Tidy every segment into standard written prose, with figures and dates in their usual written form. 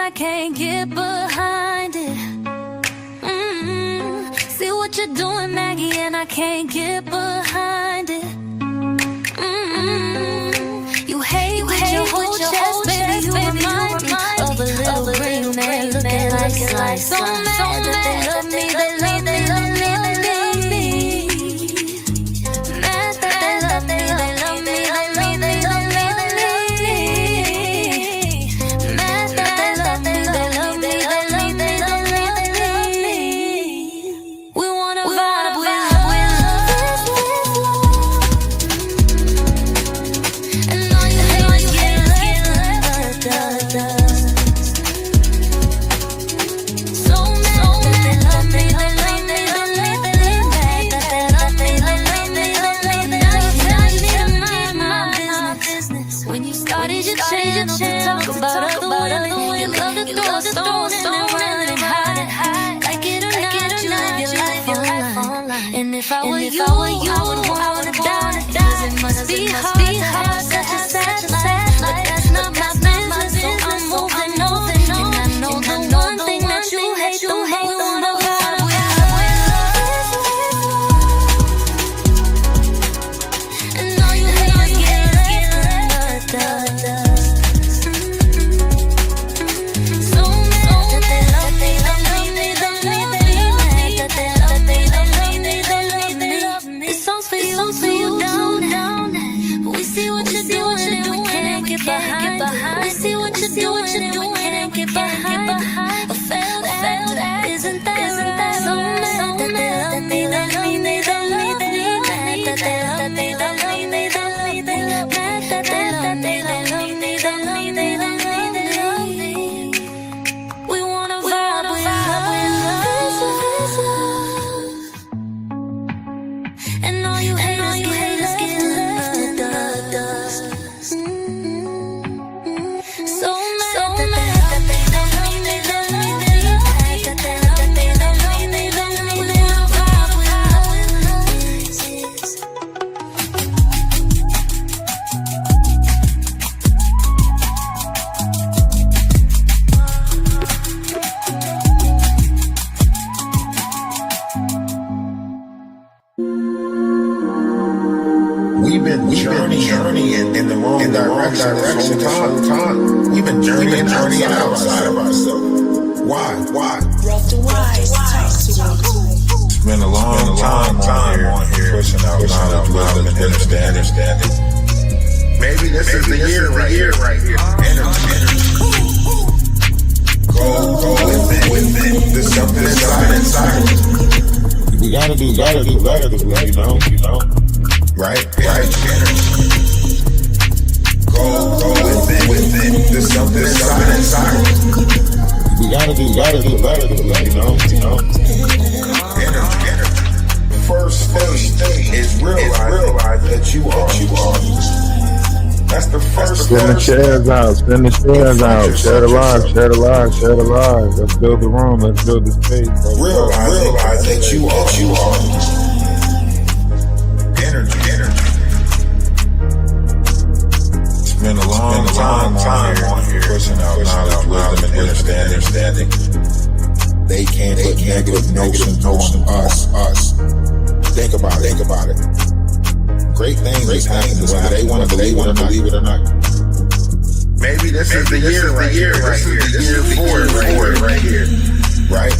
and I can't get behind it. See what you're doing, Maggie, and I can't get behind it. You hate with your whole chest, baby. You remind me of a little green man looking like slice. So mad that they love me, they love me, they love me. Mad that they love me, they love me, they love me, they love me. Mad that they love me, they love me, they love me, they love me. We wanna vibe with love. And all you haters get left. So mad that they love me, they love me, they love me, they love me. Now you tell me to mind my business. When you started your channel to talk about other women, you love to throw a stone and then run and hide. Like it or not, you live your life online. And if I were you, I would wanna die. Cause it must be hard to have such a sad life. But that's not my business, so I'm moving on. And I know the one thing that you hate the most. We wanna vibe with love. And all you haters get left. So mad that they love me, they love me, they love me. Mad that they love me, they love me, they love me. This song's for you, down. But we see what you're doing and we can't get behind. We see what you're doing and we can't get behind. A failed act, isn't that right? So mad that they love me, they love me, they love me. Mad that they love me, they love me, they love me. Mad that they love me, they love me, they love me, they love me. We wanna vibe with love. And all you haters get left. So mad that they love me, they love me, they love me. That they love me, they love me, they love me. We wanna vibe with love. We've been journeying in the wrong direction for some time. We've been journeying outside of ourselves. Why? It's been a long time on here, pushing out knowledge, wisdom, and understanding. Maybe this is the year right here. Energy. Go within. There's something inside. We gotta do better, you know. Right. Go within. There's something inside. We gotta do better, you know. Energy. First stage is realize that you are. That's the first Spin the shares out. Share the live. Let's build the room. Let's build the space. Realize that you are. Energy. It's been a long time on here, pushing out knowledge, wisdom, and understanding. They can't put negative notions on us. Think about it. Great things is happening, whether they want to believe it or not. Maybe this is the year right here. This is the year for it right here. Right.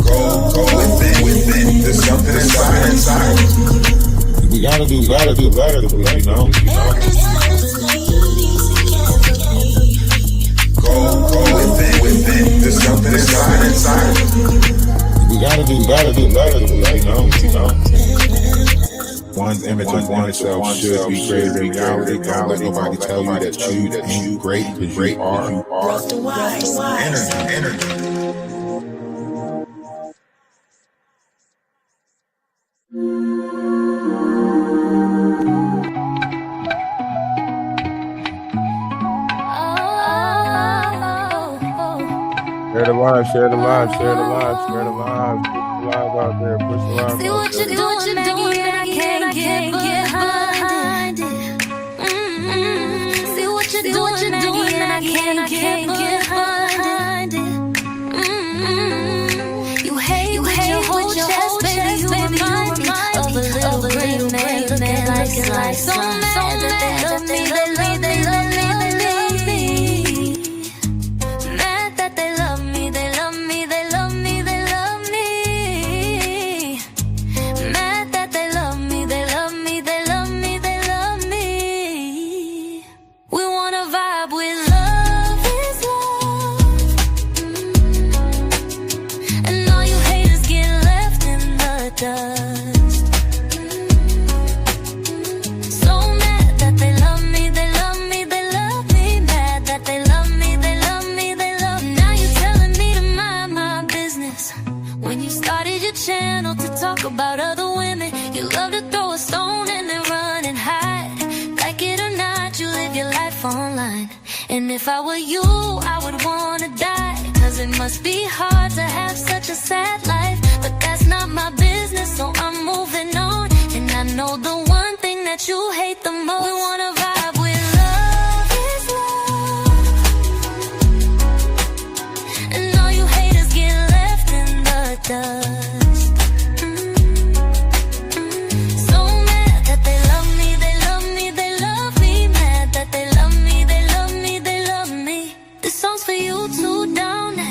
Go within. There's something inside. We gotta do better, you know. Go within. There's something inside. We gotta do better, you know. One's image of oneself should be greater than reality. Don't let nobody tell you that you ain't great, because you are. Energy. Share the live. Push the live out there. Push the live. See what you're doing, and I can't get behind it. See what you're doing, and I like so mad that they love me, they love me, they love me. Mad that they love me, they love me, they love me, they love me. Mad that they love me, they love me, they love me, they love me. We wanna vibe with love is love. And all you haters get left in the dust. So mad that they love me, they love me, they love me. Mad that they love me, they love me, they love me. Now you're telling me to mind my business. When you started your channel to talk about other women, you love to throw a stone and then run and hide. Like it or not, you live your life online. And if I were you, I would wanna die. Cause it must be hard to have such a sad life. But that's not my business, so I'm moving on. And I know the one thing that you hate the most. We wanna vibe with love is love. And all you haters get left in the dust. So mad that they love me, they love me, they love me. Mad that they love me, they love me, they love me. This song's for you too, down there.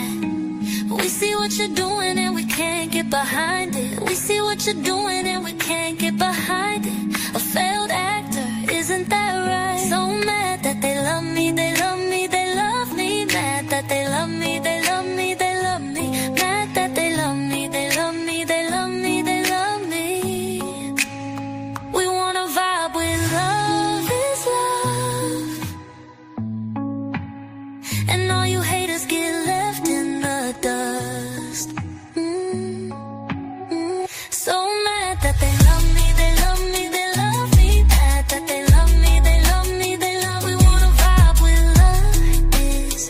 We see what you're doing and we can't get behind it. We see what you're doing and we can't get behind it. A failed actor, isn't that right? So mad that they love me, they love me, they love me. Mad that they love me, they love me, they love me. Mad that they love me, they love me, they love me, they love me. We wanna vibe with love is love. And all you haters get left in the dust. So mad that they love me, they love me, they love me. Mad that they love me, they love me, they love me. We wanna vibe with love is.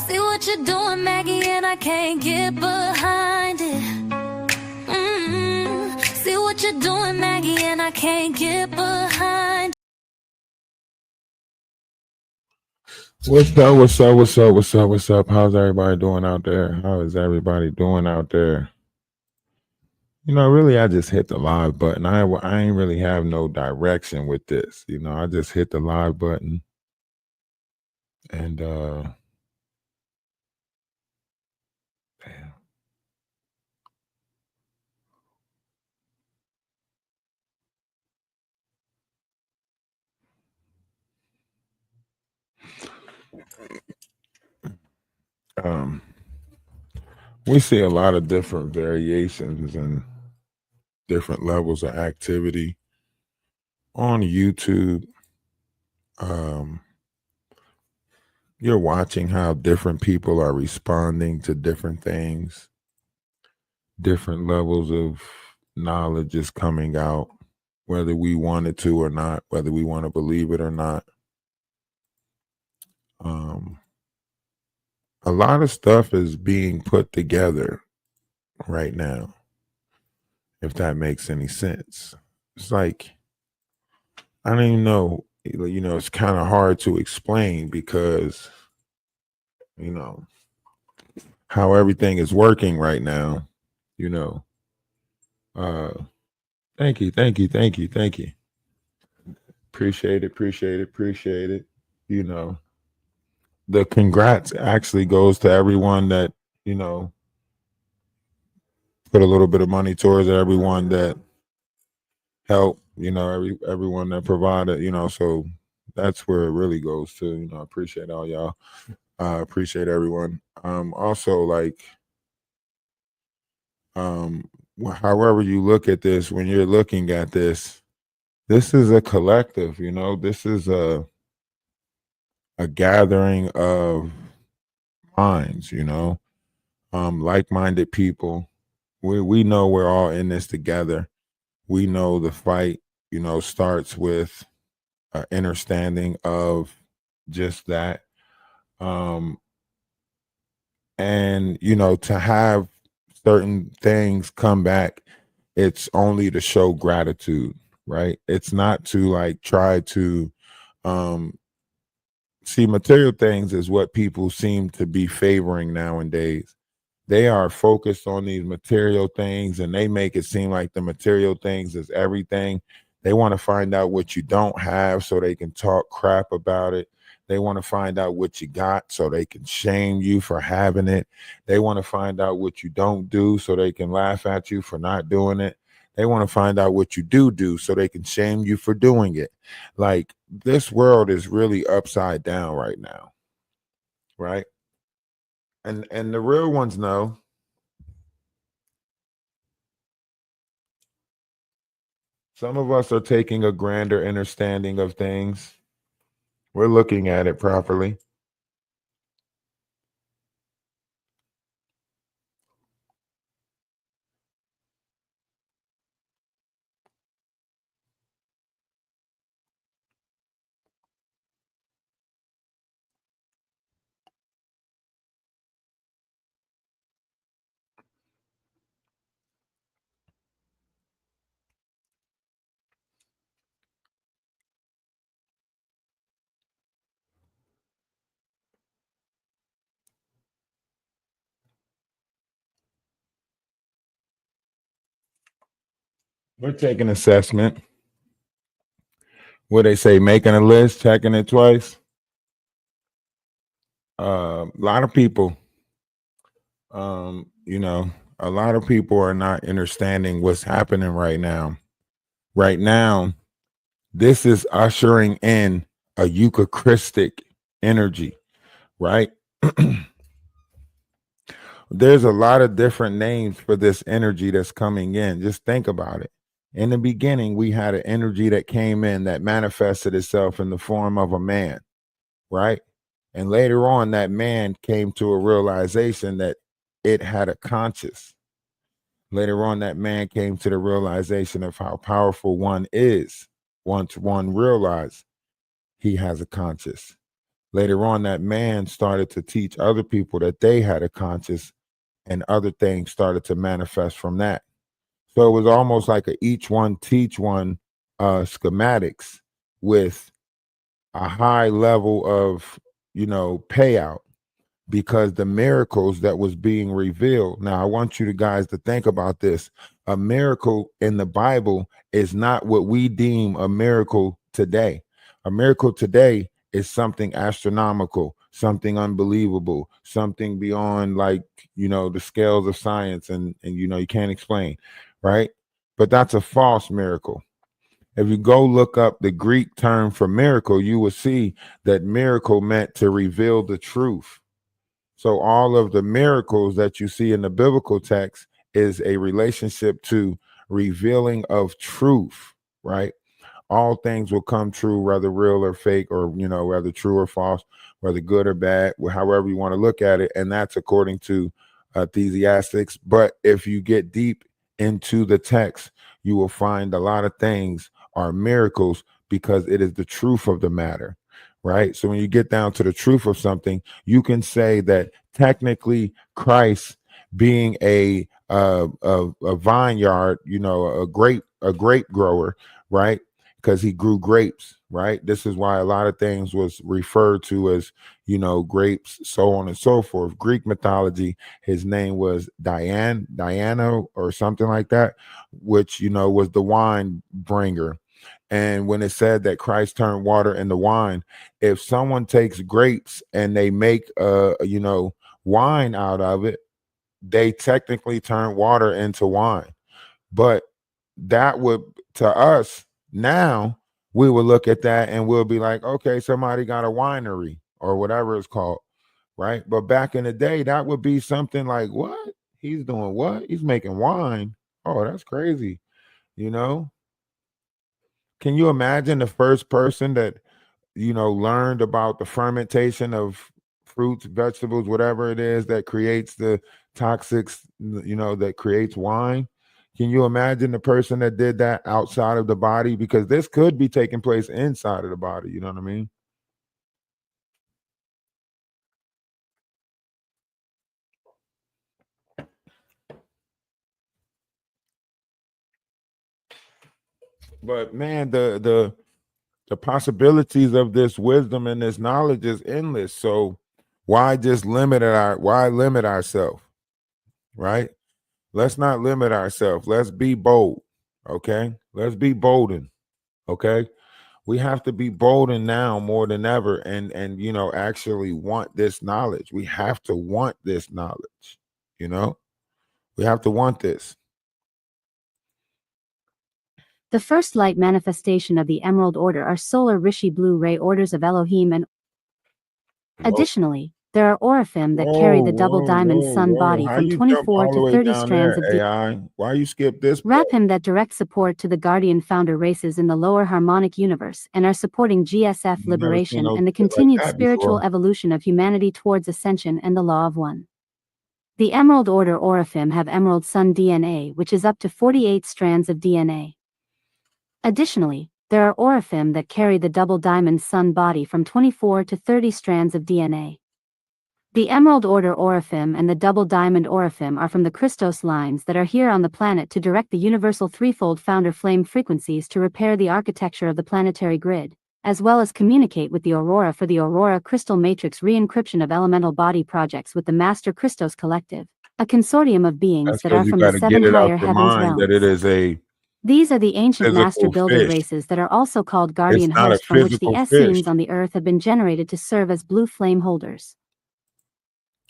See what you're doing, Maggie, and I can't get behind it. See what you're doing, Maggie, and I can't get behind it. What's up? What's up? What's up? What's up? What's up? How's everybody doing out there? How is everybody doing out there? You know, really, I just hit the live button. I ain't really have no direction with this. You know, I just hit the live button, and damn. We see a lot of different variations and different levels of activity on YouTube. You're watching how different people are responding to different things. Different levels of knowledge is coming out, whether we want it to or not, whether we want to believe it or not. A lot of stuff is being put together right now, if that makes any sense. It's like, I don't even know, you know, it's kind of hard to explain because, you know, how everything is working right now, you know. Thank you. Appreciate it. You know, the congrats actually goes to everyone that, you know, put a little bit of money towards it, everyone that helped, you know, everyone that provided, you know, so that's where it really goes to. You know, I appreciate all y'all. Appreciate everyone. Also, like, however you look at this, when you're looking at this is a collective, you know, this is a gathering of minds, you know, like-minded people. We know we're all in this together. We know the fight, you know, starts with understanding of just that. And to have certain things come back, it's only to show gratitude, right? It's not to like try to um see material things is what people seem to be favoring nowadays. They are focused on these material things and they make it seem like the material things is everything. They want to find out what you don't have so they can talk crap about it. They want to find out what you got so they can shame you for having it. They want to find out what you don't do so they can laugh at you for not doing it. They want to find out what you do so they can shame you for doing it. Like this world is really upside down right now, right? And the real ones know. Some of us are taking a grander understanding of things. We're looking at it properly. We're taking assessment. What they say, making a list, checking it twice. A lot of people, a lot of people are not understanding what's happening right now. Right now, this is ushering in a Eucharistic energy, right? There's a lot of different names for this energy that's coming in. Just think about it. In the beginning, we had an energy that came in that manifested itself in the form of a man, right? And later on, that man came to a realization that it had a conscious. Later on, that man came to the realization of how powerful one is once one realized he has a conscious. Later on, that man started to teach other people that they had a conscious, and other things started to manifest from that. So it was almost like a each one teach one schematics with a high level of payout, because the miracles that was being revealed. Now I want you guys to think about this. A miracle in the Bible is not what we deem a miracle today. A miracle today is something astronomical, something unbelievable, something beyond like the scales of science, and you can't explain, right? But that's a false miracle. If you go look up the Greek term for miracle, you will see that miracle meant to reveal the truth. So all of the miracles that you see in the biblical text is a relationship to revealing of truth, right? All things will come true, whether real or fake, or whether true or false, whether good or bad, however you want to look at it. And that's according to Ecclesiastics. But if you get deep into the text, you will find a lot of things are miracles because it is the truth of the matter, right? So when you get down to the truth of something, you can say that technically Christ being a vineyard, a grape grower, right? Because he grew grapes, right? This is why a lot of things was referred to as, grapes, so on and so forth. Greek mythology, his name was Diana or something like that, which, was the wine bringer. And when it said that Christ turned water into wine, if someone takes grapes and they make wine out of it, they technically turn water into wine. But that would, to us now, we would look at that and we'll be like, okay, somebody got a winery or whatever it's called, right? But back in the day, that would be something like, what? He's doing what? He's making wine. Oh, that's crazy. Can you imagine the first person that learned about the fermentation of fruits, vegetables, whatever it is that creates the toxics, that creates wine? Can you imagine the person that did that outside of the body? Because this could be taking place inside of the body. You know what I mean? But man, the possibilities of this wisdom and this knowledge is endless. So why just limit ourselves? Right? Let's not limit ourselves. Let's be bold. Okay. Let's be bolden. Okay. We have to be bolden now more than ever, and actually want this knowledge. We have to want this knowledge. We have to want this. The first light manifestation of the Emerald Order are solar Rishi blue ray orders of Elohim, and additionally, there are Oraphim that carry the double diamond sun body How from you jump 24 all the to way 30 down strands there, of AI? Why you skip this part? Raphim that direct support to the Guardian Founder races in the lower harmonic universe and are supporting GSF You never seen liberation no and the shit like continued that spiritual before. evolution of humanity towards ascension and the law of one. The Emerald Order Oraphim have Emerald Sun DNA, which is up to 48 strands of DNA. Additionally, there are Oraphim that carry the double diamond sun body from 24 to 30 strands of DNA. The Emerald Order Oraphim and the Double Diamond Oraphim are from the Christos lines that are here on the planet to direct the universal threefold founder flame frequencies to repair the architecture of the planetary grid, as well as communicate with the Aurora for the Aurora Crystal Matrix re-encryption of elemental body projects with the Master Christos Collective, a consortium of beings That's that are because you from got the to seven get it out higher your heavens mind that it realms. is a These are the ancient master physical builder fish. races that are also called It's guardian not a hosts, from which the physical fish. Essenes on the earth have been generated to serve as blue flame holders.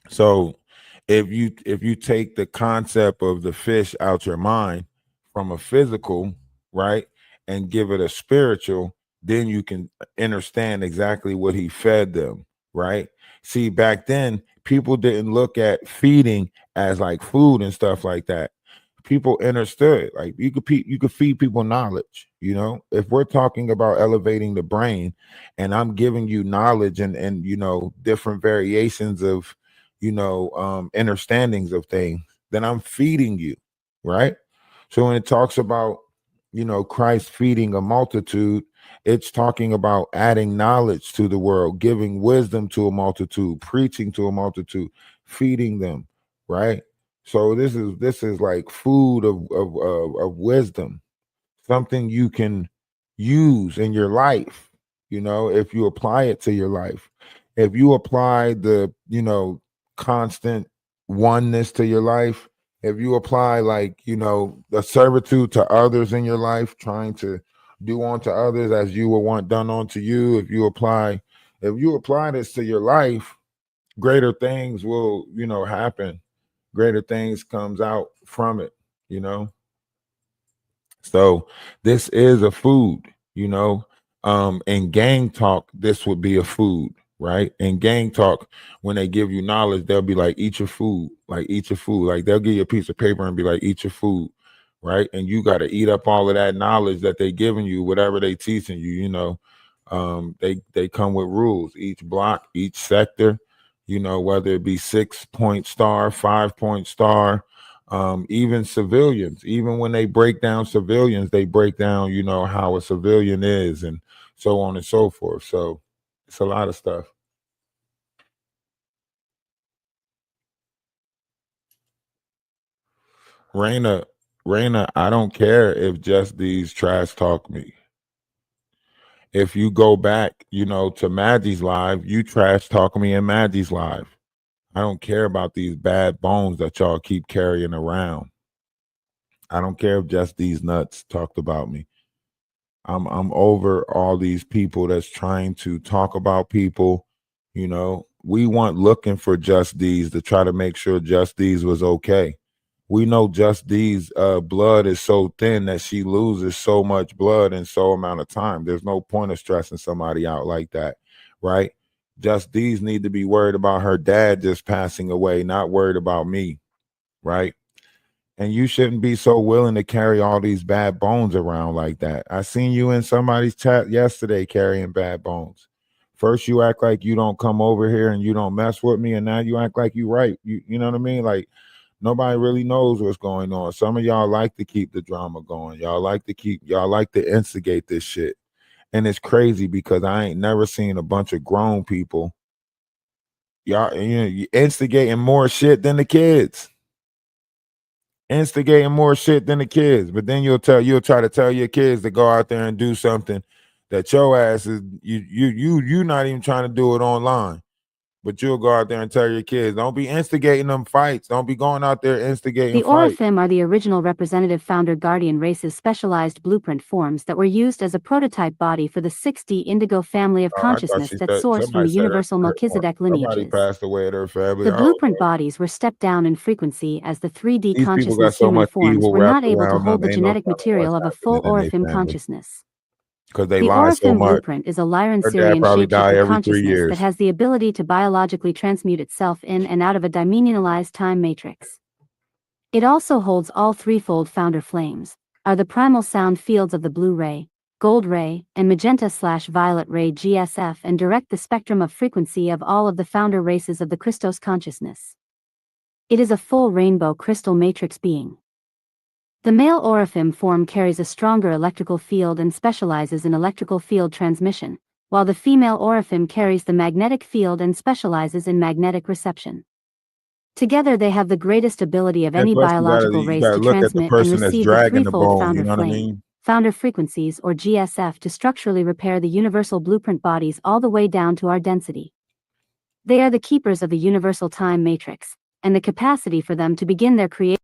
So if you take the concept of the fish out your mind from a physical, right, and give it a spiritual, then you can understand exactly what he fed them, right? See, back then people didn't look at feeding as like food and stuff like that. People understood, like you could feed people knowledge. If we're talking about elevating the brain, and I'm giving you knowledge and different variations of understandings of things, then I'm feeding you, right? So when it talks about Christ feeding a multitude, it's talking about adding knowledge to the world, giving wisdom to a multitude, preaching to a multitude, feeding them, right? So this is like food of wisdom, something you can use in your life, if you apply it to your life. If you apply the constant oneness to your life, if you apply like the servitude to others in your life, trying to do unto others as you would want done unto you, if you apply this to your life, greater things will happen. Greater things comes out from it. So this is a food. In gang talk, this would be a food, right? In gang talk, when they give you knowledge, they'll be like, eat your food, like eat your food. Like they'll give you a piece of paper and be like, eat your food, right? And you got to eat up all of that knowledge that they giving you, whatever they teaching you. They come with rules. Each block, each sector, whether it be 6-point star, 5-point star, even civilians, even when they break down civilians, they break down how a civilian is, and so on and so forth. So it's a lot of stuff. Raina, I don't care if just these trash talk me. If you go back to Maggie's live, you trash talk me in Maggie's live. I don't care about these bad bones that y'all keep carrying around. I don't care if just these nuts talked about me. I'm over all these people that's trying to talk about people. We weren't looking for Just These to try to make sure Just These was okay. We know Just These blood is so thin that she loses so much blood in so amount of time. There's no point of stressing somebody out like that, right? Just These need to be worried about her dad just passing away, not worried about me, right? And you shouldn't be so willing to carry all these bad bones around like that. I seen you in somebody's chat yesterday carrying bad bones. First you act like you don't come over here and you don't mess with me, and now you act like you right. You know what I mean? Like Nobody really knows what's going on. Some of y'all like to keep the drama going. Y'all like to instigate this shit. And it's crazy because I ain't never seen a bunch of grown people you instigating more shit than the kids. Instigating more shit than the kids. But then you'll try to tell your kids to go out there and do something that your ass is you not even trying to do it online. But you'll go out there and tell your kids, don't be instigating them fights. Don't be going out there instigating The fights. Orifim are the original representative founder guardian race's specialized blueprint forms that were used as a prototype body for the 6D indigo family of I thought consciousness she that said source from somebody the said universal Melchizedek somebody lineages. passed away at her family. The blueprint bodies were stepped down in frequency as the 3D These people got consciousness so human much forms evil were not wrapped able to around hold them. the Ain't no genetic telling what's material of a full happening in their Orifim family consciousness. because they The lie so Orifim much. blueprint is a Lyran Her dad Syrian probably die shapeshifter every 3 consciousness years. that has the ability to biologically transmute itself in and out of a dimensionalized time matrix. It also holds all threefold founder flames, are the primal sound fields of the blue ray, gold ray, and magenta/violet ray GSF, and direct the spectrum of frequency of all of the founder races of the Christos consciousness. It is a full rainbow crystal matrix being. The male Orifim form carries a stronger electrical field and specializes in electrical field transmission, while the female Orifim carries the magnetic field and specializes in magnetic reception. Together they have the greatest ability of And any plus biological you race gotta to look at the transmit and person that's receive the dragging the threefold bone, you founder know what I flame, mean? founder frequencies or GSF to structurally repair the universal blueprint bodies all the way down to our density. They are the keepers of the universal time matrix, and the capacity for them to begin their creation.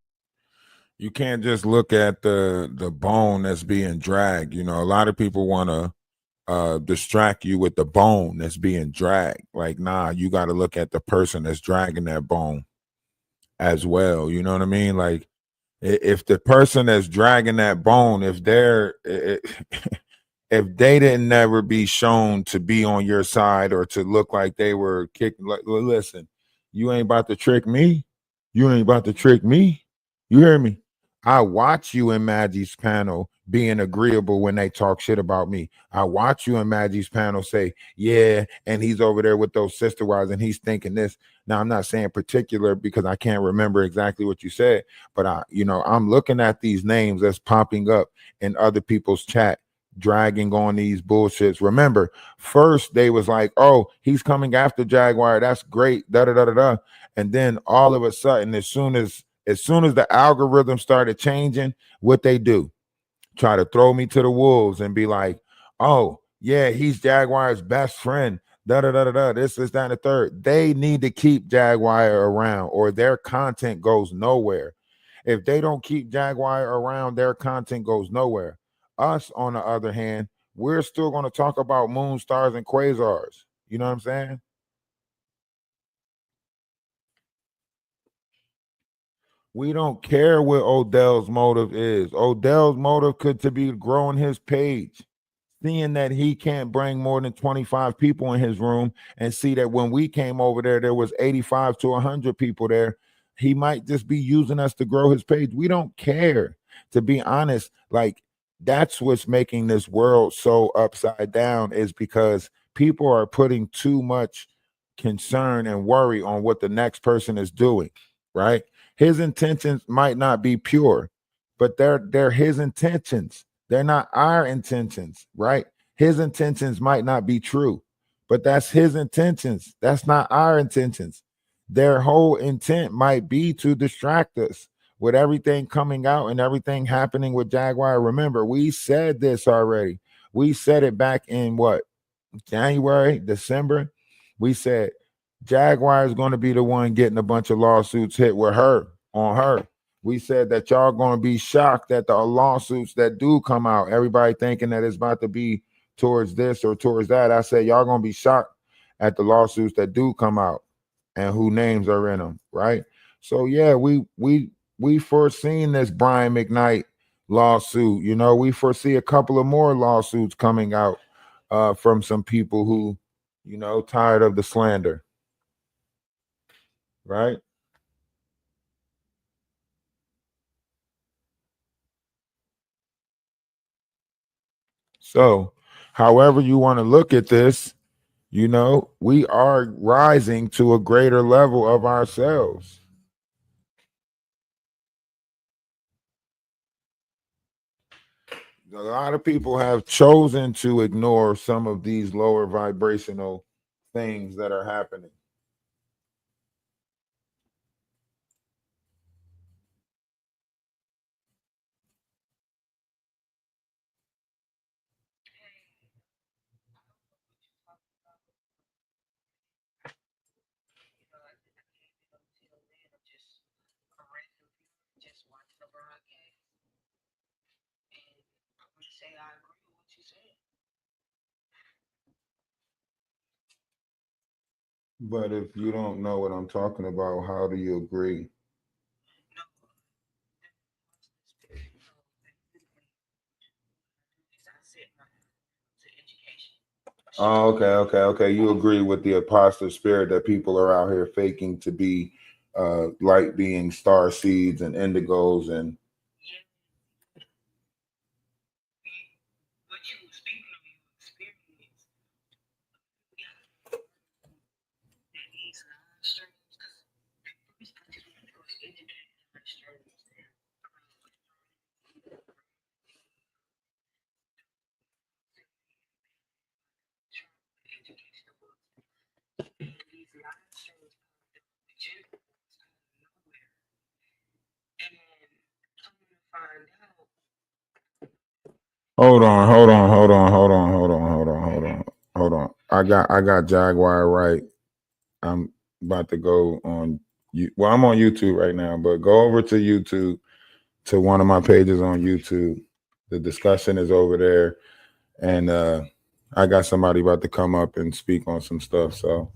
You can't just look at the bone that's being dragged. You know, a lot of people want to distract you with the bone that's being dragged. Like, nah, you got to look at the person that's dragging that bone as well. You know what I mean? Like, if the person that's dragging that bone, if they're if they didn't never be shown to be on your side or to look like they were kicking, like, well, listen, you ain't about to trick me. You ain't about to trick me. You hear me? I watch you in Maggie's panel being agreeable when they talk shit about me. I watch you in Maggie's panel say, yeah, and he's over there with those sister wives and he's thinking this. Now, I'm not saying particular because I can't remember exactly what you said, but I'm looking at these names that's popping up in other people's chat, dragging on these bullshits. Remember, first they was like, oh, he's coming after Jaguar. That's great. Da da da da da. And then all of a sudden, as soon as the algorithm started changing, what they do? Try to throw me to the wolves and be like, oh, yeah, he's Jaguar's best friend. Da da da da da. This is that and the third. They need to keep Jaguar around, or their content goes nowhere. If they don't keep Jaguar around, their content goes nowhere. Us, on the other hand, we're still going to talk about moon stars and quasars. You know what I'm saying? We don't care what Odell's motive is. Odell's motive could to be growing his page, seeing that he can't bring more than 25 people in his room, and see that when we came over there was 85 to 100 people there. He might just be using us to grow his page. We don't care, to be honest. Like, that's what's making this world so upside down, is because people are putting too much concern and worry on what the next person is doing, right? His intentions might not be pure, but they're his intentions. They're not our intentions, right? His intentions might not be true, but that's his intentions. That's not our intentions. Their whole intent might be to distract us with everything coming out and everything happening with Jaguar. Remember, we said this already. We said it back in what? January, December. We said Jaguar is going to be the one getting a bunch of lawsuits hit with her on her. We said that y'all going to be shocked at the lawsuits that do come out. Everybody thinking that it's about to be towards this or towards that. I said y'all going to be shocked at the lawsuits that do come out and who names are in them, right? So yeah, we foreseen this Brian McKnight lawsuit. You know, we foresee a couple of more lawsuits coming out from some people who, tired of the slander, right? So, however you want to look at this, we are rising to a greater level of ourselves. A lot of people have chosen to ignore some of these lower vibrational things that are happening. But if you don't know what I'm talking about, how do you agree? Oh, okay. You agree with the apostle spirit that people are out here faking to be light being star seeds and indigos and hold on. I got Jaguar right. I'm about to go on you. Well, I'm on YouTube right now, but go over to YouTube to one of my pages on YouTube. The discussion is over there, and I got somebody about to come up and speak on some stuff, so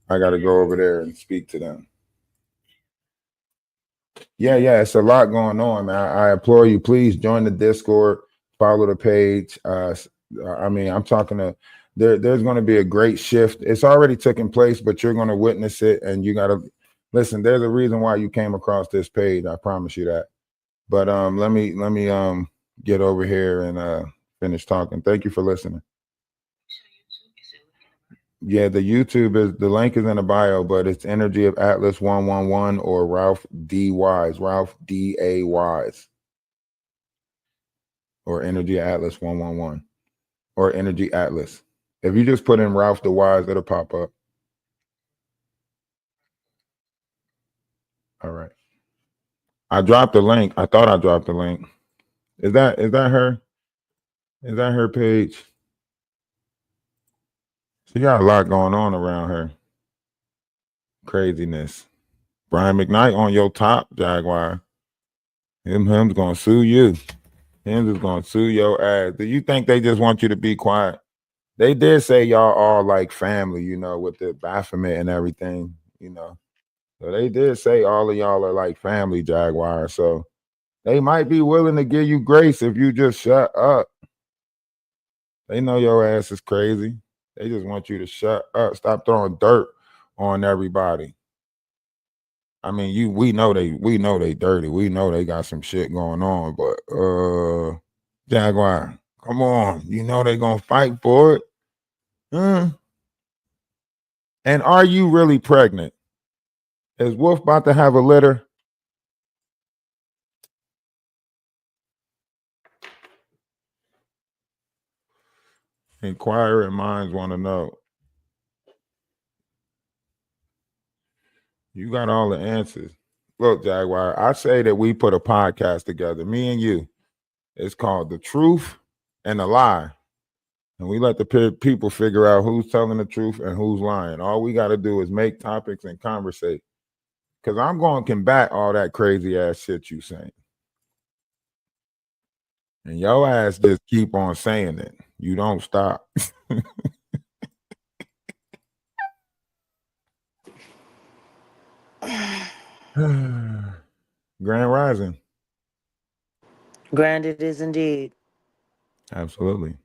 I got to go over there and speak to them. Yeah, it's a lot going on, man. I implore you, please join the Discord, follow the page. I mean, I'm talking to there's going to be a great shift. It's already taken place, but you're going to witness it, and you got to listen. There's a reason why you came across this page. I promise you that. But let me get over here and finish talking. Thank you for listening. Yeah, the YouTube is the link is in the bio, but it's Energy of Atlas 111 or Ralph D Wise, Ralph D.A. Wise, or Energy Atlas 111 or Energy Atlas. If you just put in Ralph the Wise, it'll pop up. All right. I dropped the link. I thought I dropped the link. Is that her? Is that her page? She got a lot going on around her. Craziness. Brian McKnight on your top, Jaguar. Him's gonna sue you. Him's is gonna sue your ass. Do you think they just want you to be quiet? They did say y'all all like family, you know, with the Baphomet and everything, you know. So they did say all of y'all are like family, Jaguar. So they might be willing to give you grace if you just shut up. They know your ass is crazy. They just want you to shut up. Stop throwing dirt on everybody. I mean, we know they dirty. We know they got some shit going on, but Jaguar, come on. You know they gonna fight for it. And are you really pregnant? Is Wolf about to have a litter? Inquiring minds want to know. You got all the answers. Look, Jaguar, I say that we put a podcast together, me and you. It's called The Truth and the Lie. And we let the people figure out who's telling the truth and who's lying. All we got to do is make topics and conversate. Because I'm going to combat all that crazy ass shit you saying. And your ass just keep on saying it. You don't stop. Grand Rising. Grand it is indeed. Absolutely.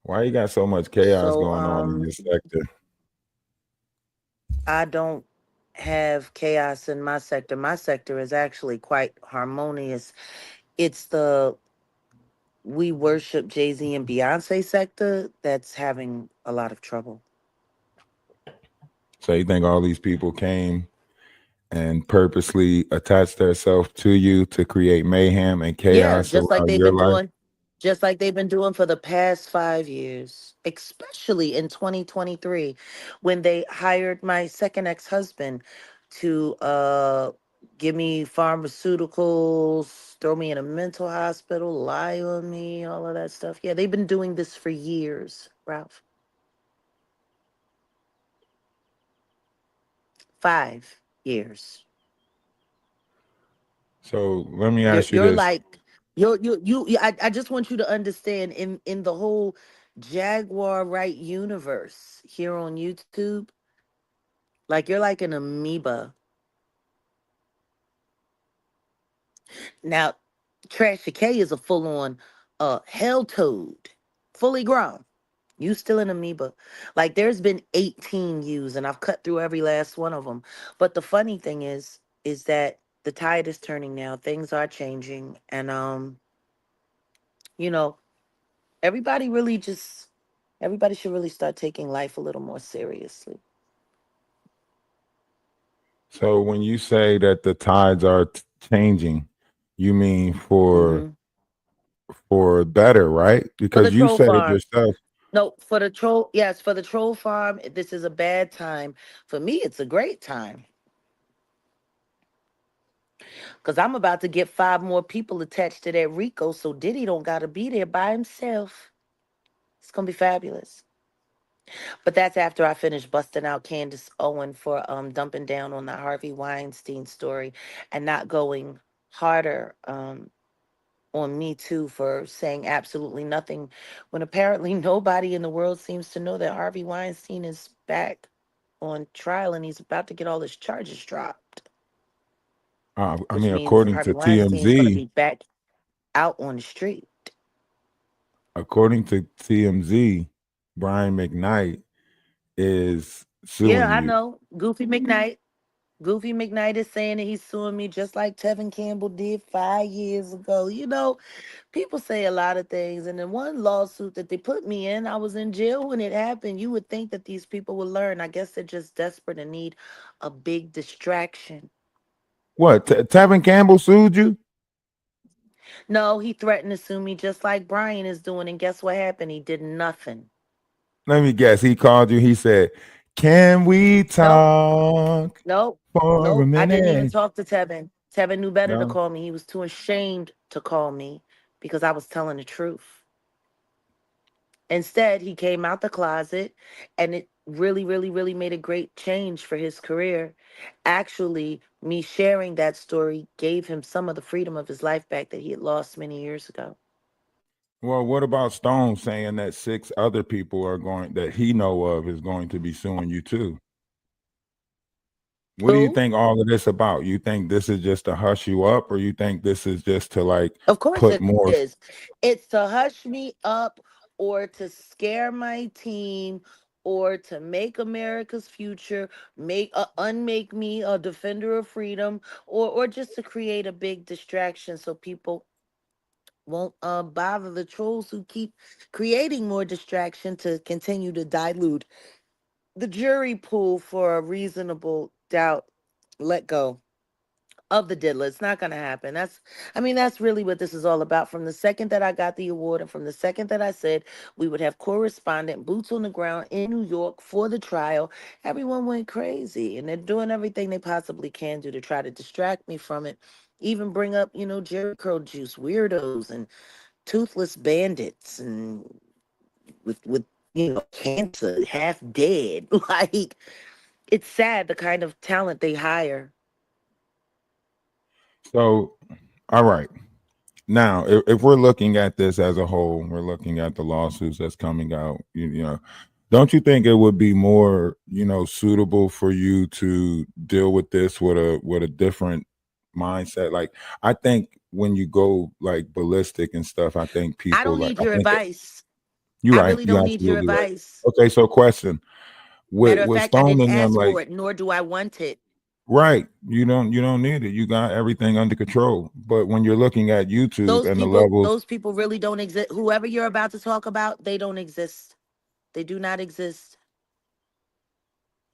Why you got so much chaos going on in your sector? I don't have chaos in my sector. My sector is actually quite harmonious. It's the we worship Jay-Z and Beyonce sector that's having a lot of trouble. So you think all these people came and purposely attach themselves to you to create mayhem and Yeah, chaos just like around they've your been life? doing, just like they've been doing for the past 5 years, especially in 2023, when they hired my second ex-husband to give me pharmaceuticals, throw me in a mental hospital, lie on me, all of that stuff. Yeah, they've been doing this for years, Ralph. 5 years. So let me You're ask you you're this. like I just want you to understand in the whole Jaguar right universe here on YouTube, like you're like an amoeba. Now, Trashy K is a full-on hell toad, fully grown. You still an amoeba. Like there's been 18 yous and I've cut through every last one of them. But the funny thing is that the tide is turning now. Things are changing and you know, everybody really just everybody should really start taking life a little more seriously. So when you say that the tides are changing, you mean Hmm. for better, right? For the Because you troll said it farm. yourself. No, for the troll, yes, for the troll farm, this is a bad time. For me, it's a great time. Cause I'm about to get 5 more people attached to that Rico, so Diddy don't gotta be there by himself. It's gonna be fabulous. But that's after I finish busting out Candace Owen for dumping down on the Harvey Weinstein story and not going harder on me too for saying absolutely nothing when apparently nobody in the world seems to know that Harvey Weinstein is back on trial and he's about to get all his charges dropped, I which mean, means according Harvey to Weinstein is going to TMZ, be back out on the street. according to TMZ, Brian McKnight is Yeah, suing I you. know. Goofy McKnight. Goofy McKnight is saying that he's suing me just like Tevin Campbell did 5 years ago. People say a lot of things. And in one lawsuit that they put me in, I was in jail when it happened. You would think that these people would learn. I guess they're just desperate and need a big distraction. What? Tevin Campbell sued you? No, he threatened to sue me just like Brian is doing. And guess what happened? He did nothing. Let me guess. He called you. He said, "Can we Nope, talk nope, for a nope. I didn't even minute?" talk to Tevin. Tevin knew better to No. call me. He was too ashamed to call me because I was telling the truth. Instead, he came out the closet and it really, really, really made a great change for his career. Actually, me sharing that story gave him some of the freedom of his life back that he had lost many years ago. Well, what about Stone saying that 6 other people are going that he know of is going to be suing you too? What do you Who? think all of this about? You think this is just to hush you up, or you think this is just to like Of course put it more? is. It's to hush me up or to scare my team or to make America's future, unmake me a defender of freedom or just to create a big distraction so people won't bother the trolls who keep creating more distraction to continue to dilute the jury pool for a reasonable doubt let go of the diddler. It's not going to happen. That's really what this is all about. From the second that I got the award and from the second that I said we would have correspondent boots on the ground in New York for the trial, everyone went crazy and they're doing everything they possibly can do to try to distract me from it. Even bring up, Jerry Curl Juice weirdos and toothless bandits and with cancer, half dead. Like it's sad the kind of talent they hire. So, all right. Now, if we're looking at this as a whole, we're looking at the lawsuits that's coming out. Don't you think it would be more, suitable for you to deal with this with a different mindset? Like, I think when you go like ballistic and stuff, I think I people don't like need I your think advice. you're I right. really You're don't need your absolutely right. advice. Okay, so question with Matter of fact, I Stone didn't and them, ask like, for it, nor do I want it. right? You don't need it. You got everything under control. But when you're looking at YouTube Those and the people, levels, those people really don't exist. Whoever you're about to talk about, they don't exist. They do not exist.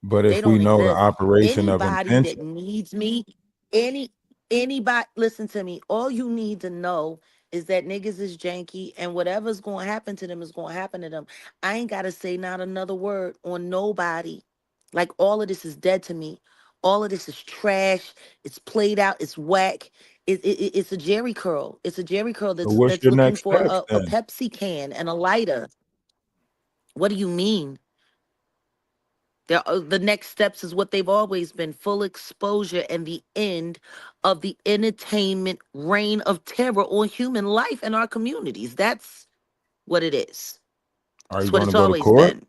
But They if we don't know the exist. operation of Anybody that intention, needs me, any anybody, listen to me. All you need to know is that niggas is janky, and whatever's going to happen to them is going to happen to them. I ain't got to say not another word on nobody. Like, all of this is dead to me. All of this is trash. It's played out. It's whack. It's a Jerry curl. It's a Jerry curl so that's what's that's your looking next for steps a then? Pepsi can and a lighter. What do you mean? The next steps is what they've always been: full exposure and the end of the entertainment reign of terror on human life and our communities. That's what it is. Are you It's what going to it's go to always court? been.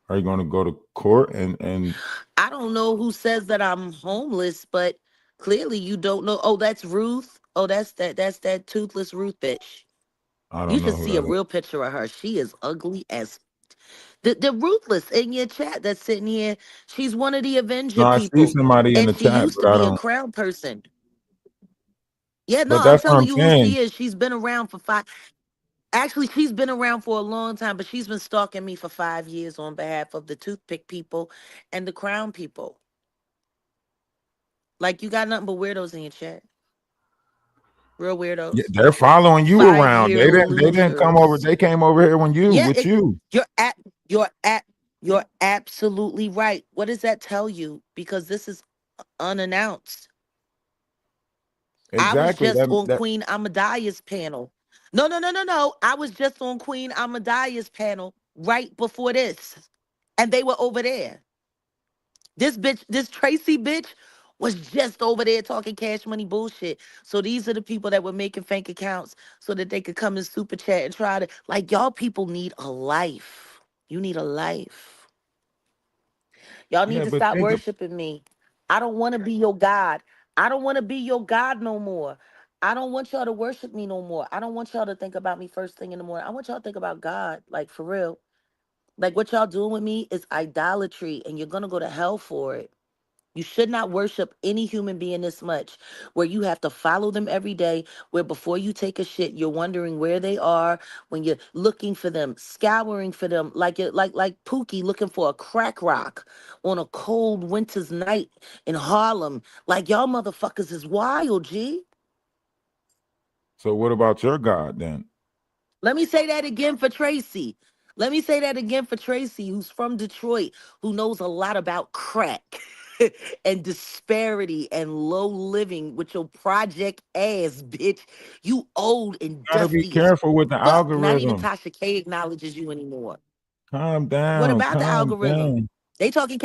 Are you going to go to court and I don't know who says that I'm homeless, but clearly you don't know. Oh, that's Ruth. Oh, that's that toothless Ruth bitch. I You don't know should who see a that is. real picture of her. She is ugly as the ruthless in your chat that's sitting here. She's one of the No, Avenger I see people, somebody in and the she chat, used to but I be a don't. crown person. Yeah, no, But I'm that's what I'm telling you who saying. she is. She's been around for five. Actually, she's been around for a long time, but she's been stalking me for 5 years on behalf of the toothpick people and the crown people. Like, you got nothing but weirdos in your chat. Real Yeah, weirdos. they're following you around. 5 year They didn't come over. losers. They came over here when you Yeah, with you. you're at you're at you're absolutely right. What does that tell you? Because this is unannounced. I was Exactly. just on That Queen Amadiah's panel. No, no, no, no, no. I was just on Queen Amadiah's panel right before this. And they were over there. This bitch, this Tracy bitch, was just over there talking cash money bullshit. So these are the people that were making fake accounts so that they could come and super chat and try to, like, y'all people need a life. You need a life. Y'all need yeah, to but stop think of worshiping me. I don't want to be your God. I don't want to be your God no more. I don't want y'all to worship me no more. I don't want y'all to think about me first thing in the morning. I want y'all to think about God, like, for real. Like, what y'all doing with me is idolatry, and you're gonna go to hell for it. You should not worship any human being this much, where you have to follow them every day, where before you take a shit, you're wondering where they are, when you're looking for them, scouring for them, like like Pookie looking for a crack rock on a cold winter's night in Harlem. Like, y'all motherfuckers is wild, G. so. What about your God then? Let me say that again for Tracy. Let me say that again for Tracy, who's from Detroit, who knows a lot about crack and disparity and low living with your project ass, bitch. You old and Gotta be dusty as careful with the fuck. Not even algorithm. Tasha K acknowledges you anymore. Calm What down. about the Calm algorithm? down. They talking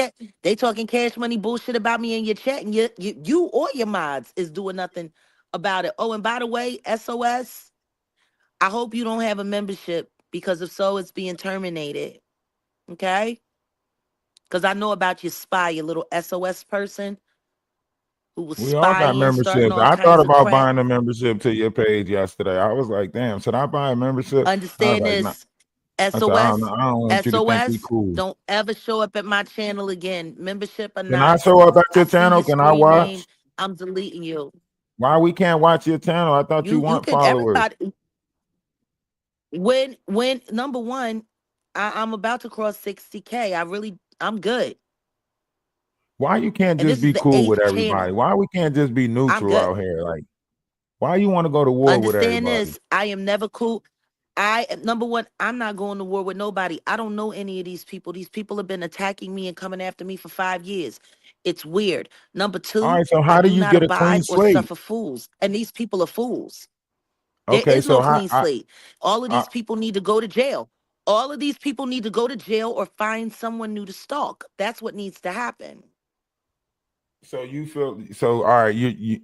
cash money bullshit about me in your chat, and you or your mods is doing nothing about it. Oh, and by the way, SOS. I hope you don't have a membership, because if so, it's being terminated. Okay? Because I know about your spy, your little SOS person who was We all got spying, starting memberships. all I thought kinds of about crap. buying a membership to your page yesterday. I was like, damn, should I buy a membership? I was Understand like, nah. this. I said, I don't know. SOS, I don't want you to think we SOS, cool. don't ever show up at my channel again. Membership or Can I not. show up at I your see channel? your Can I screen name. watch? I'm deleting you. Why we can't watch your channel? I thought you You want can, followers. everybody, when number one, I'm about to cross 60K. I'm good. Why you can't And just this is be the cool with eighth everybody? channel. Why we can't just be I'm neutral good. out here? Like, why you want to go to war with Understand everybody? this. I am never cool. Number one, I'm not going to war with nobody. I don't know any of these people. These people have been attacking me and coming after me for 5 years. It's weird. Number All two, right, so I how do do you not get a abide clean or slate? suffer fools. And these people are fools. There Okay, is so no how clean slate. All of I these people need to go to jail. All of these people need to go to jail or find someone new to stalk. That's what needs to happen. so you feel so all right, you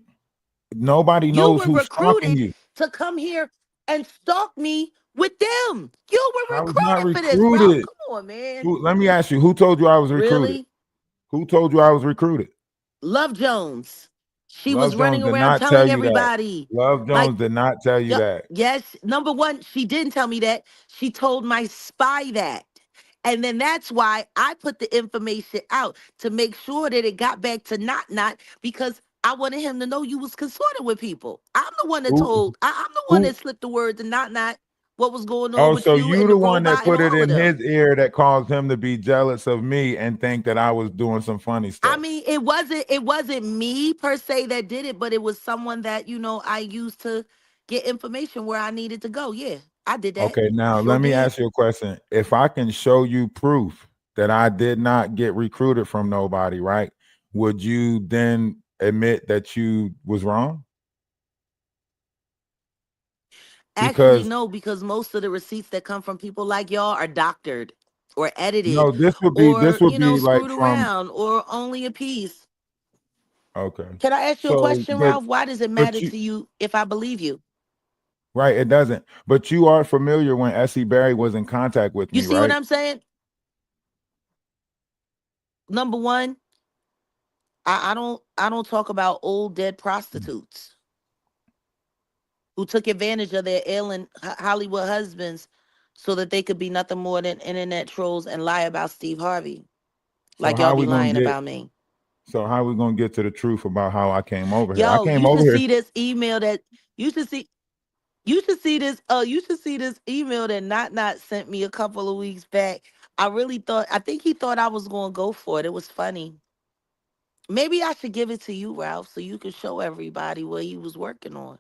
nobody You knows were who's stalking recruited you. to come here and stalk me with them. You were I was not recruited for this, bro. recruited. Come on, man. Let me ask you, who told you I was recruited? Really? Who told you I was recruited? Love Jones. She was Love Jones running did around not tell telling you that. everybody. Love Like, Jones did not tell you yep, that. yes, number one, she didn't tell me that. She told my spy that. And then that's why I put the information out to make sure that it got back to not because I wanted him to know you was consorting with people. I'm the one that Who told. I'm the one who that slipped the word to not. what was going on Oh, with so you you and the the one that robot and put it all of in them. his ear that caused him to be jealous of me and think that I was doing some funny I stuff. mean, it wasn't me per se that did it, but it was someone that, I used to get information where I needed to go. Yeah, I did that. Okay, now Sure let me did. ask you a question. If I can show you proof that I did not get recruited from nobody, right? Would you then admit that you was wrong? Actually, Because no, because most of the receipts that come from people like y'all are doctored or edited no, this or, would be like screwed from around or only a piece. okay. Can I ask you a So question, Ralph? Why does it but matter you to you if I believe you? right, it doesn't. But you are familiar when S.E. Barry was in contact with You me, see what right? I'm saying? Number one, I don't talk about old dead prostitutes who took advantage of their ailing Hollywood husbands so that they could be nothing more than internet trolls and lie about Steve Harvey, So like how y'all are be we gonna lying get about me. so how are we gonna get to the truth about how I came over here? I Yo, came you over should here. see this email that you should see. You should see this. You should see this email that Not sent me a couple of weeks back. I think he thought I was gonna go for it. It was funny. Maybe I should give it to you, Ralph, so you can show everybody what he was working on.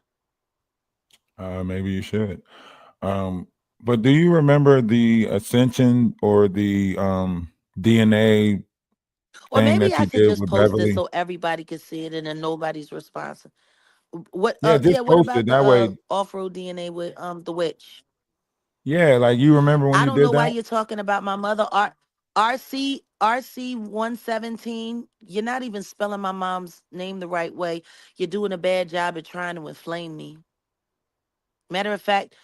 Maybe you should. But do you remember the ascension or the DNA Or thing maybe that I you should did just with post it Beverly? so everybody can see it and then nobody's responsive. What Yeah, yeah, just what post about it. the That way, off-road DNA with the witch? yeah, like you remember when I you don't know did why that? you're talking about my mother. RC 117. You're not even spelling my mom's name the right way. You're doing a bad job at trying to inflame me. Matter of fact,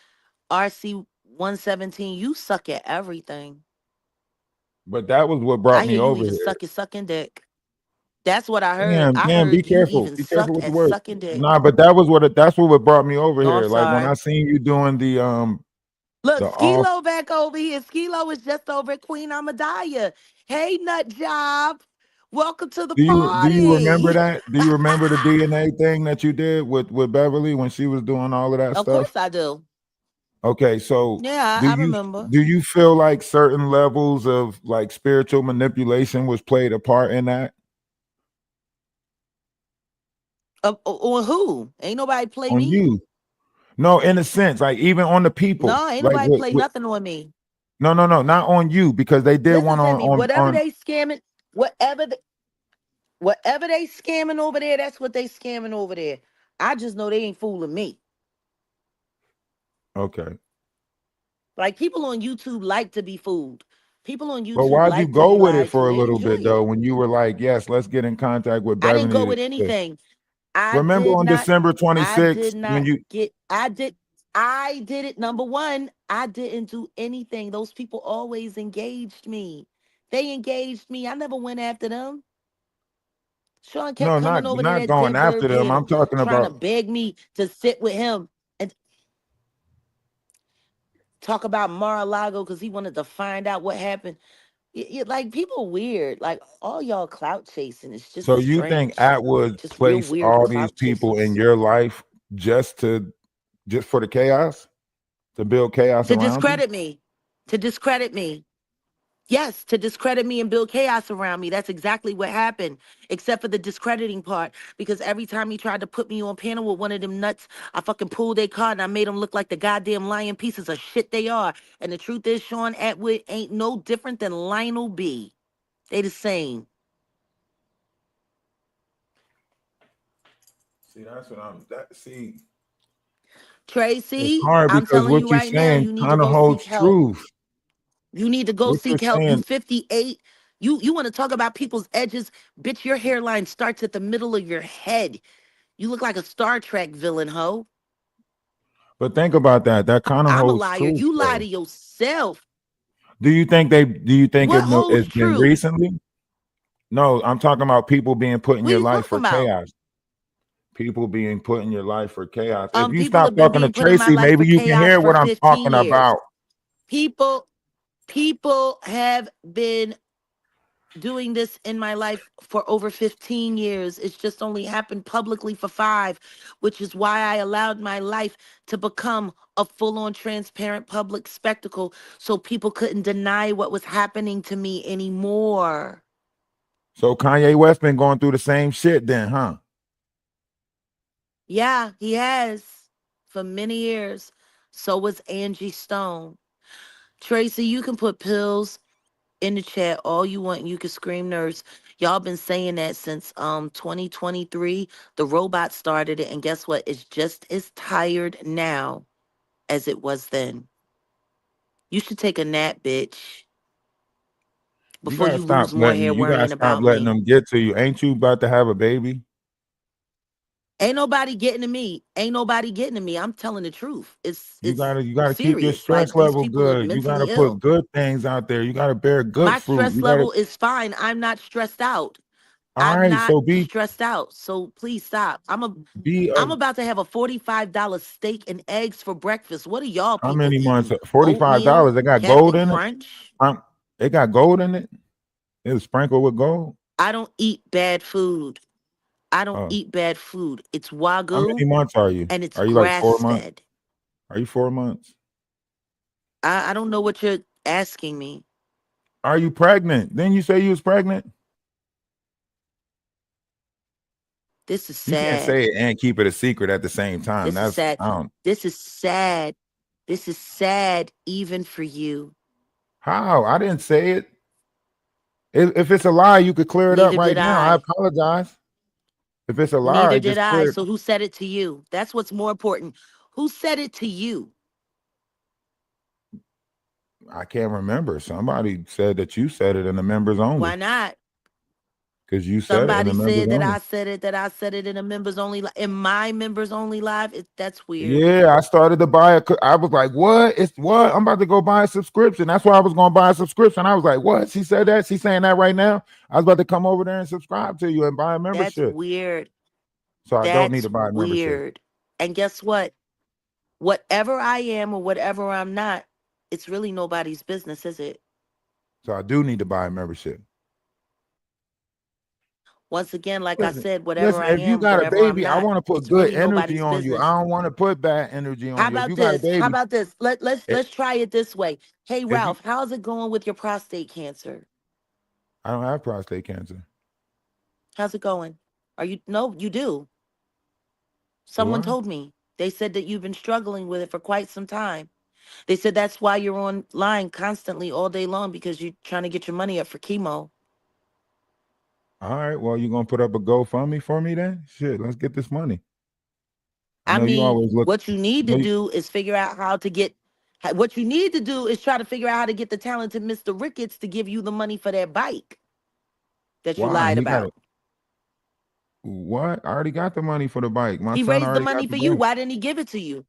RC 117, you suck at everything. But that was what brought I me hear you over even here. suck at sucking dick. That's what I heard. Damn, I damn, be heard you careful. even Be careful suck with the at words. sucking dick. Nah, but that's what brought me over No, I'm here. Like when I sorry. seen you doing Look, the off. Skilo back over here. Skilo is just over at Queen Amadaya. Hey, nut job. Welcome to the Do you remember party. that? Do you remember the DNA thing that you did with Beverly when she was doing all of that Of stuff? course I do. Okay, so Yeah, do I you remember. do you feel like certain levels of like spiritual manipulation was played a part in that On who? Ain't nobody play on me. you? No, in a sense, like even on the people, No, ain't like nobody play nothing on me. no, no, no, not on you because they did Listen one to me. Whatever on. they scamming, whatever they, whatever they scamming over there, that's what they scamming over there. I just know they ain't fooling me. Okay, Like people on YouTube like to be fooled. People on but YouTube why'd you like to go be with it lied to. for a They little enjoy bit though? it. When you were like, yes, let's get in contact with I didn't Beverly. go with anything. I Remember did on not. December I did 26th when not you get. I did it. Number one, I didn't do anything. Those people always engaged me. They engaged me. I never went after them. Sean kept no, coming over to not that going Dead after Bird them. I'm panel, talking trying to about. beg me to sit with him and talk about Mar-a-Lago because he wanted to find out what happened. Like people weird. Like all y'all clout chasing is just So you think strange. Atwood Just real placed weird all these clout people in chasers. your life just for the chaos, to build chaos To around you? discredit me. To discredit me. Yes, to discredit me and build chaos around me. That's exactly what happened, except for the discrediting part. Because every time he tried to put me on panel with one of them nuts, I fucking pulled their card and I made them look like the goddamn lying pieces of shit they are. And the truth is, Sean Atwood ain't no different than Lionel B. They the same. See, that's what I'm. See, it's Tracy, hard I'm because telling what you you're right now, saying you need to kind of go seek holds help. truth. You need to go What you're seek help. You saying, 58. You want to talk about people's edges? Bitch, your hairline starts at the middle of your head. You look like a Star Trek villain, ho. but think about that. That kind of I'm a holds liar. truth, You lie to though. yourself. Do you think they? Do you think What holds it's been true? recently? No, I'm talking about people being put in What are your you life talking for about? chaos. People being put in your life for chaos. If you People stop have been talking to being put in my Tracy, life maybe for you can chaos hear for what I'm 15 talking years. about. People, people have been doing this in my life for over 15 years. It's just only happened publicly for 5, which is why I allowed my life to become a full-on transparent public spectacle so people couldn't deny what was happening to me anymore. So Kanye West been going through the same shit then, huh? Yeah, he has for many years. So was Angie Stone. Tracy, you can put pills in the chat all you want. You can scream nurse. Y'all been saying that since 2023. The robot started it, and guess what? It's just as tired now as it was then. You should take a nap, bitch, You before gotta you stop lose more letting hair you gotta worrying stop about letting me. them get to you. Ain't you about to have a baby? Ain't nobody getting to me. Ain't nobody getting to me. I'm telling the truth. It's You gotta keep your serious. stress Like, these level people are good. You mentally gotta put ill. good things out there. You gotta bear good My fruit. stress You gotta level is fine. I'm not stressed out. all I'm right. not So stressed out. So please stop. be I'm about to have a $45 steak and eggs for breakfast. What are y'all how people many months? eating? Oatmeal, $45. They got gold Captain in it. Crunch. It got gold in it. It was sprinkled with gold. I don't eat bad food. I don't Oh, eat bad food. It's how Wagyu many months are you? and it's Are you like grass 4 months? fed. Are you 4 months? I don't know what you're asking me. Are you pregnant? Then you say you was pregnant. This is You can't sad. say it and keep it a secret at the same time. This is That's sad. I don't. This is sad. This is sad even for you. How? I didn't say it. If it's a lie, you could clear it up Neither right did now. I I. apologize. If it's a lie, Neither did just I. clear it. So who said it to you? That's what's more important. Who said it to you? I can't remember. Somebody said that you said it in the members Why only not? because you said it in the Somebody members said that only. I said it, that I said it in a members only, in my members only live. That's weird. Yeah, I started to buy it. I was like, "What? It's what? I'm about to go buy a subscription." That's why I was going to buy a subscription. I was like, "What?" She said that. She's saying that right now. I was about to come over there and subscribe to you and buy a That's membership. weird. So I don't need That's to buy a membership. weird. And guess what? Whatever I am or whatever I'm not, it's really nobody's business, is it? So I do need to buy a membership. Once again, like I Listen, said, whatever listen. I If you am, got a whatever I'm baby, I not, want to put it's good really energy nobody's on you. I business. don't want to put bad energy How on you. If about you got a this? How baby, about this? it, Let's try it this way. Hey if you, Ralph, how's it going with your prostate cancer? I don't have prostate cancer. How's it going? Are you no, you do. Do Someone I? told me. They said that you've been struggling with it for quite some time. They said that's why you're online constantly all day long because you're trying to get your money up for chemo. All right. Well, you gonna put up a GoFundMe for me then? Shit, let's get this money. I I know you mean, always look. what you need No, to do is figure out how to get what you need to do is try to figure out how to get the talented Mr. Ricketts to give you the money for that bike that you why lied he got it? about. What? I already got the money for the bike. My He son raised the already got money the for you. bike. Why didn't he give it to you?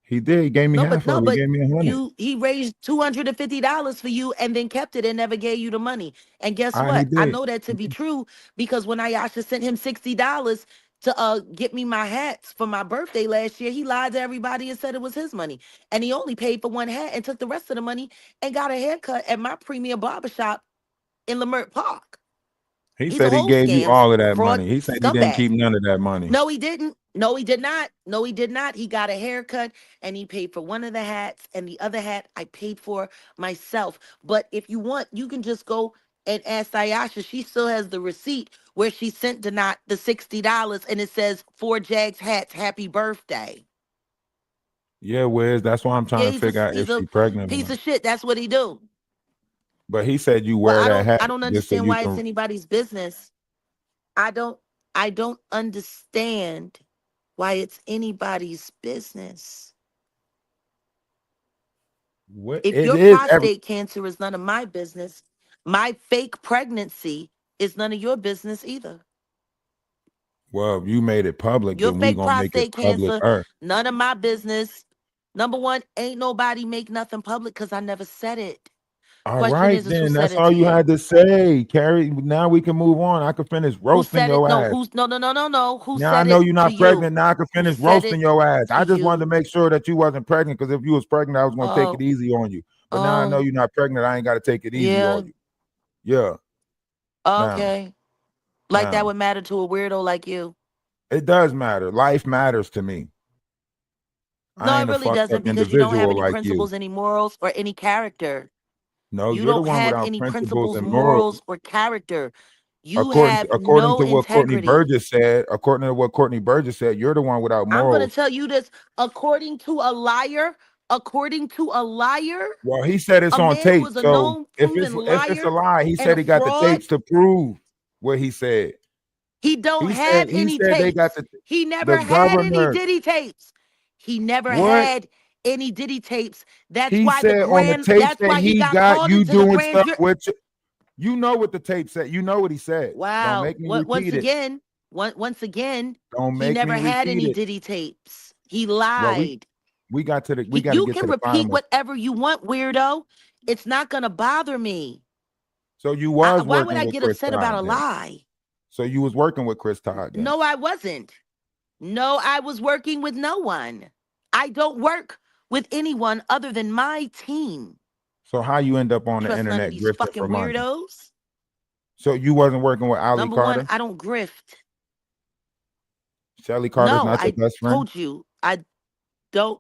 He did. He gave me half No, of it. He but gave me 100. he raised $250 for you and then kept it and never gave you the money. And guess He what? I did. know that to be true because when Ayasha sent him $60 to get me my hats for my birthday last year, he lied to everybody and said it was his money. And he only paid for one hat and took the rest of the money and got a haircut at my premier barbershop in Lamert Park. He He's a said he whole gave you scam, all of that fraud, money. He said he didn't scumbag. keep none of that money. No, he didn't. No, he did not. No, he did not. He got a haircut and he paid for one of the hats, and the other hat I paid for myself. But if you want, you can just go and ask Ayasha. She still has the receipt where she sent Donat the $60 and it says 4 Jags hats, happy birthday. Yeah, Wiz. That's why I'm Yeah, trying to figure out if he's a she pregnant or piece not. of shit. That's what he do. But he said you Well, wear that hat I don't just so understand you why it's can. anybody's business. I don't I don't understand why it's anybody's business. What If it your is? prostate cancer is none of my business, my fake pregnancy is none of your business either. Well, if you made it public, Your then we fake gonna make it prostate public. cancer, none of my business. Number one, ain't nobody make nothing public because I never said it. All Question right, is who then said that's it all to you you? had to say, Carrie. Now we can move on. I can finish Who roasting said it? your No, ass. no. Who Now I said know it you're to not you? pregnant. Now I can Who finish said roasting it your ass. to I just wanted to you? make sure that you wasn't pregnant because if you was pregnant, I was gonna take it Oh, easy on you. But now I know oh, you're not pregnant. I ain't got to take it easy yeah. on you. Yeah. Now, Okay. Like that now, would matter to a weirdo like you. it does matter. Life matters to me. No, I it ain't a really fucked up doesn't because you don't have individual any like you. principles, any morals, or any character. No, You you're the don't one have without any principles principles, and morals. morals, or character. You According to, have according no to what Courtney integrity. Burgess said, according to what Courtney Burgess said, you're the one without I'm going to morals. tell you this according to a liar, Well, he said it's a on man who tape. is a So known if proven it's a liar lie, he and said a he got the fraud, tapes to prove what he said. he don't He have said any they got tapes. He the never had any governor. Diddy tapes. He never What had any Diddy tapes. he said on the tapes That's that why he he got got called you into the doing grand stuff jury. with you know what the tape said. You know what he said. Don't Wow. make me Once repeat it. again, once again, Don't he make me never had repeat any it. Diddy tapes. He Well, lied. we got to You get to can the bottom repeat of. whatever you want, weirdo. It's not gonna bother me. So you was Why would working I with get Chris upset about Todd a then. lie? So you was working with Chris Todd then. No, I wasn't. No, I was working with no one. I don't work with anyone other than my team. So how you end up on the Trust none of internet these grifting fucking for money? weirdos. So you wasn't working with Ali Number one, Carter? I don't grift. Shelly Carter's No, not your I best friend? told you I don't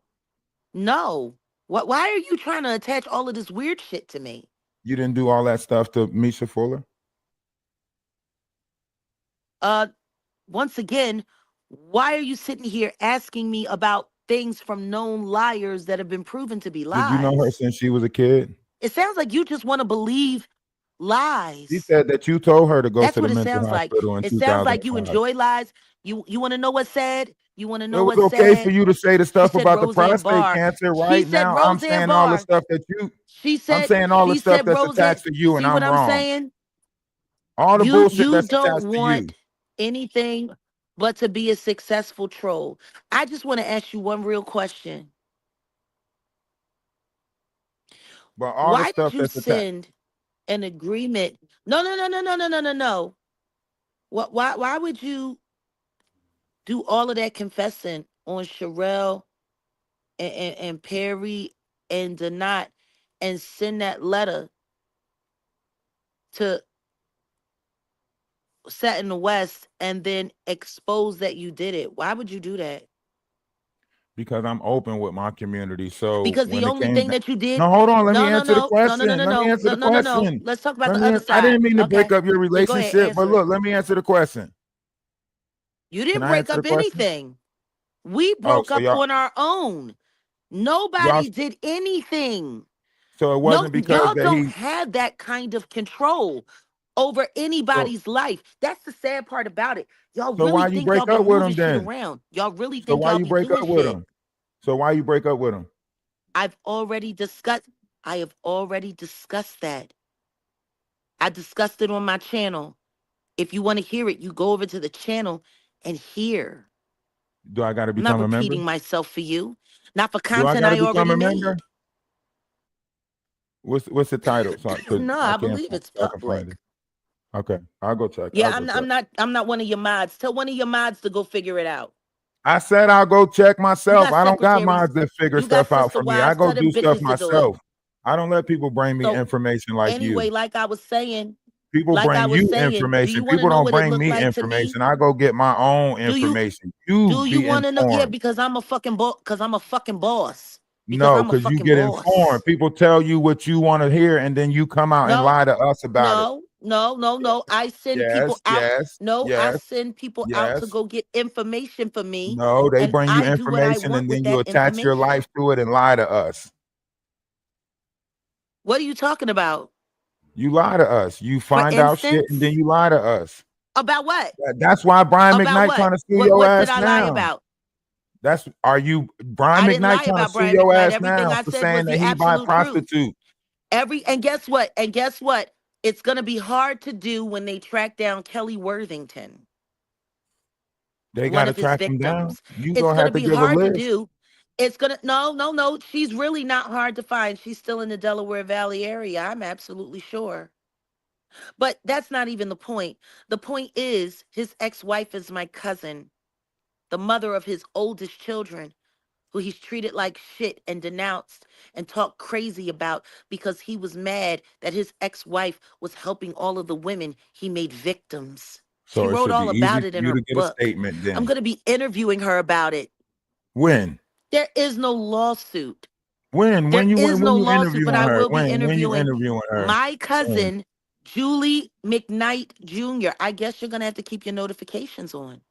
know. Why are you trying to attach all of this weird shit to me? You didn't do all that stuff to Misha Fuller? Once again, why are you sitting here asking me about things from known liars that have been proven to be Did you know her lies? since she was a kid? It sounds like you just want to believe She lies. said that you told her to go That's to the what it mental sounds like. hospital in It sounds like you 2005. enjoy lies. You want to know what's sad? You want to It know was what's okay for sad? you to say the She stuff said about the Roseanne prostate Barr. cancer. She Right said now, I'm Roseanne saying all the Barr. stuff that you, She I'm said saying all the she stuff said that's Roseanne. attached to you, and See what I'm I'm wrong. saying? All the bullshit You that's don't attached to you. want anything but to be a successful troll. I just want to ask you one real question. But all the Why did stuff you that's attached. send an agreement? No, no, no, no, no, no, no, no, no. Why would you do all of that confessing on Sherelle and Perry and Donat and send that letter to Set in the West and then expose that you did it? Why would you do that? Because I'm open with my community. So Because the when it only came thing back, that you did, no, hold on. Let me no, no, answer the no, no, no, no, question. no, Let me no, answer no, the no, no, no. question. Let's talk about Let the me. other I side. didn't mean to break Okay. up your Yeah, go ahead, relationship, but answer. look, let me answer the question. You Can didn't I break answer the up question? anything. We Oh, broke so up y'all, on our own. y'all. Nobody did anything. So it No, wasn't because y'all that don't he. have that kind of control over So, anybody's life. That's the sad part about it. Y'all so really why you think y'all break be up with moving him shit then? around. Y'all really So think why y'all you be break doing up with shit. him? So why you break up with him? I've already discussed I have already discussed that. I discussed it on my channel. If you want to hear it, you go over to the channel and hear. Do I got to I'm not become a member? repeating myself for you. Not for Do I content got to I become already a member? made. What's the title? So No, I I can't believe it's so I can find public. it. Okay, I'll go check. Yeah, I'll go check. I'm not one of your mods. Tell one of your mods to go figure it out. I said I'll go check You myself. got I don't got secretaries. mods that figure You got stuff out sister for me. I wives. go Tell do them stuff bitches to do it. myself. I don't let people bring me So information like anyway, you. People like I bring was you saying, do you information. want to People know don't what it bring looked me like to me? information. I go get my own Do you information. You do you be want to know? Yeah, informed. because I'm a fucking boss. Because I'm a fucking boss. Because No, I'm a because you fucking get informed. boss. People tell you what you want to hear, and then you come out and No, lie to us about it. no, no, no, no. I send people Yes, out. yes, No, I yes, send people out to yes. go get information for me, No, they and bring you I do what I information want and with then you that attach your life information. to it and lie to us. What are you talking about? You lie to us. You For find out shit and then instance, you lie to us. about what? That's why Brian About McKnight what? trying to sue your What did ass I lie now. about? That's are you Brian I didn't McKnight lie trying to about sue Brian your McKnight. ass Everything now I for said was saying the that he buy absolute truth. prostitutes. And guess what? And guess what? It's gonna be hard to do when they track down Kelly Worthington, They one gotta of his track him down. victims. You It's gonna gonna have to be give a hard to list. do. It's gonna no, no, no. She's really not hard to find. She's still in the Delaware Valley area. I'm absolutely sure. But that's not even the point. The point is his ex-wife is my cousin, the mother of his oldest children. who he's treated like shit and denounced and talked crazy about because he was mad that his ex-wife was helping all of the women he made victims. He So it wrote should be all easy about for it in you her to get a book. statement I'm then. going to be interviewing her about it. When? There is no lawsuit. When There you is no when you lawsuit, but interviewing I her? will be When you interviewing interviewing her? my When? cousin, Julie McKnight Jr. I guess you're going to have to keep your notifications on.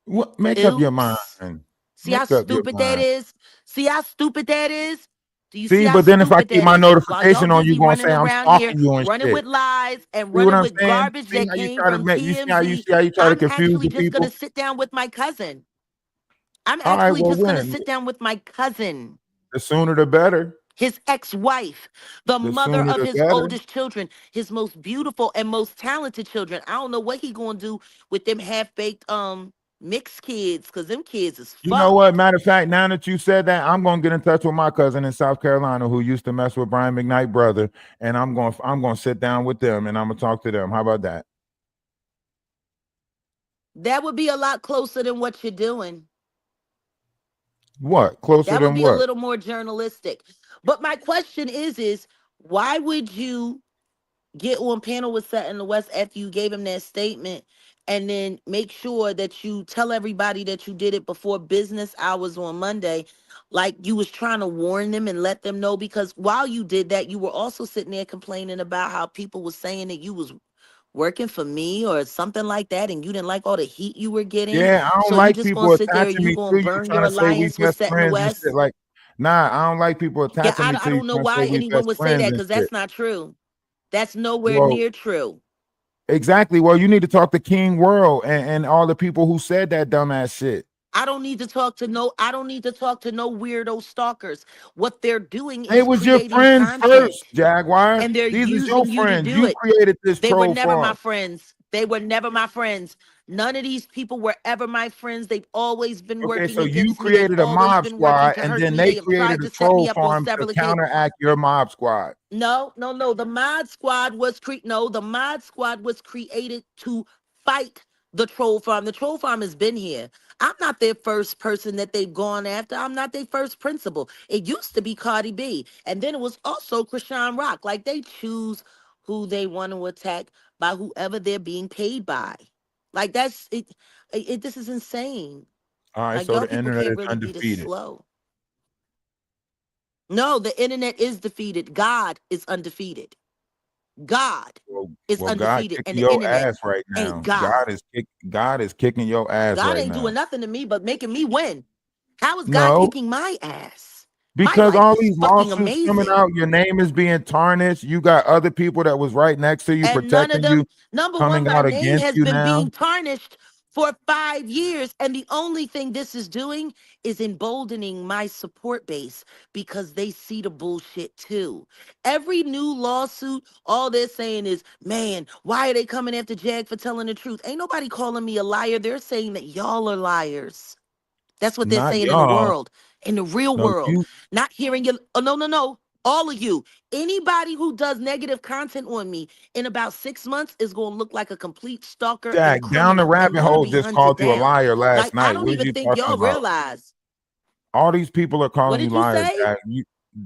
What? Make up your Oops. mind. See how Make up your stupid that mind. is? See how stupid that is? Do you see See, how but then if I stupid keep that my is? While y'all notification on, you busy gonna running say I'm around here, stalking you and running shit. with lies and See what running I'm with saying? garbage See that how you came try to from make you TMZ, see how you try to I'm confuse actually the just going people? to sit down with my cousin. I'm All right, actually well just going to when? sit down with my cousin, The sooner the better. his ex-wife, the The mother sooner of the his better. oldest children, his most beautiful and most talented children. I don't know what he going to do with them half-baked mixed kids, cuz them kids is You know what? fucked. Matter of fact, now that you said that, I'm gonna get in touch with my cousin in South Carolina who used to mess with Brian McKnight brother, and I'm gonna sit down with them and I'm gonna talk to them. How about that? That would be a lot closer than what you're doing. What? Closer That would than be a what? little more journalistic. But my question is why would you get on panel with Seth in the West after you gave him that statement and then make sure that you tell everybody that you did it before business hours on Monday, like you was trying to warn them and let them know? Because while you did that, you were also sitting there complaining about how people was saying that you was working for me or something like that, and you didn't like all the heat you were getting. Yeah, I don't So you like just people gonna sit there, attaching you me gonna to you, burn trying your to say we alliance with best Set in the friends and shit. West? Like, nah, I don't like people Yeah, attaching me I to you, don't know trying to say why we anyone best would say friends that, and because shit. that's not true. That's nowhere Well, near true. exactly. Well, you need to talk to King World and all the people who said that dumbass shit. I don't need to talk to no weirdo stalkers. What they're doing They is was your creating friends first, content, Jaguar. and they're These is your using you to friends. do You it. created this They were troll never my farm. friends. They were never my friends. None of these people were ever my friends. They've always been Okay, working so you against me. They've created a always mob been working squad, to and hurt then me. they They have created tried a to set me troll up on farm to several occasions. counteract your mob squad. No, no, no. The mod squad was created to fight the troll farm. The troll farm has been here. I'm not their first person that they've gone after. I'm not their first principal. It used to be Cardi B, and then it was also Krishan Rock. Like, they choose who they want to attack by whoever they're being paid by. Like, that's it. This is insane. All right, Like, so y'all the people internet can't is really be this undefeated. slow. No, the internet is defeated. God is undefeated. God Well, is well, God undefeated, kicking and the your internet ass right ain't now. God. God is kicking your ass God right ain't now. doing nothing to me but making me win. How is God No, kicking my ass? My because life all is these fucking lawsuits coming amazing. out, your name is being tarnished. You got other people that was right next to you And none of protecting you them, number one, coming my out name against has you been now. being tarnished for 5 years. And the only thing this is doing is emboldening my support base because they see the bullshit too. Every new lawsuit, all they're saying is, man, why are they coming after Jag for telling the truth? Ain't nobody calling me a liar. They're saying that y'all are liars. That's what they're Not saying in the y'all. world, in the real No, world. you, Not hearing you. Oh, no, no, no. All of you. Anybody who does negative content on me in about 6 months is going to look like a complete stalker and Jack, down the criminal and rabbit going to hole be just hunted called you a down. liar last Like, I night. don't What are even you think talking y'all about? realize. All these people are What calling you did you liars, say? Jack.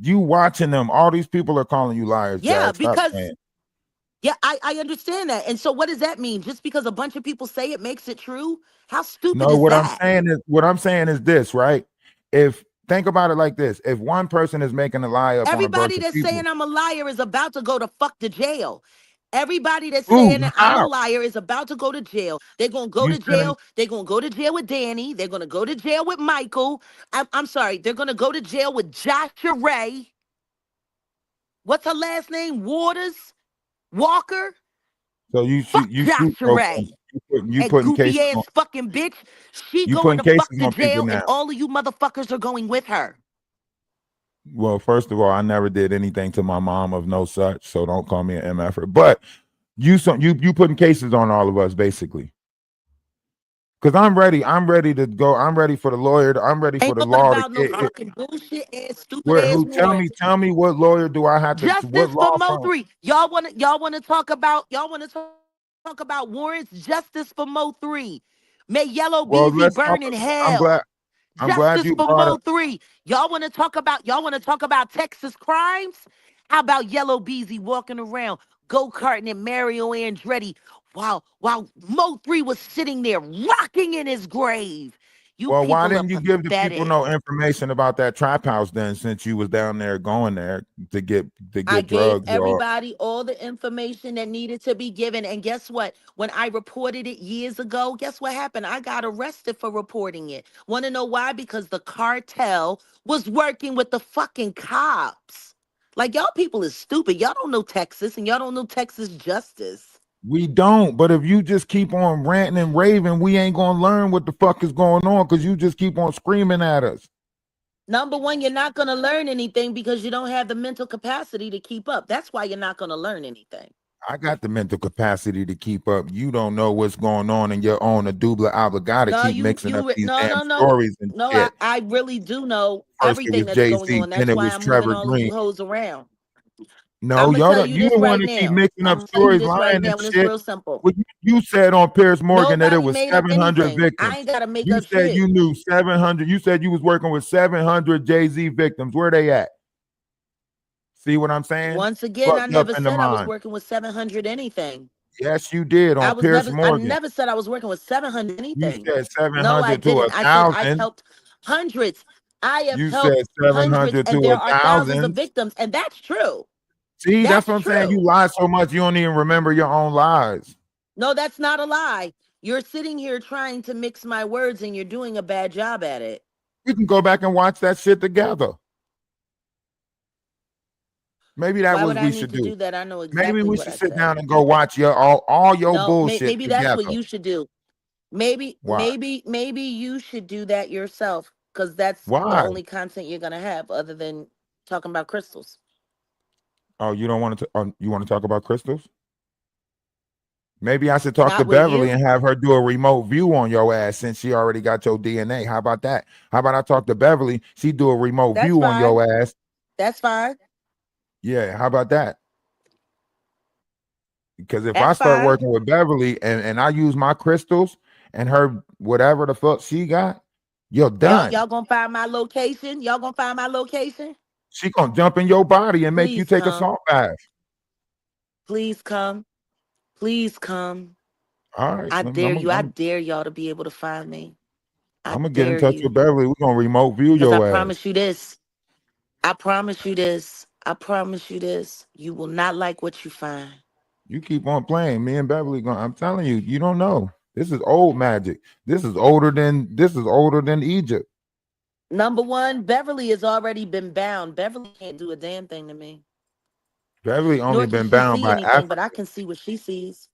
You watching them. All these people are calling you liars, Yeah, Jack. Stop because, playing. yeah, I understand that. And so what does that mean? Just because a bunch of people say it makes it true? How stupid No, is that? what I'm saying is this, right? If think about it like this, if one person is making a lie up on a bunch Everybody of that's people, saying I'm a liar is about to go to fuck to jail. Everybody that's who? saying that I'm a How? liar is about to go to jail. They're going to go You to telling jail. They're going to go to jail with Danny. They're going to go to jail with Michael. I'm sorry. They're going to go to jail with Joshua Ray. What's her last name? Walker? so Fuck you shoot Joshua folks on Ray. you That putting goofy cases on ass fucking bitch. She you going putting to fuck cases to on people jail, and now. all of you motherfuckers are going with her. Well, first of all, I never did anything to my mom of no such, so don't call me an MFer. But you putting cases on all of us basically. Because I'm ready. I'm ready to go. I'm ready for the lawyer. I'm ready for Ain't the nothing law to about no get it. fucking bullshit ass, stupid Where ass who warrants. tell me what lawyer do I have to what Justice for law Mo firm? 3. Y'all wanna talk about warrants? Justice for Mo 3. May Yellow Well, Beezy let's talk. burn in I'm glad. hell. I'm glad Justice you for brought up. Mo 3. Y'all want to talk about Texas crimes? How about Yellow Beezy walking around go-karting and Mario Andretti while Mo 3 was sitting there rocking in his grave? You Well, why people are didn't you give the people pathetic. no information about that trap house then, since you was down there going there to I get gave drugs or everybody all the information that needed to be given. And guess what? When I reported it years ago, guess what happened? I got arrested for reporting it. Want to know why? Because the cartel was working with the fucking cops. Like, y'all people is stupid. Y'all don't know Texas and y'all don't know Texas justice. we don't. But if you just keep on ranting and raving, we ain't gonna learn what the fuck is going on because you just keep on screaming at us. Number one, you're not going to learn anything because you don't have the mental capacity to keep up. That's why you're not going to learn anything. I got the mental capacity to keep up. You don't know what's going on in your own dubla obligata. No, Keep mixing up these no, damn no, no, stories and no. shit. I really do know First it everything was that's Jay going Z, on. then That's it why was I'm moving Trevor all of you Green. hoes around. No, I'm gonna y'all tell don't. you You the this one right that keep now. mixing I'm up gonna tell you stories, this lying right and now, and it's shit. real simple. Well, you said on Piers Morgan that it Nobody was made up 700 anything. I victims. ain't gotta make You up said shit. you knew 700. You said you was working with 700 Jay-Z victims. Where they at? See what I'm saying? Once again, I Fucked up never in the said I was mind. working with 700 anything. Yes, you did on Piers I Morgan. never said I was working with 700 You anything. said No, I 700 to didn't. a I said I've thousand. helped hundreds. I have You said helped hundreds, 700 to and a there are thousands of thousand. victims, and that's true. See, that's That's what I'm saying. You true. lie so much you don't even remember your own lies. No, that's not a lie. You're sitting here trying to mix my words, and you're doing a bad job at it. We can go back and watch that shit together. Maybe that Why was would I we need should to do. do that? I know Maybe exactly we what should I sit said. down and go watch your all your No, bullshit maybe that's what together. you should do. Maybe, Why? maybe, maybe you should do that yourself, because that's the Why? only content you're gonna have other than talking about crystals. Oh, you don't want to? You want to talk about crystals? Maybe I should talk to Not with Beverly you. and have her do a remote view on your ass since she already got your DNA. How about that? How about I talk to Beverly? She do a remote That's view on fine. your ass. That's fine. Yeah, how about that? Because if I That's start fine. working with Beverly and I use my crystals and her whatever the fuck she got, you're done. Y'all gonna find my location. Y'all gonna find my location. She gonna jump in your body and make you Please take a come. salt bath. Please come. Please come. All right, I dare you. I I'm dare y'all to be able to find me. I gonna get in dare touch you. with Beverly. We're gonna remote view Because I your ass. promise you this. I promise you this. I promise you this. You will not like what you find. You keep on playing. Me and Beverly going. I'm telling you, you don't know. This is old magic. This is older than Egypt. Number one, Beverly has already been bound. Beverly can't do a damn thing to me. Beverly only Nor can been she bound see by anything, but Africa. I can see what she sees.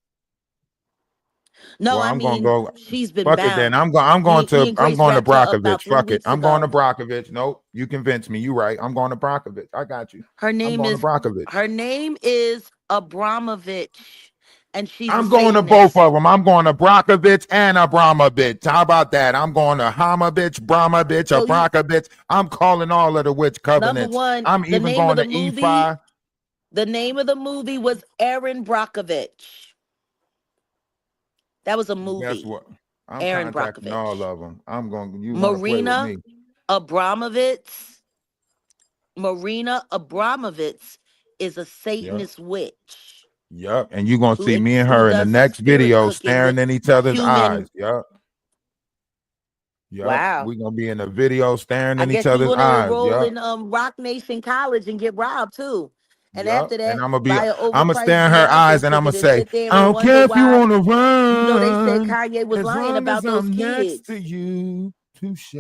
No, Well, I I'm gonna mean, go. she's been Fuck it then. bound. I'm going Me to and I'm Grace going to wrapped her up about Brockovich. 3 Fuck it. weeks I'm going to ago. Brockovich. Nope. You convinced me. You right. I'm going to Brockovich. I got you. Her I'm name going to is Brockovich. her name is Abramovich, and she's a I'm going to both Satanist. of them. I'm going to Brockovich and Abramovich. How about that? I'm going to Hamovich, Bramovich, or So you Brockovich. I'm calling all of the witch number covenants. one, I'm even going to Ephi. the name of the movie was Aaron Brockovich. That was a Guess movie. what? I'm Aaron contacting all Brockovich. of them. I'm going. You want to play with Marina me? Abramovich. Marina Abramovich is a Yep. Satanist witch Yep. And you're gonna see me and who her in the does next spirit video cooking staring with in each other's eyes. human. Yep. Yep. Wow. We're gonna be in the video staring I in each guess you're other's gonna eyes. enroll Yep. in Rock Nation College and get robbed too. And Yep. after And that, I'm buy an gonna overpriced stare in her eyes Beyonce and I'm gonna ticket and say, sit there I and don't wonder care if you why. wanna You know they said run, Kanye was as lying long as about those I'm next kids. to you. Touche,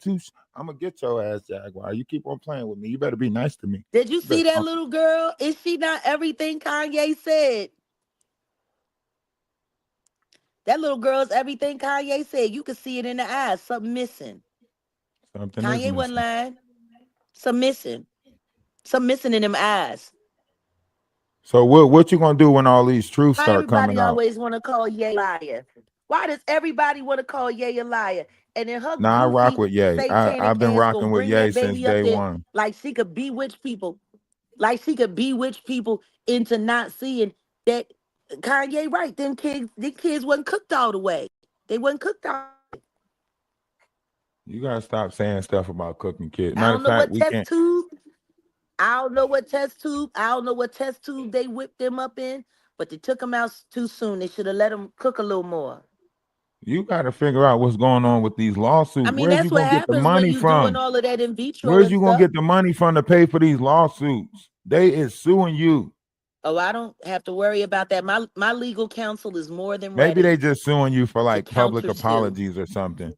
touche. I'm gonna get your ass, Jaguar. You keep on playing with me. You better be nice to me. Did you You better see that talk. little girl? Is she not everything Kanye said? That little girl's everything Kanye said. You could see it in the eyes. Something missing. Something is Kanye wasn't missing. lying. Some missing. Some missing in them eyes. So what you gonna do when all these truths Why start coming everybody out? always want to call Ye a liar? Why does everybody want to call Ye a liar? And then her Nah, I rock goofy with Ye. I've satanic been ass gonna rocking with bring Ye that since baby up day there one. like she could bewitch people. Like she could bewitch people into not seeing that Kanye right. The kids wasn't cooked all the way. They wasn't cooked all. You gotta stop saying stuff about cooking kids. I Matter don't of know fact, what we test can't. tube. I don't know what test tube. I don't know what test tube they whipped them up in, but they took them out too soon. They should have let them cook a little more. You gotta figure out what's going on with these lawsuits. I mean, Where's you that's what gonna get the happens when money you doing from? all of that in vitro Where's and you gonna stuff. get the money from to pay for these lawsuits? They is suing you. Oh, I don't have to worry about that. My legal counsel is more than Maybe they ready just suing you for to like public counter sue. apologies or something.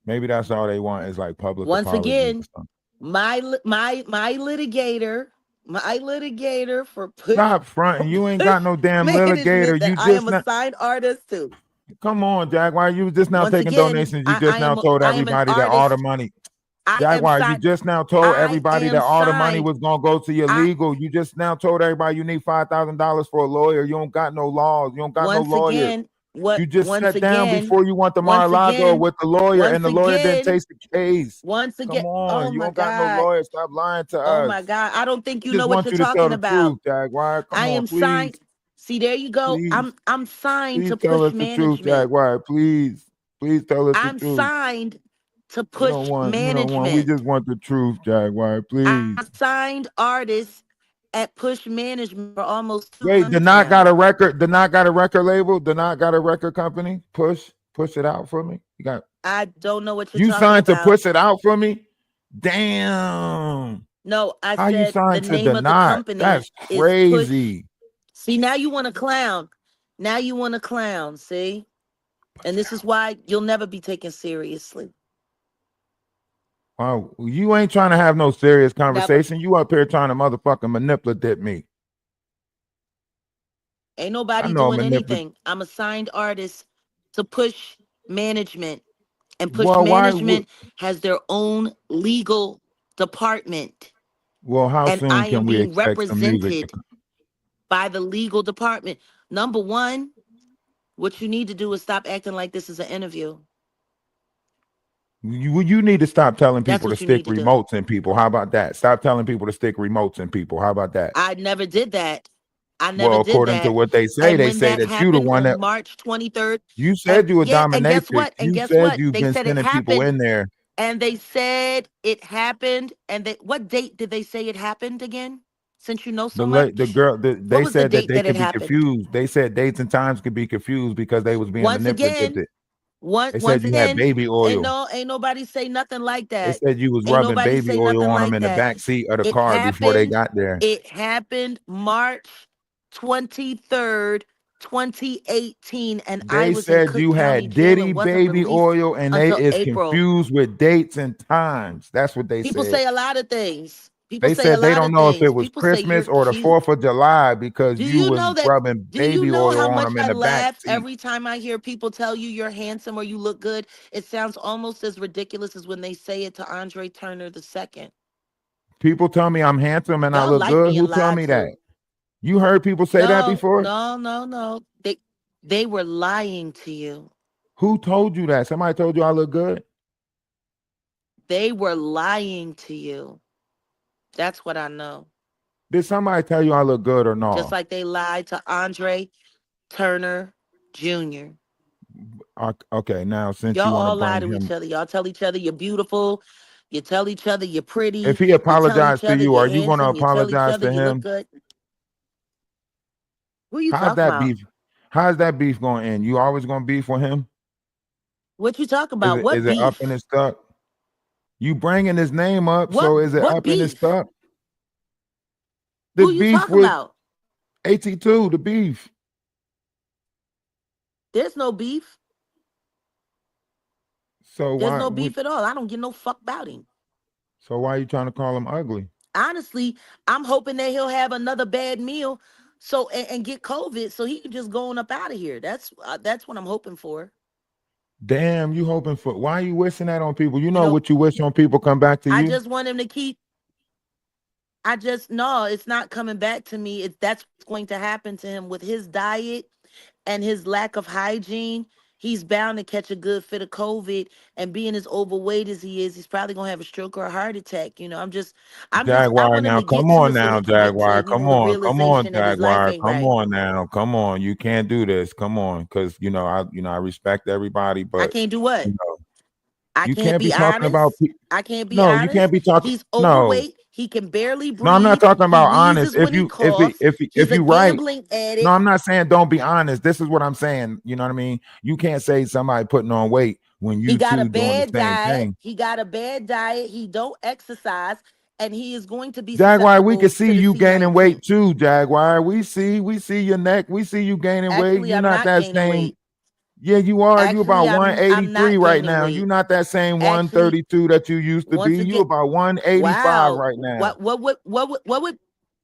Maybe that's all they want is like public Once apologies or again, something. my litigator for push Stop fronting. You ain't got no damn litigator. management that You I am just a not. signed artist to. Come on, Jaguar. You was just now Once taking again, donations. You just now told I am an everybody that all the artist. money. I am Jaguar, you signed. just now told I everybody am that all the money signed. was gonna go to your I legal. You just now told everybody you need $5,000 for a lawyer. You don't got no laws. You don't got no once lawyer. again, what You just once sat down again, before you went to once Mar-a-Lago again, with the lawyer, and once the lawyer didn't again, taste the case. once Come again. on, Oh you my don't got no God. lawyer. Stop lying to Oh us. my God. I don't think We you just know what want you're you to tell talking the about. truth, Jaguar. Come I on, am please, signed. See, there you go. please, I'm signed please to tell push us the truth, management. Jaguar. Please, please tell us the I'm truth. signed to We don't push want, we don't want. We management. just want the truth, Jaguar. I'm Please. a signed artist at Push Management for almost 2 Wait, months Denot got now. a record. Denot got a record label. Denot got a record company. Push it out for me. You got. I don't know what you're You talking signed to about. push it out for me. Damn. No, I How you said the signed to name of the Denot? company That's is Push. crazy. See, now you want to clown. Now you want to clown, see? And this is why you'll never be taken seriously. Wow, you ain't trying to have no serious Never. conversation. You up here trying to motherfucking manipulate me. Ain't I nobody know doing manipulate. anything. I'm a signed artist to Push Management. And Push Well, why? Management has their own legal department. Well, how And soon I can am we being expect some music to represented by the legal department. Number one, what you need to do is stop acting like this is an interview. You need to stop telling That's people to what you stick need to do. remotes in people. How about that? Stop telling people to stick remotes in people. How about that? I never did that. I never Well, did according to that. what they And when say that that you the happened one on that March 23rd, you and said you a yeah, and guess dominatrix. what? And You guess said what? you've They been said it sending people happened. in there. And they said it happened. And they, what date did they say it happened again? Since you know so much. The girl, What they was the said that date they that it could be happened? confused. They said dates and times could be confused because they was being Once manipulative. again, They once said you had again, baby oil. ain't nobody say nothing like They that. said you was Ain't rubbing nobody baby say oil nothing on them like in the that. back seat of the It car before they happened. got there. It happened March 23rd, 2018, and I They was in said Cook you County had Jail Diddy and wasn't baby released oil, and they until is April. confused with dates and times. That's what they People said. say a lot of things. People They say a said they lot don't of know if it things. was People say Christmas you're or the cute. 4th of July because Do you you was know that? rubbing Do you baby know oil how on much them in I the back laugh seat. every time I hear people tell you you're handsome or you look good? It sounds almost as ridiculous as when they say it to Andre Turner II. People tell me I'm handsome and I Y'all look like good. being Who tell lied me that? to. You heard people say that No, before? no, no, no. They were lying to you. Who told you that? Somebody told you I look good? They were lying to you. That's what I know. Did somebody tell you I look good or Just no? like they lied to Andre Turner Jr. Okay, now since Y'all you want to all lie bring to each him, other. Y'all tell each other you're beautiful. You tell each other you're pretty. if he You tell each apologized to other you, you're are you going to handsome. You tell each apologize other to you look him? good. Who you How's talking that about? beef? How's that beef going to end? You always going to beef with him? What you talking about? What Is it up beef? and it's stuck? You bringing his name up, so is it What up and it's beef? stuck? The Who you beef talking with about? AT2, the beef. There's no beef. So There's why? no beef at all. I don't give no fuck about him. So why are you trying to call him ugly? Honestly, I'm hoping that he'll have another bad meal, so and get COVID, so he can just go on up out of here. That's what I'm hoping for. Damn, you hoping for? Why are you wishing that on people? You You know know, what you wish on people come back to I you. just want him to keep. No, it's not coming back to me. That's what's going to happen to him with his diet and his lack of hygiene. He's bound to catch a good fit of COVID, and being as overweight as he is, he's probably gonna have a stroke or a heart attack. You know, I Jaguar, want him now to get come to on it so now, he can make Jaguar. the Come on, realization that his life Jaguar. ain't Come right. on now. Come on. You can't do this. Come on. Because I respect everybody, I but can't do what? I You can't can't be be talking about. honest. I can't be No, you honest. can't be talking. He's No, overweight. He can barely no, I'm not breathe. talking He about honest. wheezes when he coughs. If He's a you right. gambling No, addict. I'm not saying don't be honest. This is what I'm saying. You know what I mean? You can't say somebody putting on weight when He you got a two doing the bad same diet. thing. He got a bad diet. He don't exercise, and he is going to be Jaguar, we can susceptible see to the you gaining weight C-19. too, Jaguar. We see your neck. We see you gaining weight. Actually, You're I'm not not that gaining same. weight. Yeah, you are. You about Actually, I'm 183 not right gaining now. You're weight. not that same Actually, 132 that you used to be. once You again, about 185 wow. right now.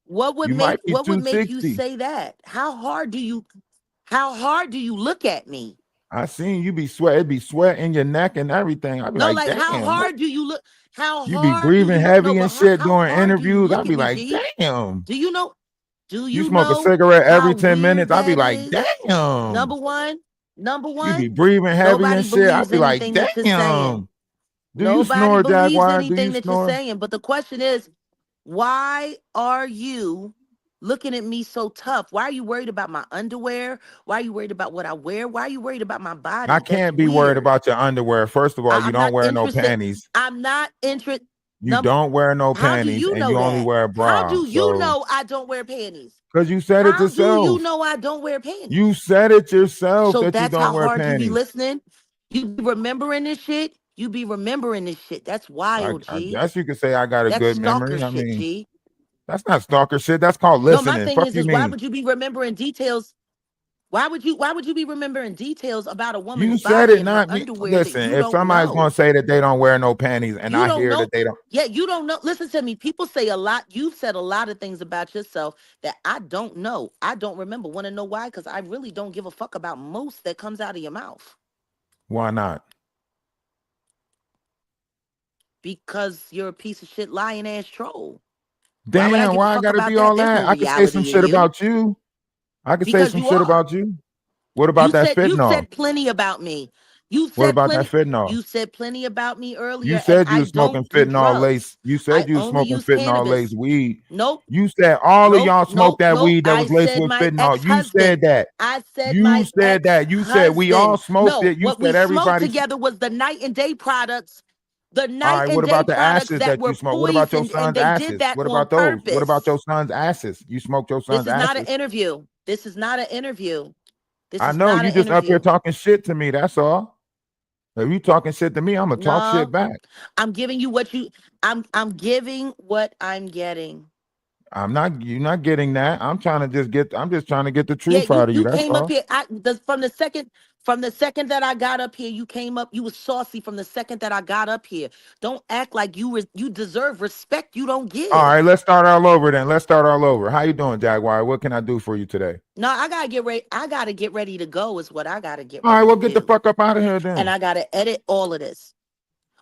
What would You might make be what would make you 260. say that? How hard do you look at me? I seen you be sweat. It be sweat in your neck and everything. I'd be No, like, like how damn, what? hard do you look? How You be hard do breathing you look? No, heavy but and shit how during hard do you interviews. look I'd at be me, like, G? damn. Do you know? Do You you smoke a know cigarette how every 10 weird minutes. I'd be that like, is? damn. Number one, number You be one, breathing heavy nobody and shit. I'd believes be like, anything that you're saying. damn. Do you Nobody snore, believes Jaguar? Do you anything that you're snore? saying. But the question is, why are you looking at me so tough? Why are you worried about my underwear? Why are you worried about what I wear? Why are you worried about my I body? That's can't be worried weird. about your underwear. First of all, you I'm don't not wear no interested. panties. I'm not interested. You don't wear no How do panties you and know you only that? wear a How bra. do you So, know I don't wear panties? because you said it How do you yourself. know I don't wear You panties? said it yourself So that you that's don't how wear hard you be panties. listening. You be remembering this shit. You be remembering this shit. That's wild, I G. guess you could say I got a That's good stalker memory. I shit, mean, G. that's not stalker shit. That's called No, my listening. thing Fuck you is why mean? would you be remembering details? Why would you be remembering details about a You woman's said body it, and her not me. underwear that Listen, you if don't somebody's know? gonna say that they don't wear no panties, and You I don't hear know. that they don't, Yeah, you don't know. Listen to me. People say a lot. You've said a lot of things about yourself that I don't know. I don't remember. Want to know why? Because I really don't give a fuck about most that comes out of your mouth. why not? Because you're a piece of shit, lying ass troll. Why would I Damn, give a why I fuck gotta be about that? all There's that? no I could say some reality in shit you about you. I could say because some you shit are. about you. What You about that said you've fentanyl? said plenty about me. You What said about that plenty. fentanyl? You said plenty about me You earlier, and said you I was smoking don't do fentanyl drugs. lace. You I said you was only smoking use fentanyl lace cannabis. weed. Nope, You said all of nope, y'all smoked nope, that nope. weed that I was laced said with my fentanyl. You ex-husband. said that. I said You my said that. You said we all ex-husband. smoked No, it. You what we said smoked everybody. together was the night and day products. The All night right. and What day about the products ashes that that were you smoked? What about your poisoned, and son's they did ashes? that What on about those? What about purpose. your son's ashes? You smoked your This son's is not an ashes. interview. This is not an interview. This I is know not you an just up here interview. talking shit to me. That's all. If you talking shit to me, I'm gonna talk shit No, back. I'm giving you what you. I'm giving what I'm getting. I'm not. You're not getting that. I'm trying to just get. I'm just trying to get the Yeah, truth you out of you. you That's came up all. here. From the second that I got up here, you came up. You was saucy from the second that I got up here. Don't act like you deserve respect you don't All right, give. let's start all over then. Let's start all over. How you doing, Jaguar? What can I do for you today? No, I gotta get ready. I gotta get ready to go. Is what I gotta get All right, ready well, to get the do, fuck up out of here and then. I gotta edit all of this.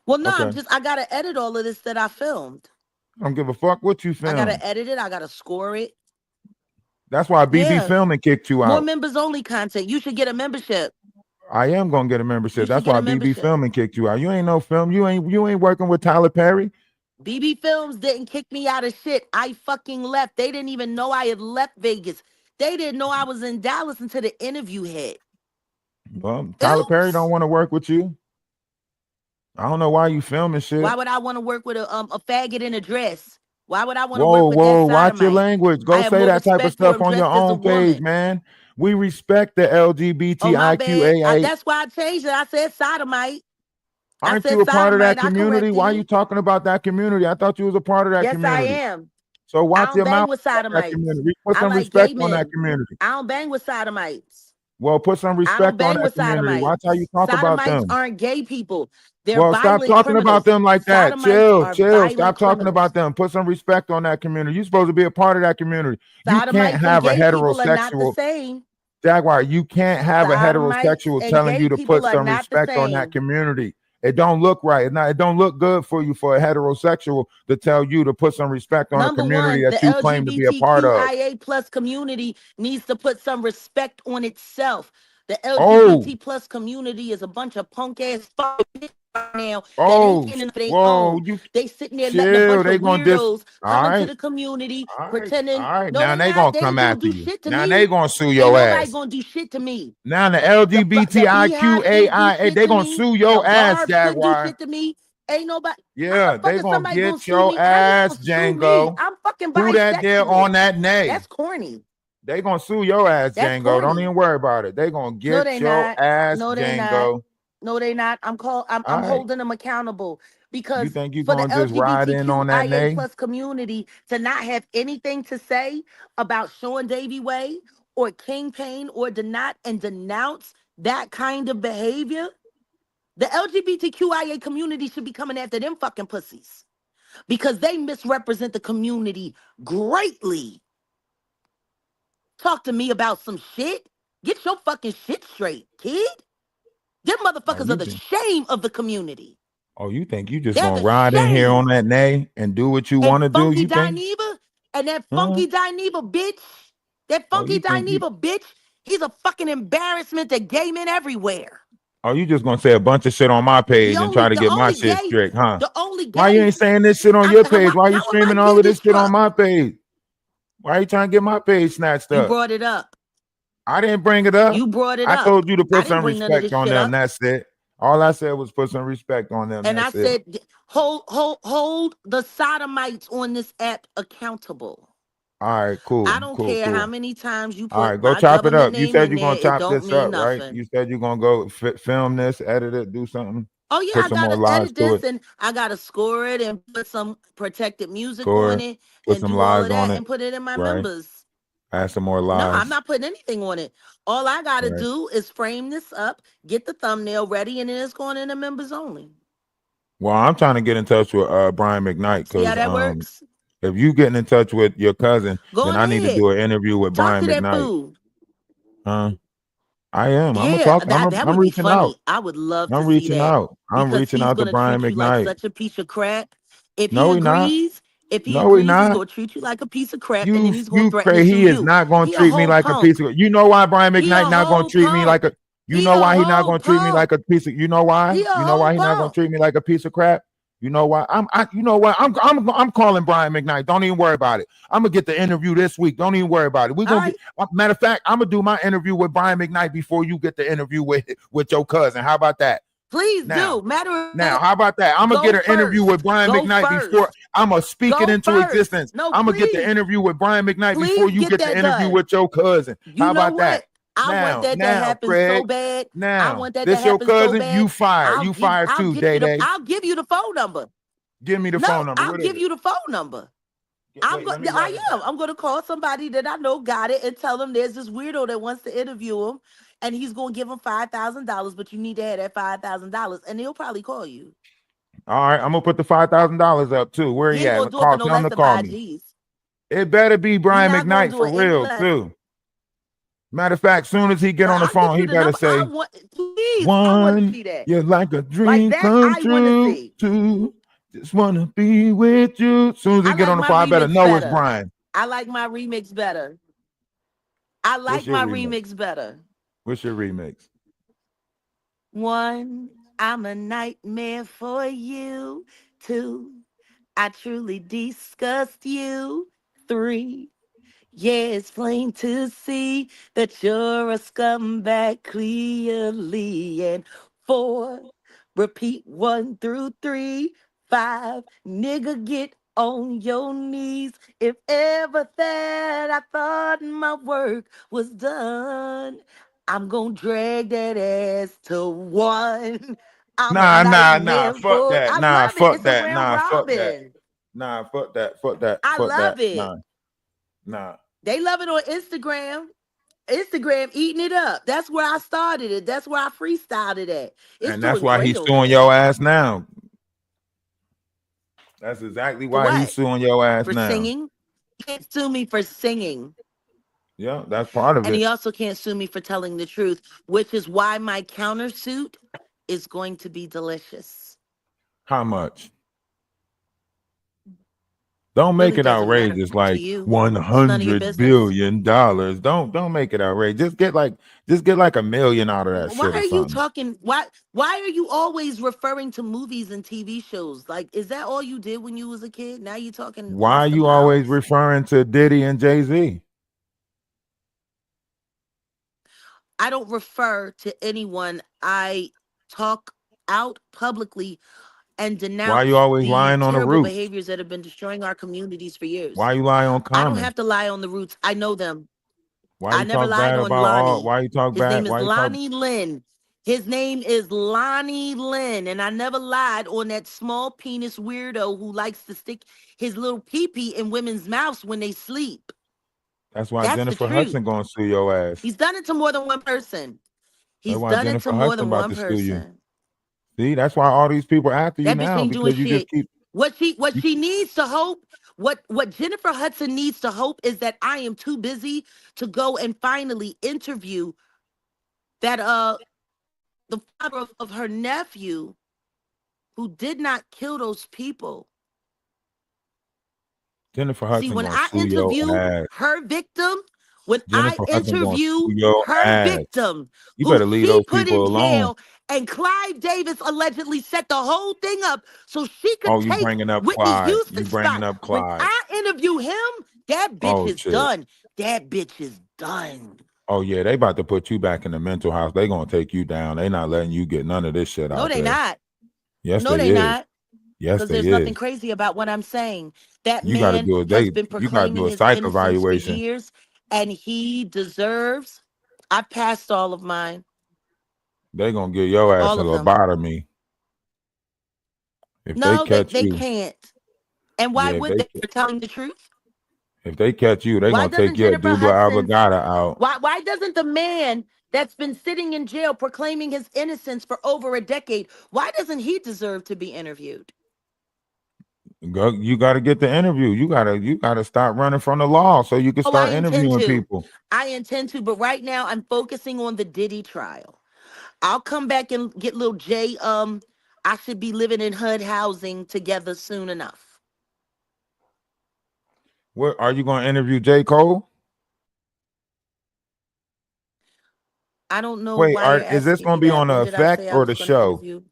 Well, no, Okay. I gotta edit all of this that I filmed. I don't give a fuck what you I gotta filmed. edit it. I gotta score it. That's why BB Yeah, Filming kicked you more out. members only content. You should get a membership. I am gonna get a You membership. should That's get why a BB membership. Filming kicked you out. You ain't no film. You ain't working with Tyler Perry. BB Films didn't kick me out of shit. I fucking left. They didn't even know I had left Vegas. They didn't know I was in Dallas until the interview hit. Well, Tyler Perry don't Oops. want to work with you. I don't know why you filming Why shit. would I want to work with a faggot in a dress? Why would I want to Whoa, work with that whoa, watch your sodomite? language. I Go have say more that type of respect for stuff him on your dressed as a own page, woman. man. We respect the Oh, my bad. LGBTIQAA. That's why I changed it. I said sodomite. I Aren't said you a part of that sodomite. I community? corrected Why are you it. talking about that community? I thought you was a part of that Yes, I community. am. So I watch don't your bang mouth with about that sodomites. community. Put I some like gay respect on that men. community. I don't bang with sodomites. Well, put some I don't respect on bang that with community. Watch how you sodomites. talk about Sodomites them. aren't gay people. They're Well, stop violent talking about criminals. them like that. Sodomites Chill, are chill. violent Stop talking criminals. about them. Put some respect on that community. You're supposed to be a part of that community. You can't Sodomites and have a gay people are not the heterosexual same. Jaguar. You can't have a Sodomites heterosexual and telling gay you to put people are some not the respect on that same. community. It don't look right. It don't look good for you for a heterosexual to tell you to put some respect on a Number community one, the that you claim to be a part of. LGBTQIA plus community needs to put some respect on itself. The Oh, LGBT plus community is a bunch of punk ass fuck now that ain't Oh, getting enough of their whoa, own. you They sitting there letting a chill. bunch of They gonna dis. weirdos All come into right, the community all right, pretending. all right. No, Now they they not. gonna They come ain't gonna after do you. shit to Now they me. gonna sue Ain't your nobody ass. gonna do shit to me. Now the The beehive can't do LGBTIQAIA, shit they to gonna me. sue The your ass, barbs couldn't do Jaguar. shit to me. Ain't nobody. How Yeah, the fuck they is gonna somebody gonna get sue your me? How you ass, gonna sue me? Django. I'm fucking Who that there on bisexual. that nay? That's corny. They gonna sue your ass, That's Django. Don't corny. even worry about it. They gonna No, get they your not. ass, No, they not. Django. No, they not. All I'm right. holding them accountable You because think you for the gonna just ride in on that LGBTQIA nay? plus community to not have anything to say about Sean Davy Way or King Payne or denounce that kind of behavior, the LGBTQIA community should be coming after them fucking pussies because they misrepresent the community greatly. Talk to me about some shit. Get your fucking shit straight, kid. Them Oh, motherfuckers are you the think? shame of the community. Oh, you think you just They're gonna the ride in here on shame. that nay and do what you And want to do? Funky You think? Dineva and that Huh? Funky Dineva bitch, that Oh, Funky you think you? Dineva bitch, he's a fucking embarrassment to gay men everywhere. Oh, you just gonna say a bunch of shit on my The page and only, try to the get my only shit gay, strict, huh? the only Why you gay. ain't saying this shit on your page? Why you How am I streaming all of getting this it shit on struck? my page? Why you trying to get my page snatched You up? brought it up. I didn't bring it up. You brought it I up. told you to I put didn't some bring none of respect this on shit them. up. That's it. All I said was put some respect on them. And I That's it. said, hold the sodomites on this app accountable. All right, I cool, don't cool, care how cool. many times you All put right, go my chop it government up. You name said in you're gonna there. It chop don't this mean up, right? nothing. You said you're gonna go film this, edit it, do something, Oh yeah, put I some more gotta lives edit to this it, and I gotta score it and put some protected music on score, it put and some do all of lives on that it, and put it in my right? members. Add some more No, I'm lives, not putting anything on it. All I gotta right? do is frame this up, get the thumbnail ready, and then it's going in the members only. Well, I'm trying to get in touch with Brian McKnight See how because that works? if you getting in touch with your cousin, Go then on I need to ahead. do an interview with Talk Brian to that McKnight. fool. Huh? I am. I'm gonna Yeah, talk. that I'm would be reaching out. funny. I would love to I'm see reaching that out. I'm because reaching he's out to gonna Brian treat you like McKnight. such a piece of crap. If he No, he not. agrees, No, he he's not. gonna treat you like a piece of crap, and then he's gonna You threaten to crazy. sue He is you. not gonna He a treat me whole like a punk. piece of. You know why Brian He McKnight a not gonna whole treat me like punk. a. You He know a why he not whole gonna treat me like punk. a piece of. You know why? He a You know whole why he not gonna punk. treat me like a piece of crap? You know why? You know what? I'm calling Brian McKnight. Don't even worry about it. I'm gonna get the interview this week. Don't even worry about it. We're All gonna get. right, Matter of fact, I'm gonna do my interview with Brian McKnight before you get the interview with your cousin. How about that? please Now, do. Matter of now, fact, how about that? I'm gonna get go an interview with first. Brian Go McKnight before first. I'm gonna speak it Go into first. existence. No, I'm gonna get the please, interview with Brian McKnight before please you get get the that interview done. with your cousin. You How know about that? what? I want that to Now, happen so Craig. bad. I Now, want that to this your happen so cousin. bad. You fired. You fired I'll too, get Day you the Day. I'll give you the phone number. Give me the No, phone number. I'll What is give it? you the phone number. Wait, let me write I it down. am. I'm gonna call somebody that I know got it and tell them there's this weirdo that wants to interview him and he's gonna give him $5,000, but you need to have that $5,000 and he'll probably call you. All right, I'm gonna put the $5,000 up too. Where He he ain't at? gonna do it for Call. no Tell him less to than call five me. G's. It better be He Brian not gonna McKnight do for it any real less. too. Matter of fact, soon as he get But on the I'll give phone, you he the better number. say, Please, I want to one, see that. you're like a Like dream that, come I want to true. see. Two, just wanna be with you. Soon as he I get like on the my phone, I better remix know it's better. Brian. I like my remix better. I What's like your my remix? remix better. What's your remix? One, I'm a nightmare for you. Two, I truly disgust you. Three, yeah, it's plain to see that you're a scumbag clearly. And four, repeat 1 through 3. 5, nigga, get on your knees. If ever that I thought my work was done, I'm gonna drag that ass to 1. I'm a Nah. nightmare Fuck for. that. I Nah, love it. fuck It's a that. round Nah, fuck that. robin. Nah, fuck that. Fuck that. I Fuck that. love it. Nah. They love it on Instagram. Instagram eating it up. That's where I started it. That's where I freestyled it at. It's And that's doing why great he's over suing there. your ass now. That's exactly For why he's what? suing your ass For now. singing? He can't sue me for singing. Yeah, that's part of And it. he also can't sue me for telling the truth, which is why my countersuit is going to be delicious. How much? Don't make Really it doesn't matter outrageous, to like you. It's none of your $100 business. billion. Don't make it outrageous. Just get like $1 million out of that Why shit or are you something. talking? Why are you always referring to movies and TV shows? Like, is that all you did when you was a kid? Now you talking Why are monster you always mouths? referring to Diddy and Jay-Z? I don't refer to anyone. I talk out publicly and Why you denounce always the lying on the terrible roots? behaviors that have been destroying our communities for years. Why you lie on I don't Common? have to lie on the roots. I know them. Why I you never talk lied bad on about all? Lonnie. Why you talk His bad? name is Why you talk? Lonnie Lynn. His name is Lonnie Lynn. And I never lied on that small penis weirdo who likes to stick his little pee-pee in women's mouths when they sleep. That's why That's the Jennifer truth. Hudson gonna sue your ass. He's done it to more than one person. That's He's why done it to Jennifer more Hudson than about one to sue you. person. See, that's why all these people after you That bitch now ain't doing because you just shit. keep. What You, she needs to hope, what Jennifer Hudson needs to hope is that I am too busy to go and finally interview that the father of her nephew who did not kill those people. Jennifer See, Hudson when gonna I sue your interview ass. her victim, when I Jennifer Hudson gonna interview sue your her ass. victim, You who better leave she those put in people alone. jail, and Clive Davis allegedly set the whole thing up so she could Oh, you take bringing up Whitney Clyde? You Houston's bringing spot. up When Clyde? I interview him, that bitch Oh is shit. done. That bitch is done. Oh yeah, they about to put you back in the mental house. They gonna take you down. They not letting you get none of this shit No, out they there. not. Yes, No, they they is. not. Yes, Because they there's nothing is. crazy about what I'm saying. That You got to man do has been you got to do proclaiming a his psych innocence for evaluation. years, and he deserves. I passed all of mine, They gonna give your ass all a of them. lobotomy if they No, they catch they you. can't. And why Yeah, would they? For telling the truth? if they catch you, they Why gonna doesn't take your Jennifer double Hudson's? obligata out. Why doesn't the man that's been sitting in jail proclaiming his innocence for over a decade? Why doesn't he deserve to be interviewed? Go, you got to get the interview. You gotta stop running from the law so you can Oh, I start intend interviewing to. people. I intend to, but right now I'm focusing on the Diddy trial. I'll come back and get little Jay. I should be living in HUD housing together soon enough. What are you gonna interview J. Cole? I don't know Wait, why you're is this asking gonna me be that. on When the did I effect say I or was the going to show? interview?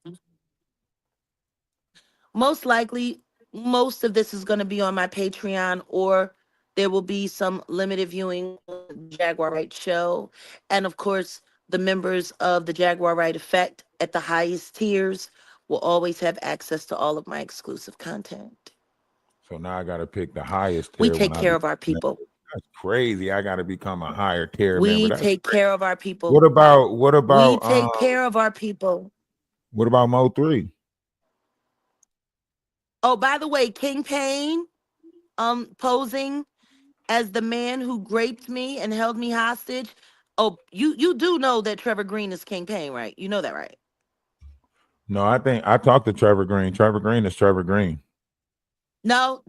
Most likely, most of this is going to be on my Patreon, or there will be some limited viewing on the Jaguar Right show. And of course, the members of the Jaguar Right Effect at the highest tiers will always have access to all of my exclusive content. So now I gotta pick the highest We tier when take I care be. of our people. That's crazy. I gotta become a higher tier member. We That's take crazy. care of our What people. about We take care of our people. what about Mo 3? Oh, by the way, King Payne, posing as the man who raped me and held me hostage. Oh, you do know that Trevor Green is King Payne, right? You know that, right? No, I think I talked to Trevor Green. Trevor Green is Trevor Green. No.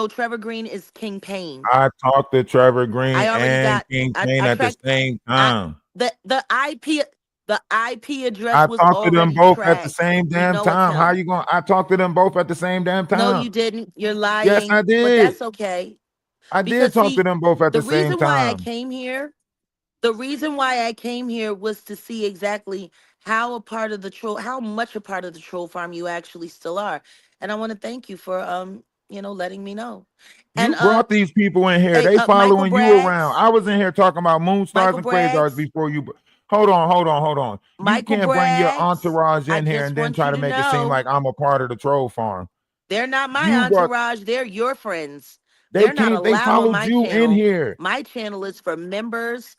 Trevor Green is King Payne. I talked to Trevor Green I already and got. King I Kane at the tracked. same I time. the IP address I was talked to them already both at the tracked. same We damn know it's time. How him. you going? I talked to them both at the same damn No, time. you didn't. You're Yes, I lying. But did. that's okay. I did Because talk to see, them both at the the same reason why I time. came here the reason why I came here was to see exactly how much a part of the troll farm you actually still are. And I want to thank you for letting me know. And You brought these people in here. They Michael following you around. Braggs, I was in here talking about moon stars Michael and quasars Braggs, before you. Hold on. You Michael can't bring your Braggs, entourage I in here just and then want try you to to make it seem know like I'm a part of the troll farm. they're not my You brought. entourage, they're your friends. They They're not came. They allowed on followed my you in channel. here. My channel is for members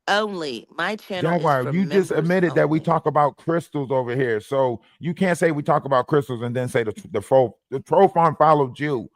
only. My channel is Jaguar, for you just members admitted that we only. talk about crystals over here. So you can't say we talk about crystals and then say the troll farm followed you.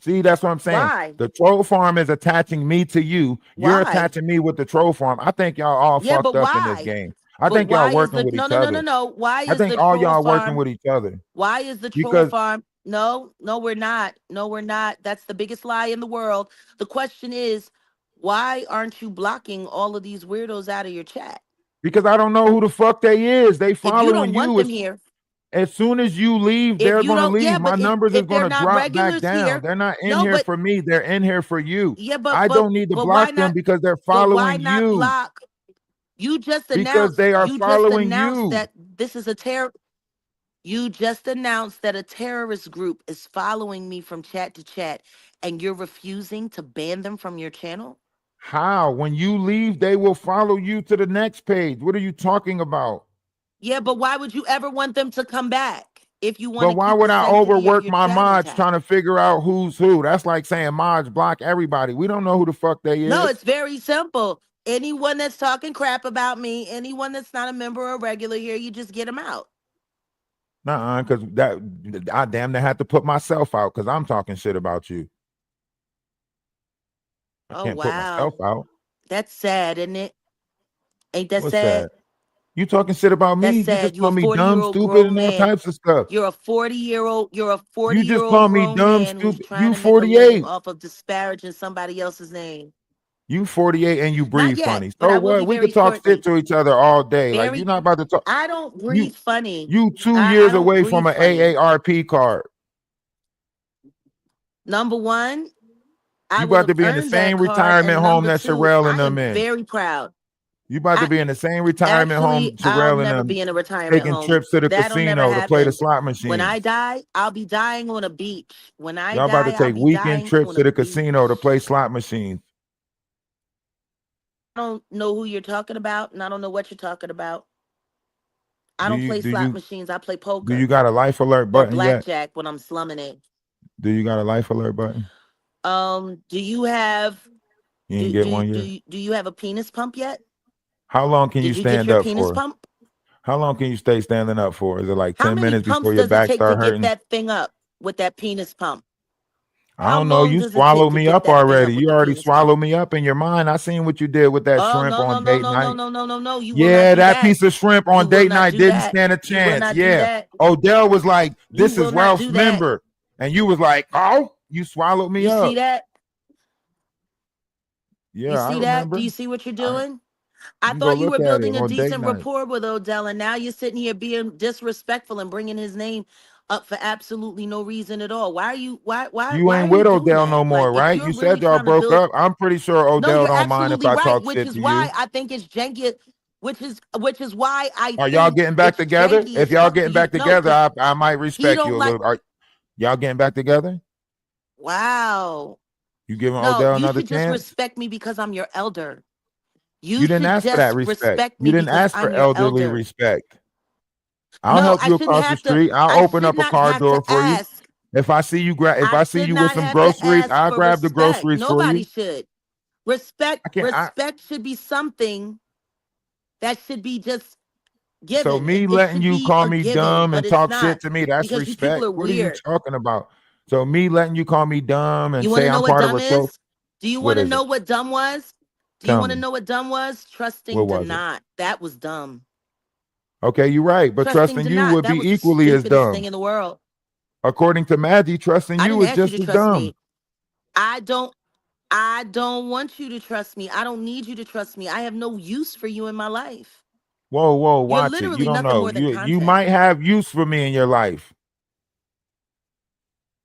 See, that's what I'm saying. Why? The troll farm is attaching me to you. You're Why? attaching me with the troll farm. I think y'all all Yeah, fucked but up in this why? game. I But think y'all why is working the with no each no no no other. no? Why I is think the all troll y'all working farm? with each other Why is the troll because farm? No, we're not. No, we're not. That's the biggest lie in the world. The question is, why aren't you blocking all of these weirdos out of your chat? I don't know who the fuck they is. They If you following don't want you. them Is here, As soon as you leave, If they're you going to don't, leave. yeah, My but numbers is if going they're to not drop back regulars down. here, They're not in no, here but for me. They're in here for you. yeah, I don't need to why block them not? because they're But why following not you. block? Because they are You just following announced you. that this is a terror. You just announced that a terrorist group is following me from chat to chat, and you're refusing to ban them from your channel? How? When you leave, they will follow you to the next page. What are you talking about? Yeah, but why would you ever want them to come back if you want But to why keep would the I sanctity of overwork your my chat mods intact? trying to figure out who's who? That's like saying mods block everybody. We don't know who the fuck they No, is. it's very simple. Anyone that's talking crap about me, anyone that's not a member or regular here, you just get them out. Nuh-uh, because that I damn near had to put myself out because I'm talking shit about you. I Oh, can't put myself wow. out. That's sad, isn't it? Ain't that What's sad? that? You talking shit about me? That's You sad. just You a call me dumb, 40-year-old stupid, grown and all man. types of stuff. You're a 40-year-old You just call me grown dumb, man who's stupid. trying You to make a living 48. off of disparaging somebody else's name. You 48 and you Not breathe yet, funny. but So I will what? be We could very talk shit shortly. to each other all day. Like you're Very, not about to talk. I don't You breathe funny. you 2 I years don't away from breathe an funny. AARP card. Number one, I You will about have to be in the earned that same card. retirement And home number that two, Sherelle and I them am in. very proud. You about to be in the same retirement home I'll Sherelle and never them be in a retirement taking home. trips to the That'll never casino to play the happen. slot When I machines. die, I'll be dying on a beach. When I Y'all about to die, I'll take be weekend dying trips on to a the beach. casino to play slot machines. I don't know who you're talking about, and I don't know what you're talking about. I Do don't you play do slot you machines. I play do you poker got a life alert or button yet? blackjack when I'm slumming it. Do you got a life alert button? Do you have You didn't get one yet? do you have a penis pump yet? How long can you Did you get stand your up penis for? pump? How long can you stay standing up for? Is it like How 10 many minutes pumps before your does it back take to start get hurting? that thing up with that penis pump? I How don't know. long You does it take swallowed to me get up that thing already. up with You the already penis pump? swallowed me up in your mind. I seen what you did with that Oh, shrimp no, no, on no, date no, no, night. no, no, no, no. You will not Yeah, do that that. piece of shrimp You on will date not night do didn't that. stand a You will chance. not do Yeah. that. Odell was like, You this is will not Ralph's do that. member. And you was like, oh, you swallowed me You up. see that? Yeah, You I see that? Do remember. you see what you're I, doing? I you can go thought you look were at it building a on date decent night. rapport with Odell, and now you're sitting here being disrespectful and bringing his name up for absolutely no reason at all. Why are you You why are ain't you with doing Odell no that? Like more, if right? you're You really said y'all trying to broke build, up. I'm pretty sure no, Odell you're don't mind if absolutely I right, talk which shit is to why you. I think it's janky, which is why I Are y'all think getting back it's together? janky If as y'all fuck for getting you. back No, together, because I might he respect don't you a like, little. Y'all getting back together? wow. You giving No, Odell you another should just chance? respect me because I'm your elder. You You didn't should ask for that just respect. respect You me didn't because ask for I'm your elderly elder. respect. I'll No, help you across the street. I'll I open should up a not car have to door for you. ask. If I see you if I I see should you with not some have to groceries, ask I'll for grab the respect. groceries for Nobody you. should. I can't. Respect should be something that should be just So given. me It letting should you be call a me given, dumb but and it's talk not shit to me, that's because you people respect. are What are you weird. talking about? So me letting you call me dumb and You want say to know I'm what part of dumb a cult. is? Do you What want to is it? know what dumb was? Do you Tell want to me. know what dumb was? What Trusting was it? Denot. That was dumb. Okay, you're right. But Trusting trusting you Denot. would That be was the equally as stupidest thing dumb. in the world. According to Maggie, trusting I you didn't is ask you just to as trust dumb. me. I don't I don't want you to trust me. I don't need you to trust me. I have no use for you in my life. Whoa, You're watch it. You literally don't nothing know. more than You content. might have use for me in your life.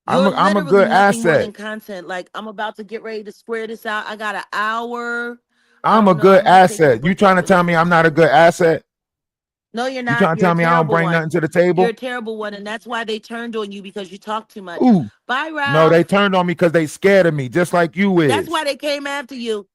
You're I'm a literally good nothing more asset. than content. Like, I'm about to get ready to square this out. I got an hour. I I'm a don't know. I good might take a asset. You break trying to after tell me this. I'm not a good asset? No, you're You not. trying to You're tell a me I don't terrible bring one. nothing to the You're a table? terrible one. And that's why they turned on you because you talk too much. Ooh, Bye, no, Ralph. they turned on me because they scared of me, just like you That's is. why they came after you.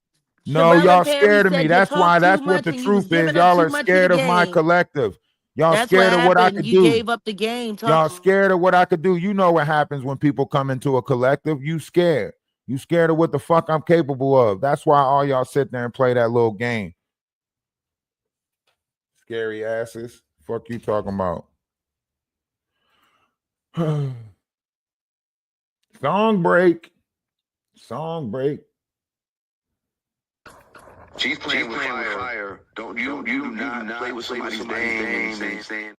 No, Sherelle and y'all Perry scared of me. said you That's talk why. too That's what much the and you was truth is. giving up Y'all too are much of the scared of my game. collective. Y'all That's what scared of what I happened. could You do. gave up the game. Y'all scared of what I could do. You know what happens when people come into a collective. You scared. You scared of what the fuck I'm capable of. That's why all y'all sit there and play that little game. Scary asses. Fuck you talking about. Song break. Song break. She's playing with fire. Don't you do not play with somebody's name.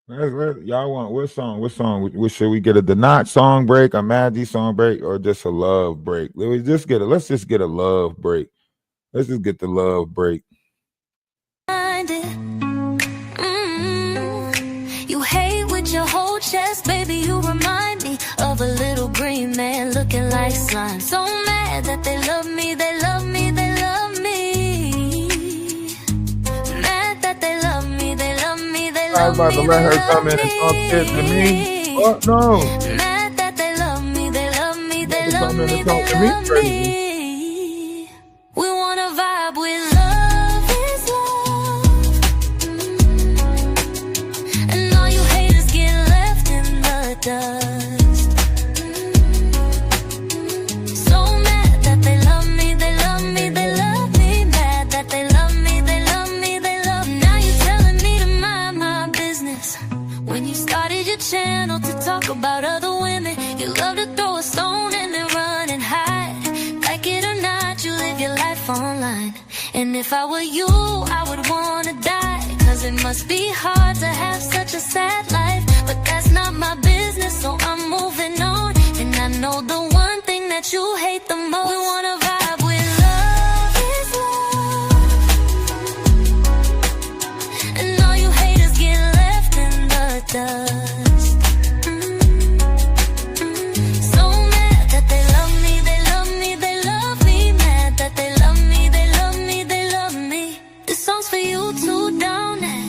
Y'all want what song? What song? What should we get? A Denot song break, a Maggie song break, or just a love break? Let's just get a love break. Let's just get the love break. Find it. like slime. So mad that they love me, they love me, they love me. Mad that they love me, they love me, they I was love about to me, let they her come love in and talk shit to me. me. Oh no. Mad that they love me, they love me, they They love come in me, and talk they to me love crazy. me. We wanna vibe with love is love. And all you haters get left in the dust. So mad that they love me, they love me, they love me. Mad that they love me, they love me, they love me. Now you telling me to mind my business. When you started your channel to talk about other women, you love to throw a stone and then run and hide. Like it or not, you live your life online. And if I were you, I would wanna die. Cause it must be hard to have such a sad life. But that's not my business, so I'm moving on. And I know the one thing that you hate the most. We wanna vibe with love is love. And all you haters get left in the dust. So mad that they love me, they love me, they love me. Mad that they love me, they love me, they love me. This song's for you too, down it.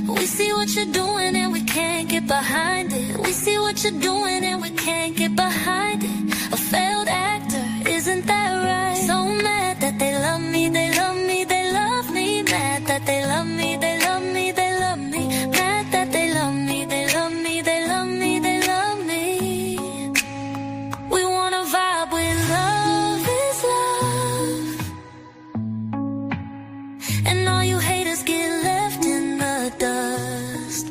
We see what you're doing and we can't get behind it. We see what you're doing and we can't get behind it. A failed actor, isn't that right? So mad that they love me, they love me, they love me. Mad that they love me, they love me, they love me. Mad that they love me, they love me, they love me, they love me. We wanna vibe with love is love. And all you haters get left in the dust.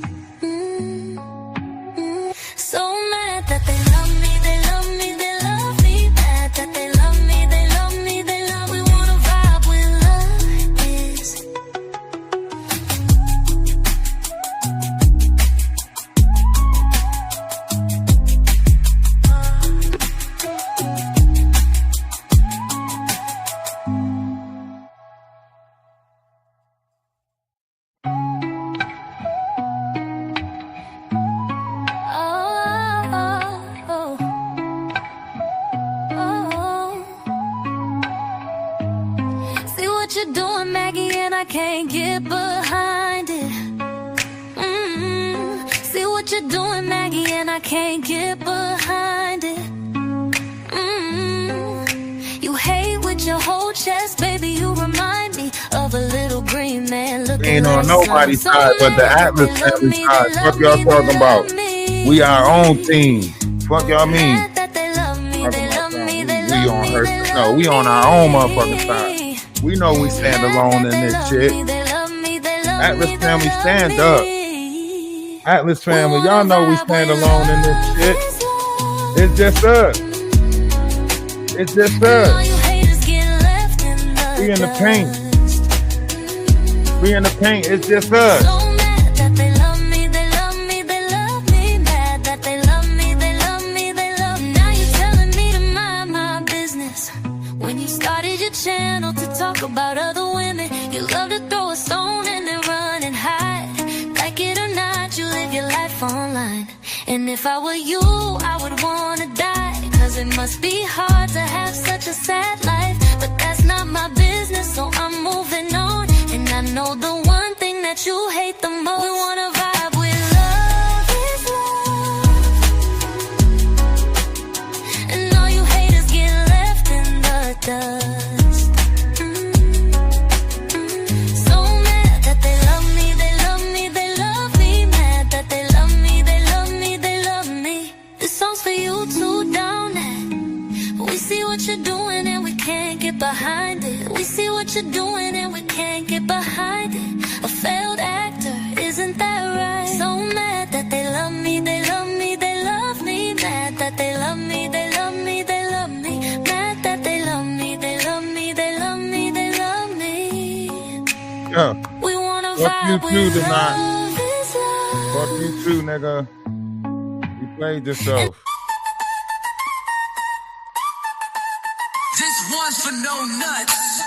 So mad that they love me, they love me, they love me. Mad that they love me, they love me, they love me. We wanna vibe with love is. Oh, see what you're doing, Maggie, and I can't get behind it. See what you're doing, Maggie, and I can't get behind it. You hate with your whole chest, baby. You remind me of a little green man looking Ain't on like nobody's some. side but the mad that Atlas they love family me, side. they Fuck love y'all me, talking they about. love me. We our own team. Fuck y'all mean. Mad that they love me, they love me, they We love on me, her. they No, love we on our me. own motherfucking side. We know we stand alone in this shit. Atlas family, stand up. Atlas family, y'all know we stand alone in this shit. It's just us. It's just us. We in the paint. We in the paint. It's just us. So mad that they love me, they love me, they love me. Mad that they love me, they love me, they love me. Now you're telling me to mind my business. When you started your channel to talk about other women, you love to throw a stone and then run and hide. Like it or not, you live your life online. And if I were you, I would wanna die. Cause it must be hard to have such a sad life. But that's not my business, so I'm moving on. And I know the one thing that you hate the most. We wanna vibe with love is love. And all you haters get left in the dust. So mad that they love me, they love me, they love me. Mad that they love me, they love me, they love me. This song's for you too, down it. We see what you're doing and we can't get behind it. We see what you're doing and we can't get behind it. A failed actor, isn't that right? So mad that they love me, they love me, they love me. Mad that they love me, they love me, they love me. Mad that they love me, they love me, they love me, they love me. Yeah. We wanna Fuck you vibe too with tonight. love is love. Fuck you too, nigga. You played yourself. This one's for no nuts.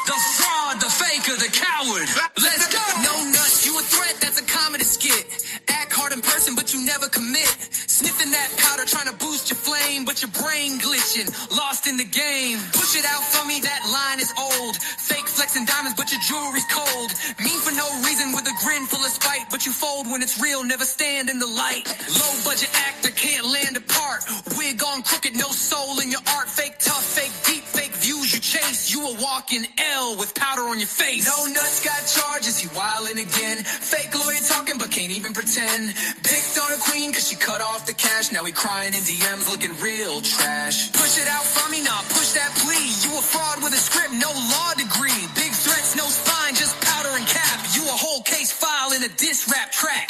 The fraud, the faker, the coward. Let's go. No nuts, you a threat, that's a comedy skit. Act hard in person. person, but you never commit. Sniffing that powder, trying to boost your flame, but your brain glitching, lost in the game. Push it out for me, that line is old. Fake flexing diamonds, but your jewelry's cold. Mean for no reason with a grin full of spite, but you fold when it's real, never stand in the light. Low budget actor, can't land a part. Wig on crooked, no soul in your art. Fake tough, fake deep, fake views you chase. You a walking L with powder on your face. No nuts got charges, you wildin' again. Fake lawyer talking, but can't even pretend. Picked on a queen, cause she cut off the cash. Now he crying in DMs, looking real trash. Push it out for me, nah, push that plea. You a fraud with a script, no law degree. Big threats, no spine, just powder and cap. You a whole case file in a diss rap track.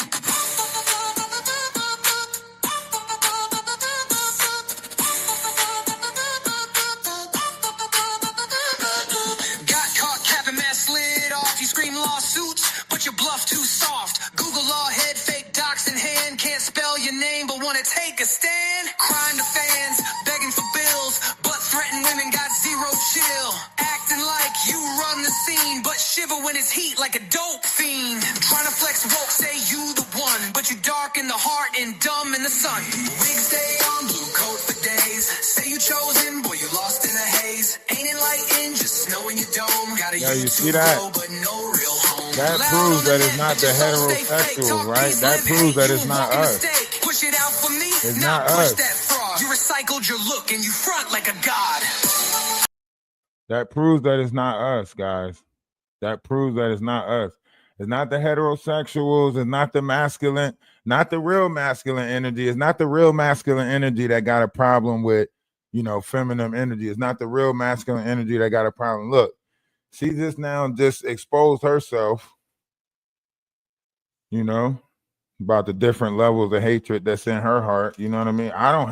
Got caught capping, mask slid off. You scream lawsuits, but your bluff too soft. Google law head, fake docs in hand. Can't spell your name, but wanna take a stand. Crying to fans, begging for bills, but threaten women, got zero chill. Acting like you run the scene, but shiver when it's heat like a dope fiend. Trying to flex woke, say you the one, but you dark in the heart and dumb in the sun. Wig stay on, blue coat for days. Say you chosen, boy, you lost in the haze. Ain't enlightened, just snow in your dome. Got a Yeah, you see YouTube that? glow, but no real home. That Loud proves on that the it's net, not but the just don't stay fake. heterosexuals, Talk right? peace, That live proves hate, that you it's a not walking us. mistake. Push it out for me, It's now not push us. that fraud. You recycled your look and you front like a god. That proves that it's not us, guys. That proves that it's not us. It's not the heterosexuals. It's not the masculine, not the real masculine energy. It's not the real masculine energy that got a problem with, feminine energy. It's not the real masculine energy that got a problem. Look, she just now just exposed herself, about the different levels of hatred that's in her heart. You know what I mean? I don't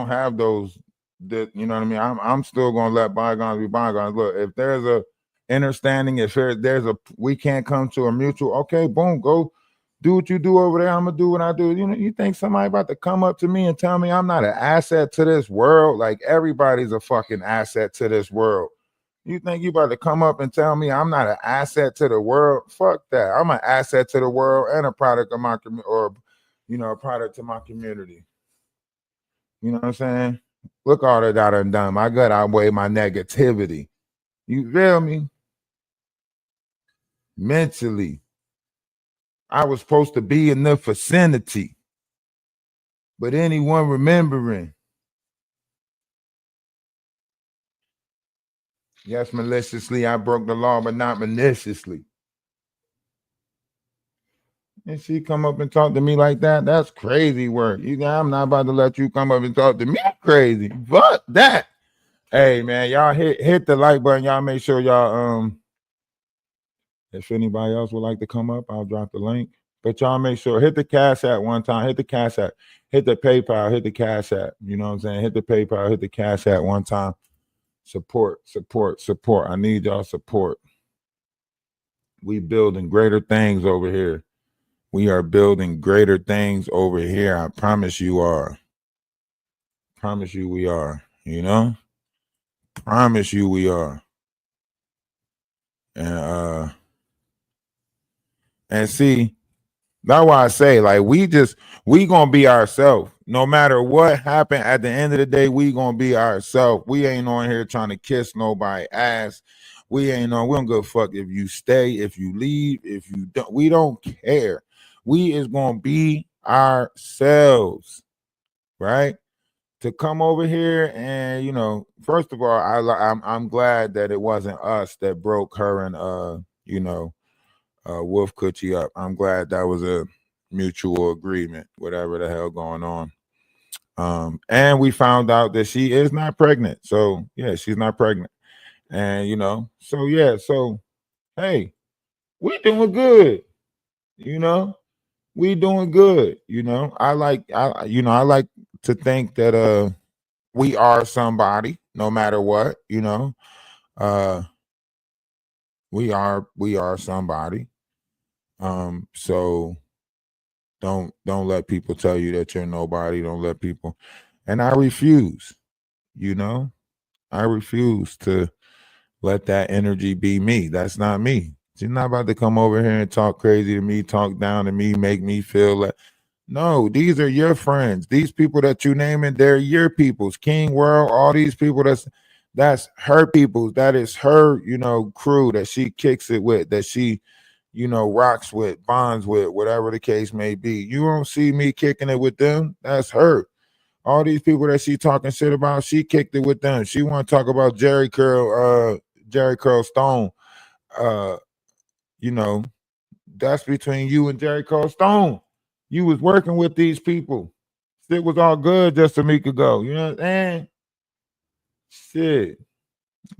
have those that, you know what I mean? I'm still gonna let bygones be bygones. Look, if there's a understanding, if we can't come to a mutual, okay, boom, go do what you do over there. I'm gonna do what I do. You think somebody about to come up to me and tell me I'm not an asset to this world? Like, everybody's a fucking asset to this world. You think you about to come up and tell me I'm not an asset to the world? Fuck that. I'm an asset to the world and a product of my community, or a product to my community. You know what I'm saying? Look all that I done done. My gut outweigh my negativity. You feel me? Mentally, I was supposed to be in the vicinity. But anyone remembering? Yes, maliciously, I broke the law, but not maliciously. And she come up and talk to me like that? That's crazy work. I'm not about to let you come up and talk to me crazy. Fuck that. Hey, man, y'all hit the like button. Y'all make sure y'all if anybody else would like to come up, I'll drop the link. But y'all make sure, hit the Cash App one time, hit the Cash App, hit the PayPal, hit the Cash App. You know what I'm saying? Hit the PayPal, hit the Cash App one time. Support. I need y'all support. We building greater things over here. We are building greater things over here. I promise you are. Promise you we are. Promise you we are. And see, that's why I say, like, we gonna be ourselves. No matter what happened, at the end of the day, we gonna be ourselves. We ain't on here trying to kiss nobody ass. We don't give a fuck if you stay, if you leave, if you don't. We don't care. We is gonna be ourselves, right? To come over here and first of all, I'm glad that it wasn't us that broke her and Wolf Coochie up. I'm glad that was a mutual agreement, whatever the hell going on. And we found out that she is not pregnant. So yeah, she's not pregnant. And so hey, we doing good. We doing good. I like to think that we are somebody, no matter what. We are somebody. So don't let people tell you that you're nobody. Don't let people. And I refuse. I refuse to let that energy be me. That's not me. She's not about to come over here and talk crazy to me, talk down to me, make me feel like. No, these are your friends. These people that you naming, they're your peoples. King World, all these people. That's her peoples. That is her, crew that she kicks it with. That she, rocks with, bonds with, whatever the case may be. You don't see me kicking it with them. That's her. All these people that she talking shit about, she kicked it with them. She want to talk about Jerry Curl Stone. That's between you and Jerry Curl Stone. You was working with these people. Shit was all good just a week ago. You know what I'm saying? Shit.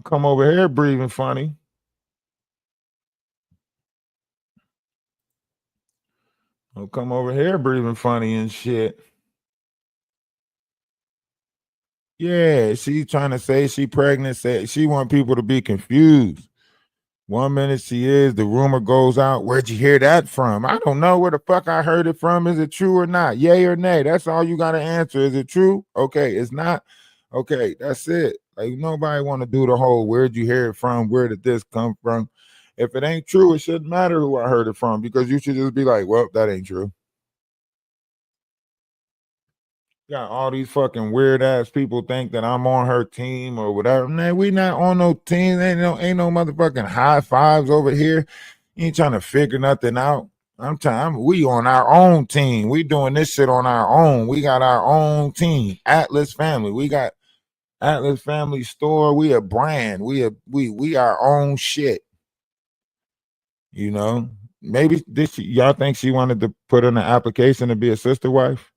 Come over here breathing funny. Don't come over here breathing funny and shit. Yeah, she trying to say she pregnant. She want people to be confused. 1 minute she is, the rumor goes out. Where'd you hear that from? I don't know where the fuck I heard it from. Is it true or not? Yay or nay? That's all you got to answer. Is it true? Okay, it's not. Okay, that's it. Like nobody want to do the whole where'd you hear it from? Where did this come from? If it ain't true, it shouldn't matter who I heard it from because you should just be like, well, that ain't true. Got all these fucking weird ass people think that I'm on her team or whatever. Man, we not on no team. Ain't no motherfucking high fives over here. You ain't trying to figure nothing out. We on our own team. We doing this shit on our own. We got our own team. Atlas Family. We got Atlas Family Store. We a brand. We our own shit. Maybe y'all think she wanted to put in an application to be a sister wife?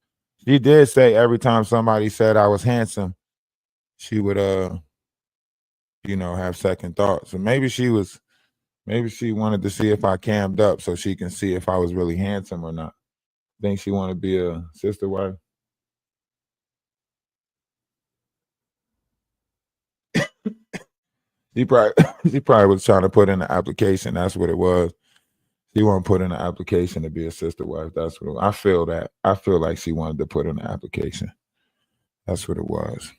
She did say every time somebody said I was handsome, she would have second thoughts. So maybe she wanted to see if I cammed up so she can see if I was really handsome or not. Think she want to be a sister wife? She probably was trying to put in an application. That's what it was. She wanted to put in an application to be a sister wife. That's what I feel. I feel like she wanted to put in an application. That's what it was.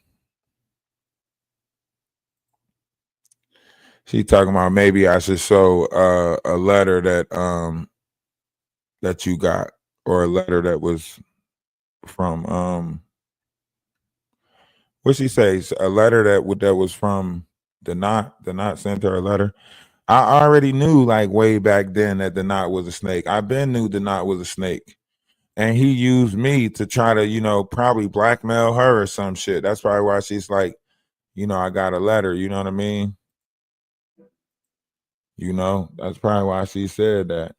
She talking about maybe I should show a letter that you got, or a letter that was from what she says, a letter that was from the knot sent her a letter. I already knew like way back then that the knot was a snake. I been knew the knot was a snake. And he used me to try to, probably blackmail her or some shit. That's probably why she's like, I got a letter, you know what I mean? That's probably why she said that.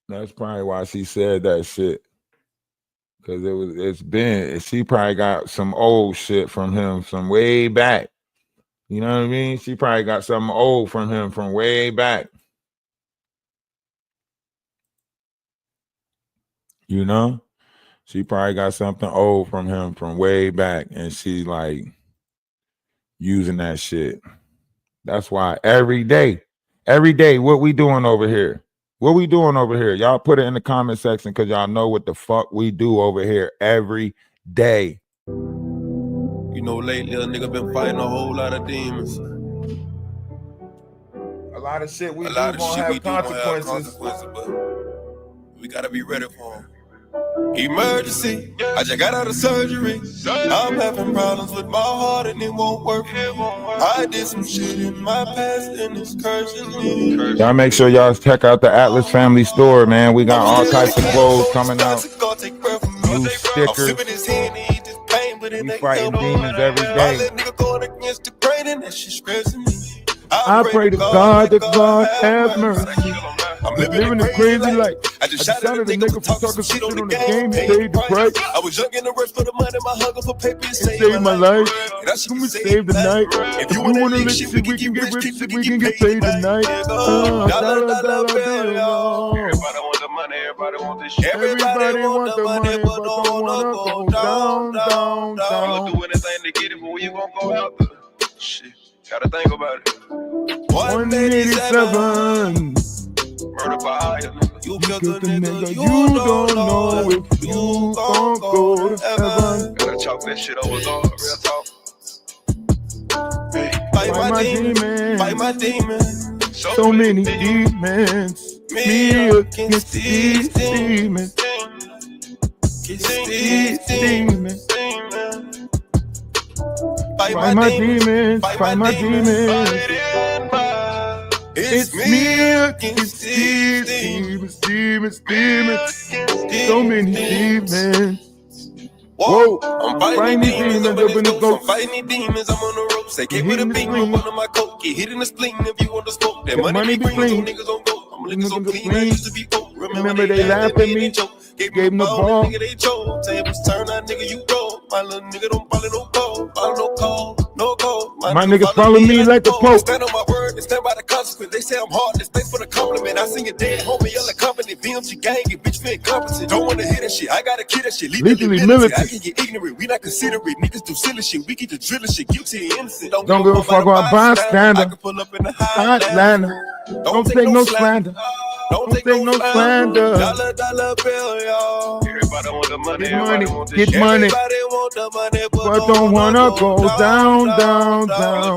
That's probably why she said that shit. Because she probably got some old shit from him from way back. You know what I mean? She probably got something old from him from way back. She probably got something old from him from way back, and she like using that shit. That's why every day, what we doing over here? What we doing over here? Y'all put it in the comment section because y'all know what the fuck we do over here every day. Lately a nigga been fighting a whole lot of demons. A lot of shit we do gonna have consequences, but we gotta be ready for them. Emergency, I just got out of surgery. I'm having problems with my heart and it won't work. I did some shit in my past and it's cursing me. Y'all make sure y'all check out the Atlas Family Store, man. We got all types of clothes coming out. New stickers. We fighting demons every day. I pray to God that God have mercy. I'm living a crazy life. I decided a nigga for talking shit on the game, paid the price. I was young and the rest for the money, my hunger for paper saved my life. Can we save the night? If you wanna live shit, we can get rich, we can get paid tonight. Everybody want the money, everybody want this shit. Everybody want the money, but don't wanna go down. You do anything to get it, but when you gonna go out there? Shit, gotta think about it. 187. Murder by you killed the nigga. You don't know if you gon' go to heaven. Gotta chalk that shit over, dog. Real talk. Hey. Fight my demon. Fight my demon. So many demons. Me against these demons. These demons. Fight my demons. Fight my demons. It's me against these demons. Demons. So many demons. Whoa, I'm fighting these demons up in the ghost. I'm fighting these demons, I'm on the ropes. They gave me the beam up under my coat. Get hit in the spleen if you want to smoke. That money be clean, so niggas on go. I'm niggas so clean, I used to be broke. Remember they laughed at me, gave them the ball. Nigga, they choke. Tables turn, that nigga, you go. My little nigga don't follow no call. Follow no call, no call. My niggas follow me like the Pope. Stand on my word and stand by the consequence. They say I'm heartless, thanks for the compliment. I seen your dead homie, yell company. BMG gang, get bitch feel incompetent. Don't wanna hear that shit, I gotta kill that shit. Legally militant. I can get ignorant, we not considerate. Niggas do silly shit, we get the drilling shit. Guilty and innocent. Don't give a fuck about bystander. I can pull up in the Highlander. Don't take no slander. Don't take no slander. Dollar bill, y'all. Everybody want the money. Get money. Get money. Everybody want the money, but don't wanna go down.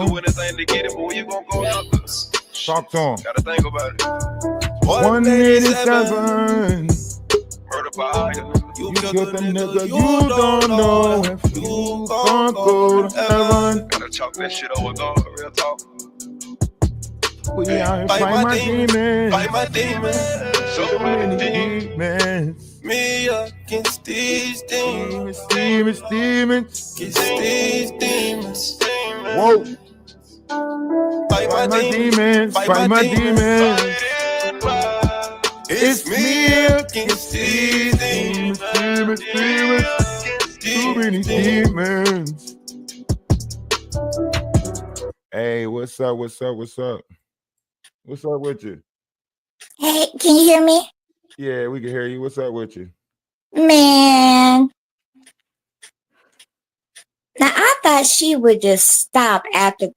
Do anything to get it, but when you gon' go down? Talk to him. Gotta think about it. 187. Murder by you killed the nigga. You don't know if you gon' go to heaven. Gotta chalk that shit over, God. Real talk. We out here fight my demons. Fight my demons. So many demons. Me against these demons. Demons. Against these demons. Whoa. Fight my demons. Fight my demons. It's me against these demons. Demons. Too many demons. Hey, what's up? What's up with you? Hey, can you hear me? Yeah, we can hear you. What's up with you? Man. Now I thought she would just stop after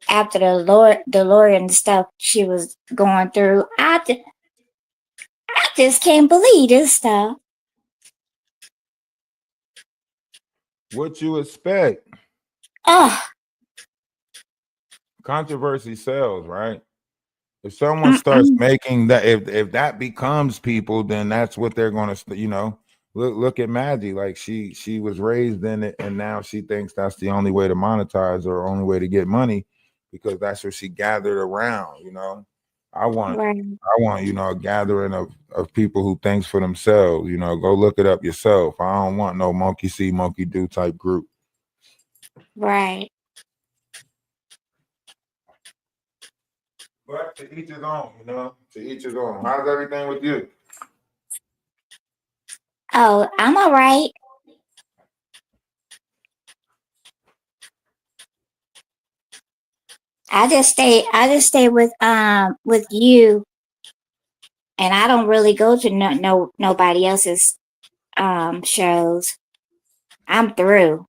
the Lord and stuff she was going through. I just can't believe this stuff. What you expect? Oh. Controversy sells, right? If someone starts making that, if that becomes people, then that's what they're going to, look at Maggie. Like she was raised in it, and now she thinks that's the only way to monetize or only way to get money, because that's what she gathered around. I want, a gathering of people who thinks for themselves. Go look it up yourself. I don't want no monkey see, monkey do type group. Right. But to each his own, to each his own. How's everything with you? Oh, I'm all right. I just stay with you, and I don't really go to nobody else's shows. I'm through.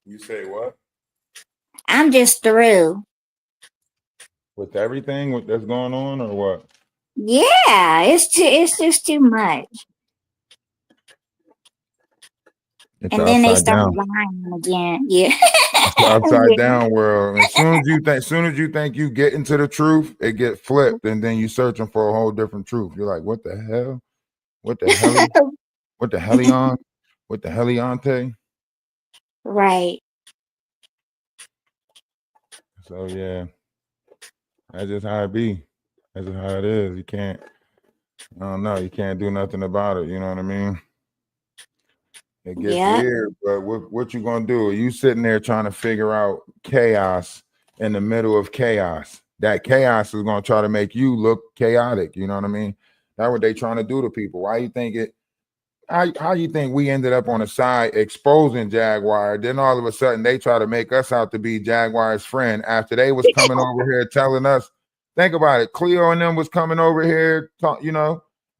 You say what? I'm just through. With everything that's going on, or what? Yeah, it's just too much. It's and then they start lying again. Yeah. It's the upside down world. As soon as you think you get into the truth, it gets flipped, and then you're searching for a whole different truth. You're like, what the hell? What the hell? What the helion? What the heliante? Right. So yeah. That's just how it be. That's just how it is. You can't do nothing about it. You know what I mean? It gets weird, but what you gonna do? Are you sitting there trying to figure out chaos in the middle of chaos? That chaos is gonna try to make you look chaotic. You know what I mean? That's what they trying to do to people. Why you think it? How you think we ended up on the side exposing Jaguar? Then all of a sudden they try to make us out to be Jaguar's friend after they was coming over here telling us. Think about it. Cleo and them was coming over here,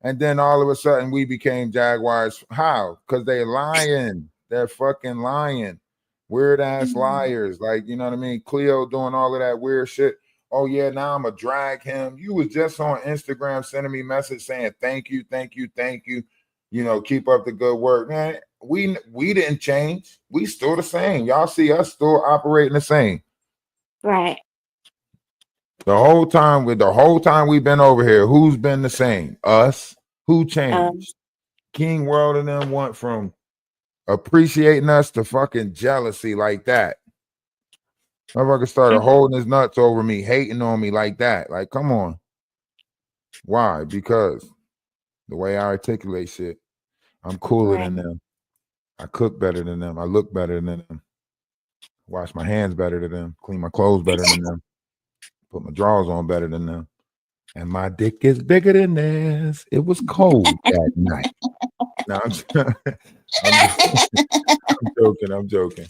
and then all of a sudden we became Jaguars. How? Because they lying. They're fucking lying. Weird ass liars. Like, you know what I mean? Cleo doing all of that weird shit. Oh yeah, now I'm gonna drag him. You was just on Instagram sending me message saying thank you. Keep up the good work, man. We didn't change. We still the same. Y'all see us still operating the same. Right. The whole time we've been over here, who's been the same? Us. Who changed? King World and them went from appreciating us to fucking jealousy like that. Motherfucker started holding his nuts over me, hating on me like that. Like, come on. Why? Because the way I articulate shit, I'm cooler than them. I cook better than them. I look better than them. Wash my hands better than them. Clean my clothes better than them. Put my drawers on better than them. And my dick is bigger than theirs. It was cold that night. No, I'm joking.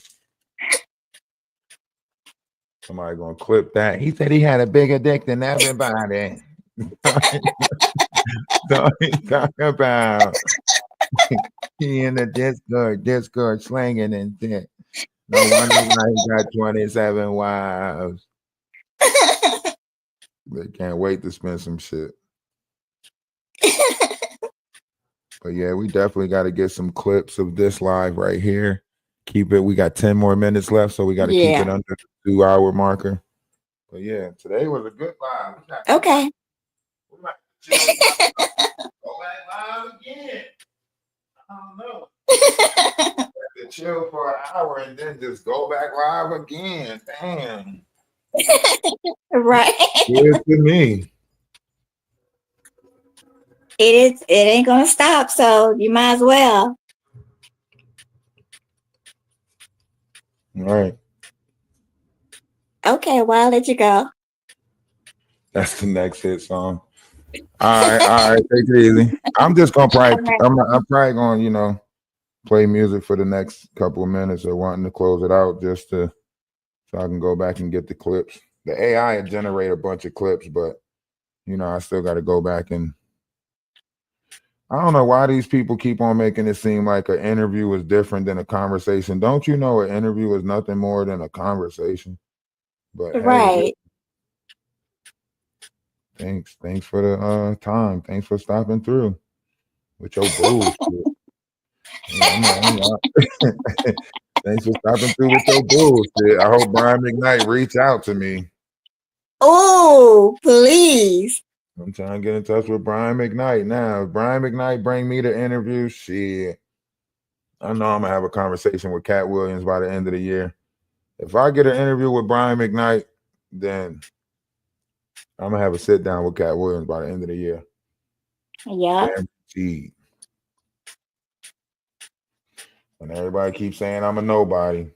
Somebody gonna clip that. He said he had a bigger dick than everybody. Talk about he in the Discord slanging and shit. No wonder why he got 27 wives. They can't wait to spend some shit. But yeah, we definitely got to get some clips of this live right here. Keep it. We got 10 more minutes left, so we got to keep it under the 2-hour marker. But yeah, today was a good live. Okay. We might go back live again. I don't know. To chill for an hour and then just go back live again. Damn. Right. Good to me. It ain't gonna stop, so you might as well. All right. Okay, well, I'll let you go. That's the next hit song. All right, take it easy. I'm just gonna probably I'm probably gonna, play music for the next couple of minutes or wanting to close it out just so I can go back and get the clips. The AI will generate a bunch of clips, but I still got to go back and I don't know why these people keep on making it seem like an interview is different than a conversation. Don't you know an interview is nothing more than a conversation? But right. Hey, thanks for the time. Thanks for stopping through with your bullshit. Thanks for stopping through with your bullshit. I hope Brian McKnight reach out to me. Oh, please. I'm trying to get in touch with Brian McKnight now. If Brian McKnight bring me the interview, shit, I know I'm going to have a conversation with Cat Williams by the end of the year. If I get an interview with Brian McKnight, then I'm going to have a sit down with Cat Williams by the end of the year. Yeah. And everybody keeps saying I'm a nobody.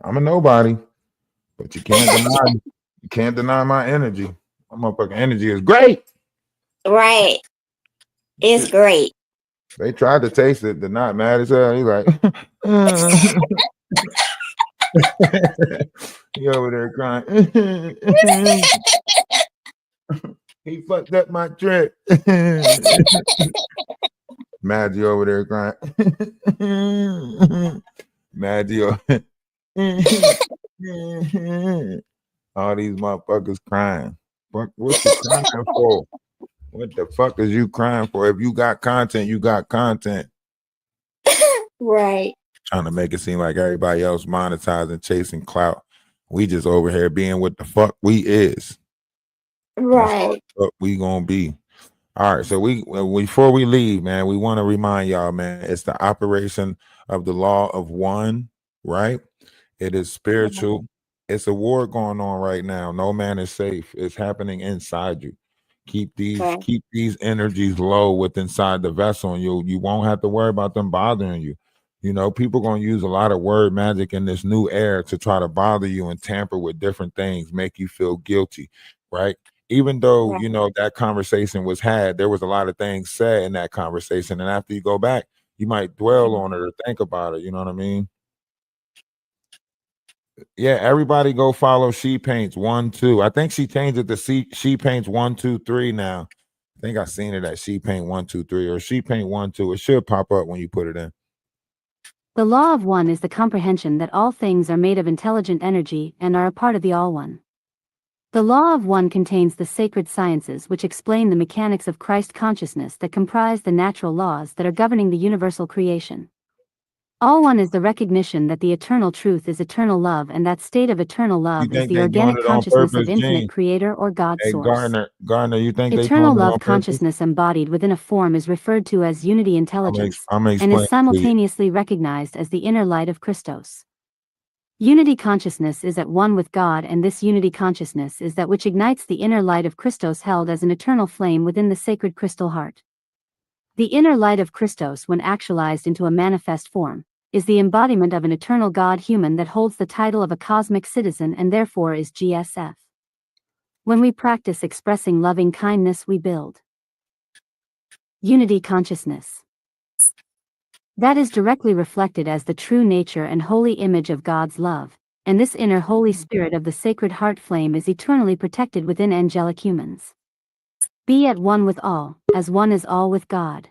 I'm a nobody. But you can't deny my energy. My motherfucking energy is great. Right. It's great. They tried to taste it. They're not mad as hell. He's like, he over there crying. He fucked up my trip. Maggie over there crying. Maggie. All these motherfuckers crying. What you crying for? What the fuck is you crying for? If you got content, you got content. Right. Trying to make it seem like everybody else monetizing, chasing clout. We just over here being what the fuck we is. Right. What we gonna be. All right. So we before we leave, man, we want to remind y'all, man, it's the operation of the law of one, right? It is spiritual. It's a war going on right now. No man is safe. It's happening inside you. Keep these energies low with inside the vessel, and you won't have to worry about them bothering you. People gonna use a lot of word magic in this new era to try to bother you and tamper with different things, make you feel guilty, right? Even though that conversation was had, there was a lot of things said in that conversation, and after you go back, you might dwell on it or think about it. You know what I mean? Yeah, everybody go follow She Paints 1 2. I think she changed it to She Paints 1 2 3 now. I think I seen it at She Paint 1 2 3 or She Paint 1 2. It should pop up when you put it in. The law of one is the comprehension that all things are made of intelligent energy and are a part of the all one. The law of one contains the sacred sciences which explain the mechanics of Christ consciousness that comprise the natural laws that are governing the universal creation. All one is the recognition that the eternal truth is eternal love, and that state of eternal You love is think the they doing organic it on consciousness purpose, of infinite Gene? creator or God Hey, source. Gardner, you think they Eternal doing it love on purpose? consciousness embodied within a form is referred to as unity intelligence, I'm gonna and explain is it to you. simultaneously recognized as the inner light of Christos. Unity consciousness is at one with God, and this unity consciousness is that which ignites the inner light of Christos held as an eternal flame within the sacred crystal heart. The inner light of Christos, when actualized into a manifest form, is the embodiment of an eternal God human that holds the title of a cosmic citizen and therefore is GSF. When we practice expressing loving kindness, we build unity consciousness. That is directly reflected as the true nature and holy image of God's love, and this inner Holy Spirit of the sacred heart flame is eternally protected within angelic humans. Be at one with all, as one is all with God.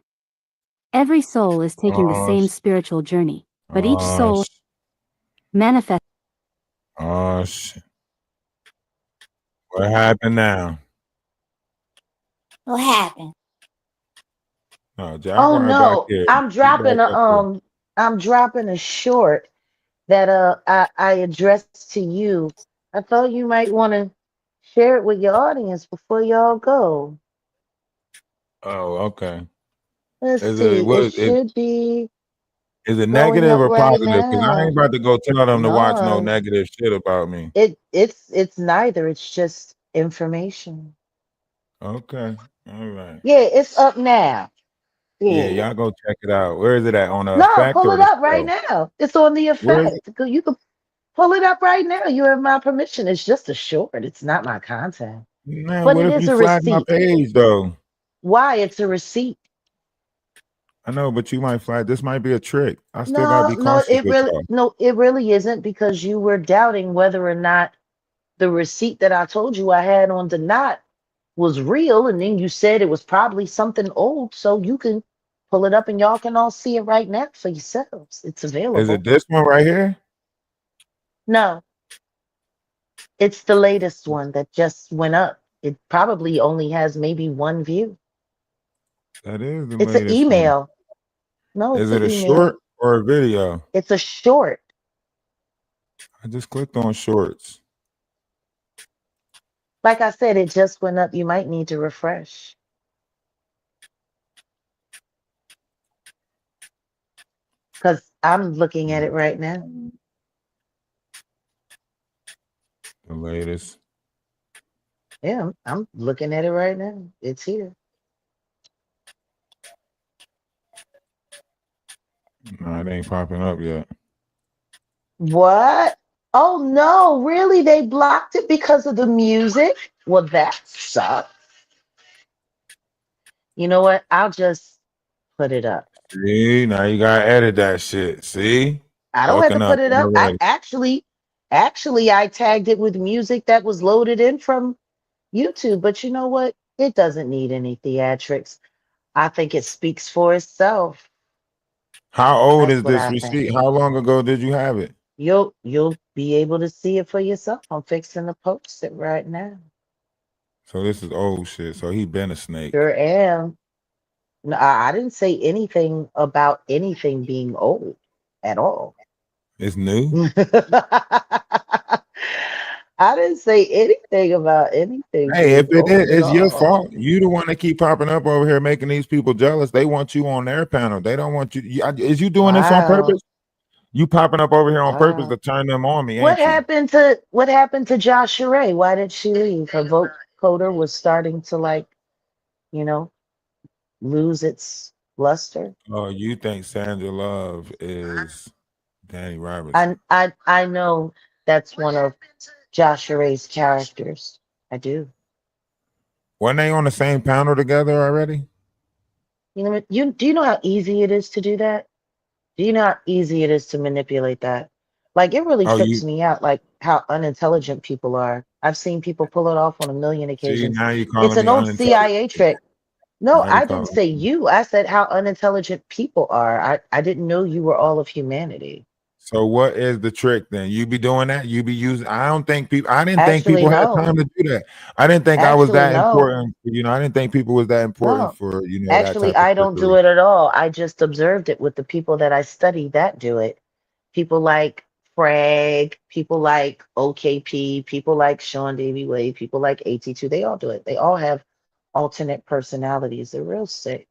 Every soul is taking the same spiritual journey, but each soul manifests. Oh shit! What happened now? What happened? No, Oh Jaguar back no, here. I'm He back dropping a up here. I'm dropping a short that I addressed to you. I thought you might want to share it with your audience before y'all go. Oh, okay. Let's Is it see. It what is should be it going negative up or right positive? Because I now. ain't about to go tell them to watch no No, negative shit about me. it's neither. It's just information. Okay, all right. Yeah, it's up now. Yeah, Yeah. y'all go check it out. Where is it at? On the No, effect pull or it the up right show? now. It's on the Where is it? effect. You can pull it up right now. You have my permission. It's just a short. It's not my content. Man, But what it if is you a flag my receipt. page though? Why? It's a receipt. I know, but you might flag. This might be a trick. I still gotta No, be cautious with y'all. no, it really isn't because you were doubting whether or not the receipt that I told you I had on the knot was real, and then you said it was probably something old, so you can pull it up and y'all can all see it right now for yourselves. It's Is it available. this one right here? No, it's the latest one that just went up. It probably only has maybe one view. That is the It's an latest one. email. No, Is it's it an a short email. or a video? It's a short. I just clicked on shorts. Like I said, it just went up. You might need to refresh because I'm looking at it right now. The latest. Yeah, I'm looking at it right now. It's here. No, it ain't popping up yet. What? Oh no, really? They blocked it because of the music? Well, that sucks. You know what? I'll just put it up. See, now you gotta edit that shit. See? I don't have to Fucking up put it up. I already. actually I tagged it with music that was loaded in from YouTube, but you know what? It doesn't need any theatrics. I think it speaks for itself. How old That's is what this I think. receipt? How long ago did you have it? You'll be able to see it for yourself. I'm fixing to post it right now. So this is old shit. So he been a snake. Sure am. No, I didn't say anything about anything being old at all. It's new. I didn't say anything about anything Hey, if being it is, old at it's your all. fault. You the one that keep popping up over here making these people jealous. They want you on their panel. They don't want you. Is you doing this on Wow. purpose? You popping up over here on purpose Wow. to turn them on me, ain't you? What happened to Josh Ray? Why did she leave? Her vote coder was starting to you know, lose its luster. Oh, you think Sandra Love is Danny Robertson? I know that's one of Josh Ray's characters. I do. Weren't they on the same panel together already? You know, do you know how easy it is to do that? Do you know how easy it is to manipulate that? Like it really Oh, trips you me out, like how unintelligent people are. I've seen people pull it off on a million see occasions. now you It's calling an me old unintelligent. CIA trick. No, Now you I didn't calling say me. you. I said how unintelligent people are. I didn't know you were all of humanity. So what is the trick then? You be doing that? You be using? I don't think people. I didn't think Actually, people had no. time to do that. I didn't think I was Actually, that no. important. I didn't think people was that important No. for that Actually, type of I don't do trickery. it at all. I just observed it with the people that I study that do it. People like Frag, people like OKP, people like Sean Davy Wade, people like AT2. They all do it. They all have alternate personalities. They're real sick.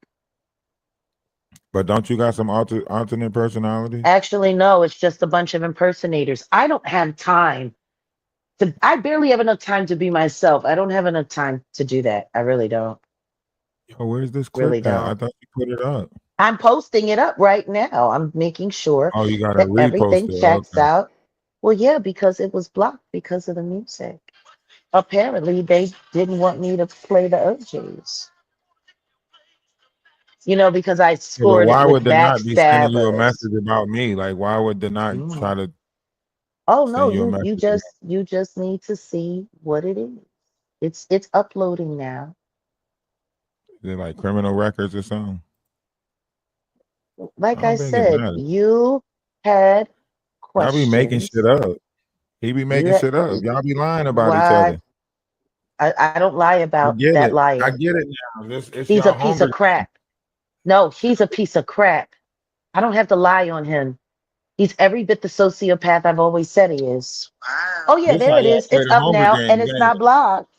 But don't you got some alternate personalities? Actually, no, it's just a bunch of impersonators. I don't have time I barely have enough time to be myself. I don't have enough time to do that. I really don't. Yo, where's this Really clip at? I don't. thought you put it up. I'm posting it up right now. I'm making sure Oh, you gotta that repost everything it. checks Okay. out. Well, yeah, because it was blocked because of the music. Apparently, they didn't want me to play the OJs. Because I Yeah, but scored it why with would they not be sending you a backstabbers. message about me? Like, why would they not try Mm. to Oh no, send you a you message you about? just need to see what it is. It's uploading now. Is it like criminal records or something? I Like I don't think it said, matters. you had Y'all be making shit questions. up. He be You making had shit up. Y'all be lying about each why other. I don't lie I about get that it. I liar. get it now. It's He's a y'all piece hunger. of crap. No, he's a piece of crap. I don't have to lie on him. He's every bit the sociopath I've always said he is. Oh yeah, This there how it y'all is. play It's the up hunger now and games, it's ain't not it? blocked.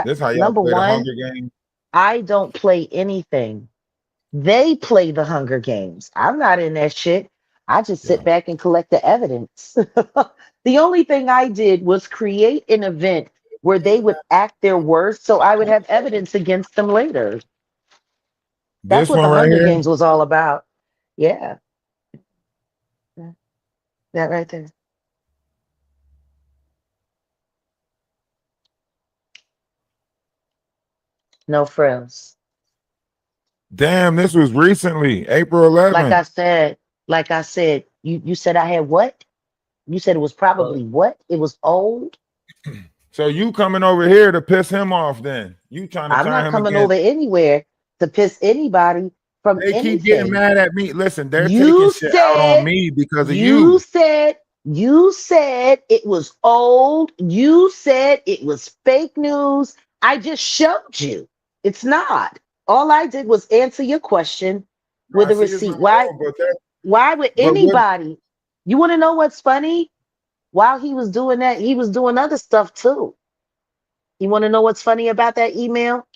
This how y'all Number play the one, hunger game. I don't play anything. They play the Hunger Games. I'm not in that shit. I just sit Yeah. back and collect the evidence. The only thing I did was create an event where they would act their worst so I would have evidence against them later. That's This what one the right Hunger here. Games was all about. Yeah, that right there. No frills. Damn, this was recently, April Like 11th. I said, you said I had what? You said it was probably what? It was old. So you coming over here to piss him off then. You trying to I'm turn not him coming against. over anywhere to piss anybody from They keep getting anything. mad at me. Listen, they're taking You shit out on said, me because of you you. said, you said it was old. You said it was fake news. I just showed you. It's not. All I did was answer your question I with a see it's receipt. not Why? old, but that Why would but what anybody? You want to know what's funny? While he was doing that, he was doing other stuff too. You want to know what's funny about that email?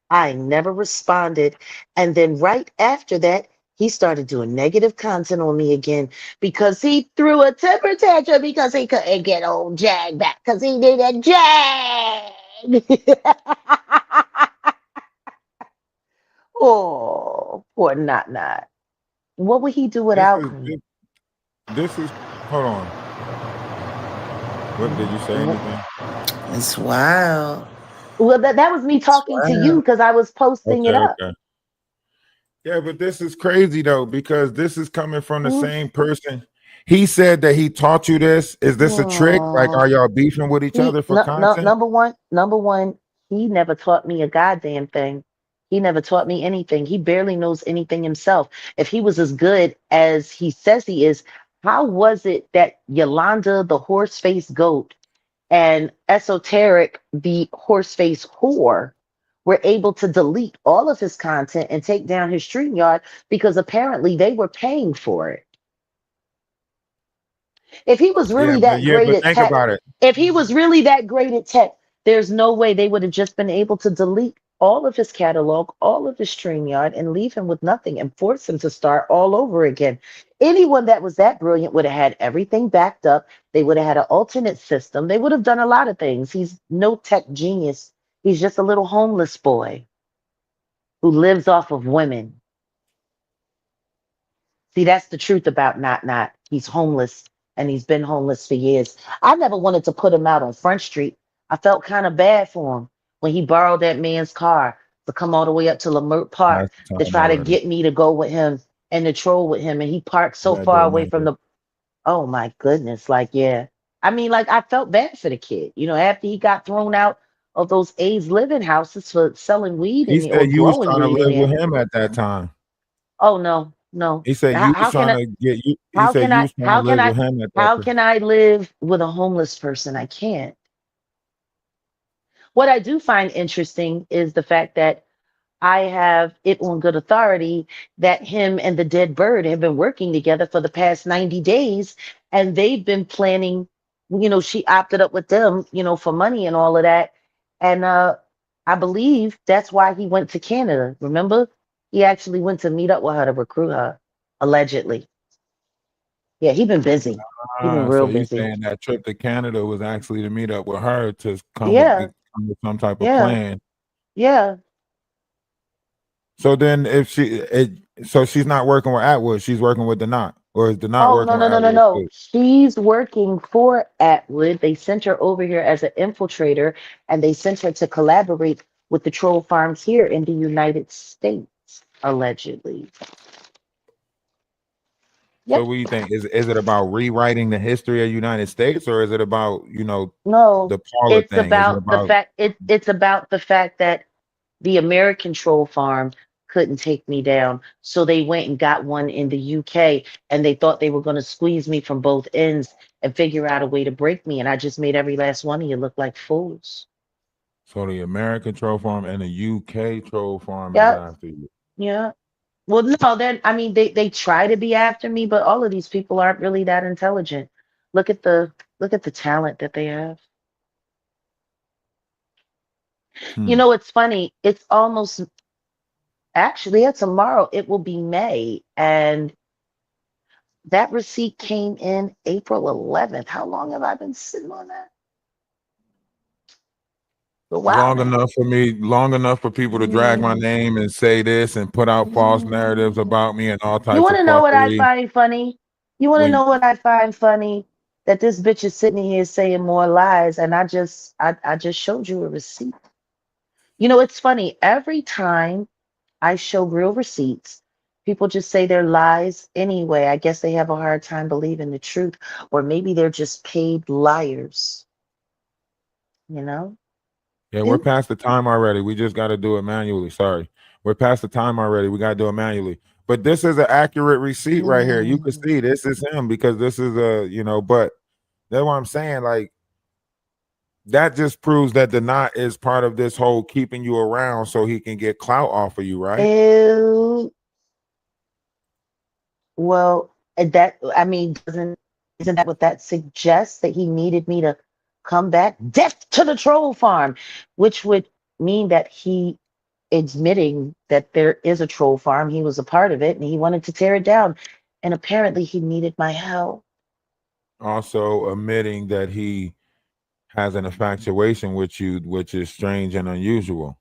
I never responded. And then right after that, he started doing negative content on me again because he threw a temper tantrum because he couldn't get old Jag back because he needed Jag. Oh, poor Not Not. What would he do this without is me? this, this is hold on. What did you say anything? It's wild. Well, that was me talking to you because I was posting Okay, it up. okay. Yeah, but this is crazy though, because this is coming from the Mm, same person. He said that he taught you this. Is this a trick? Like, oh. are y'all beefing with each He other for no, no, content? number one, he never taught me a goddamn thing. He never taught me anything. He barely knows anything himself. If he was as good as he says he is, how was it that Yolanda, the horse-faced goat, and Esoteric, the horse-faced whore, were able to delete all of his content and take down his StreamYard because apparently they were paying for it? If he was really that Yeah, great but at think tech, about it. if he was really that great at tech, there's no way they would have just been able to delete all of his catalog, all of his StreamYard, and leave him with nothing and force him to start all over again. Anyone that was that brilliant would have had everything backed up. They would have had an alternate system. They would have done a lot of things. He's no tech genius. He's just a little homeless boy who lives off of women. See, that's the truth about Not Not. He's homeless and he's been homeless for years. I never wanted to put him out on Front Street. I felt kind of bad for him when he borrowed that man's car to come all the way up to Lamert Park Last time to try to already. get me to go with him and to troll with him. And he parked so That far don't away from matter. the, oh my goodness. Like, yeah. I mean, like, I felt bad for the kid. After he got thrown out of those AIDS living houses for selling weed He in there or said you was growing trying to weed in live with there. him at that time. Oh no, No. He said you was How can trying I? to get you. He How said can you I? was trying to How can live I? with him at that How time. can I live with a homeless person? I can't. What I do find interesting is the fact that I have it on good authority that him and the dead bird have been working together for the past 90 days, and they've been planning, she opted up with them, for money and all of that. And I believe that's why he went to Canada. Remember? He actually went to meet up with her to recruit her, allegedly. Yeah, he been busy. He been So real you busy. saying that trip to Canada was actually to meet up with her to Yeah, come with some type of yeah, plan. yeah. So then, so she's not working with Atwood, she's working with the Knot, or is the Knot Oh, no, working with no, no, no, Atwood no. too? She's working for Atwood. They sent her over here as an infiltrator, and they sent her to collaborate with the troll farms here in the United States, allegedly. So Yep. what do you think? Is it about rewriting the history of United States, or is it about No, the Paula it's thing? Is it about the about fact it's about the fact that the American troll farm couldn't take me down. So they went and got one in the UK, and they thought they were going to squeeze me from both ends and figure out a way to break me. And I just made every last one of you look like fools. so the American troll farm and the UK troll farm is Yep. after you? Yeah. Well, no, then I mean they try to be after me, but all of these people aren't really that intelligent. Look at the talent that they have. Hmm. It's funny. It's almost actually tomorrow it will be May, and that receipt came in April 11th. How long have I been sitting on that? A while Long now. enough for me, long enough for people to drag my Mm, name and say this and put out false narratives mm. about me and all You types want of to know what I fuckery. find funny? You want to When know what I find funny? That this bitch is sitting here saying more lies, and I just showed you a receipt. It's funny. Every time I show real receipts, people just say they're lies anyway. I guess they have a hard time believing the truth, or maybe they're just paid liars. You know? Yeah, we're It, past the time already. We just got to do it manually. Sorry. We're past the time already. We got to do it manually. But this is an accurate receipt right here. You can mm, see this is him because this is but that's what I'm saying. Like, that just proves that the Knot is part of this whole keeping you around so he can get clout off of you, right? ew. Well, that I mean, doesn't isn't that what that suggests that he needed me to come back? Death to the troll farm, which would mean that he admitting that there is a troll farm, he was a part of it, and he wanted to tear it down. And apparently, he needed my help. Also admitting that he has an infatuation with you, which is strange and unusual.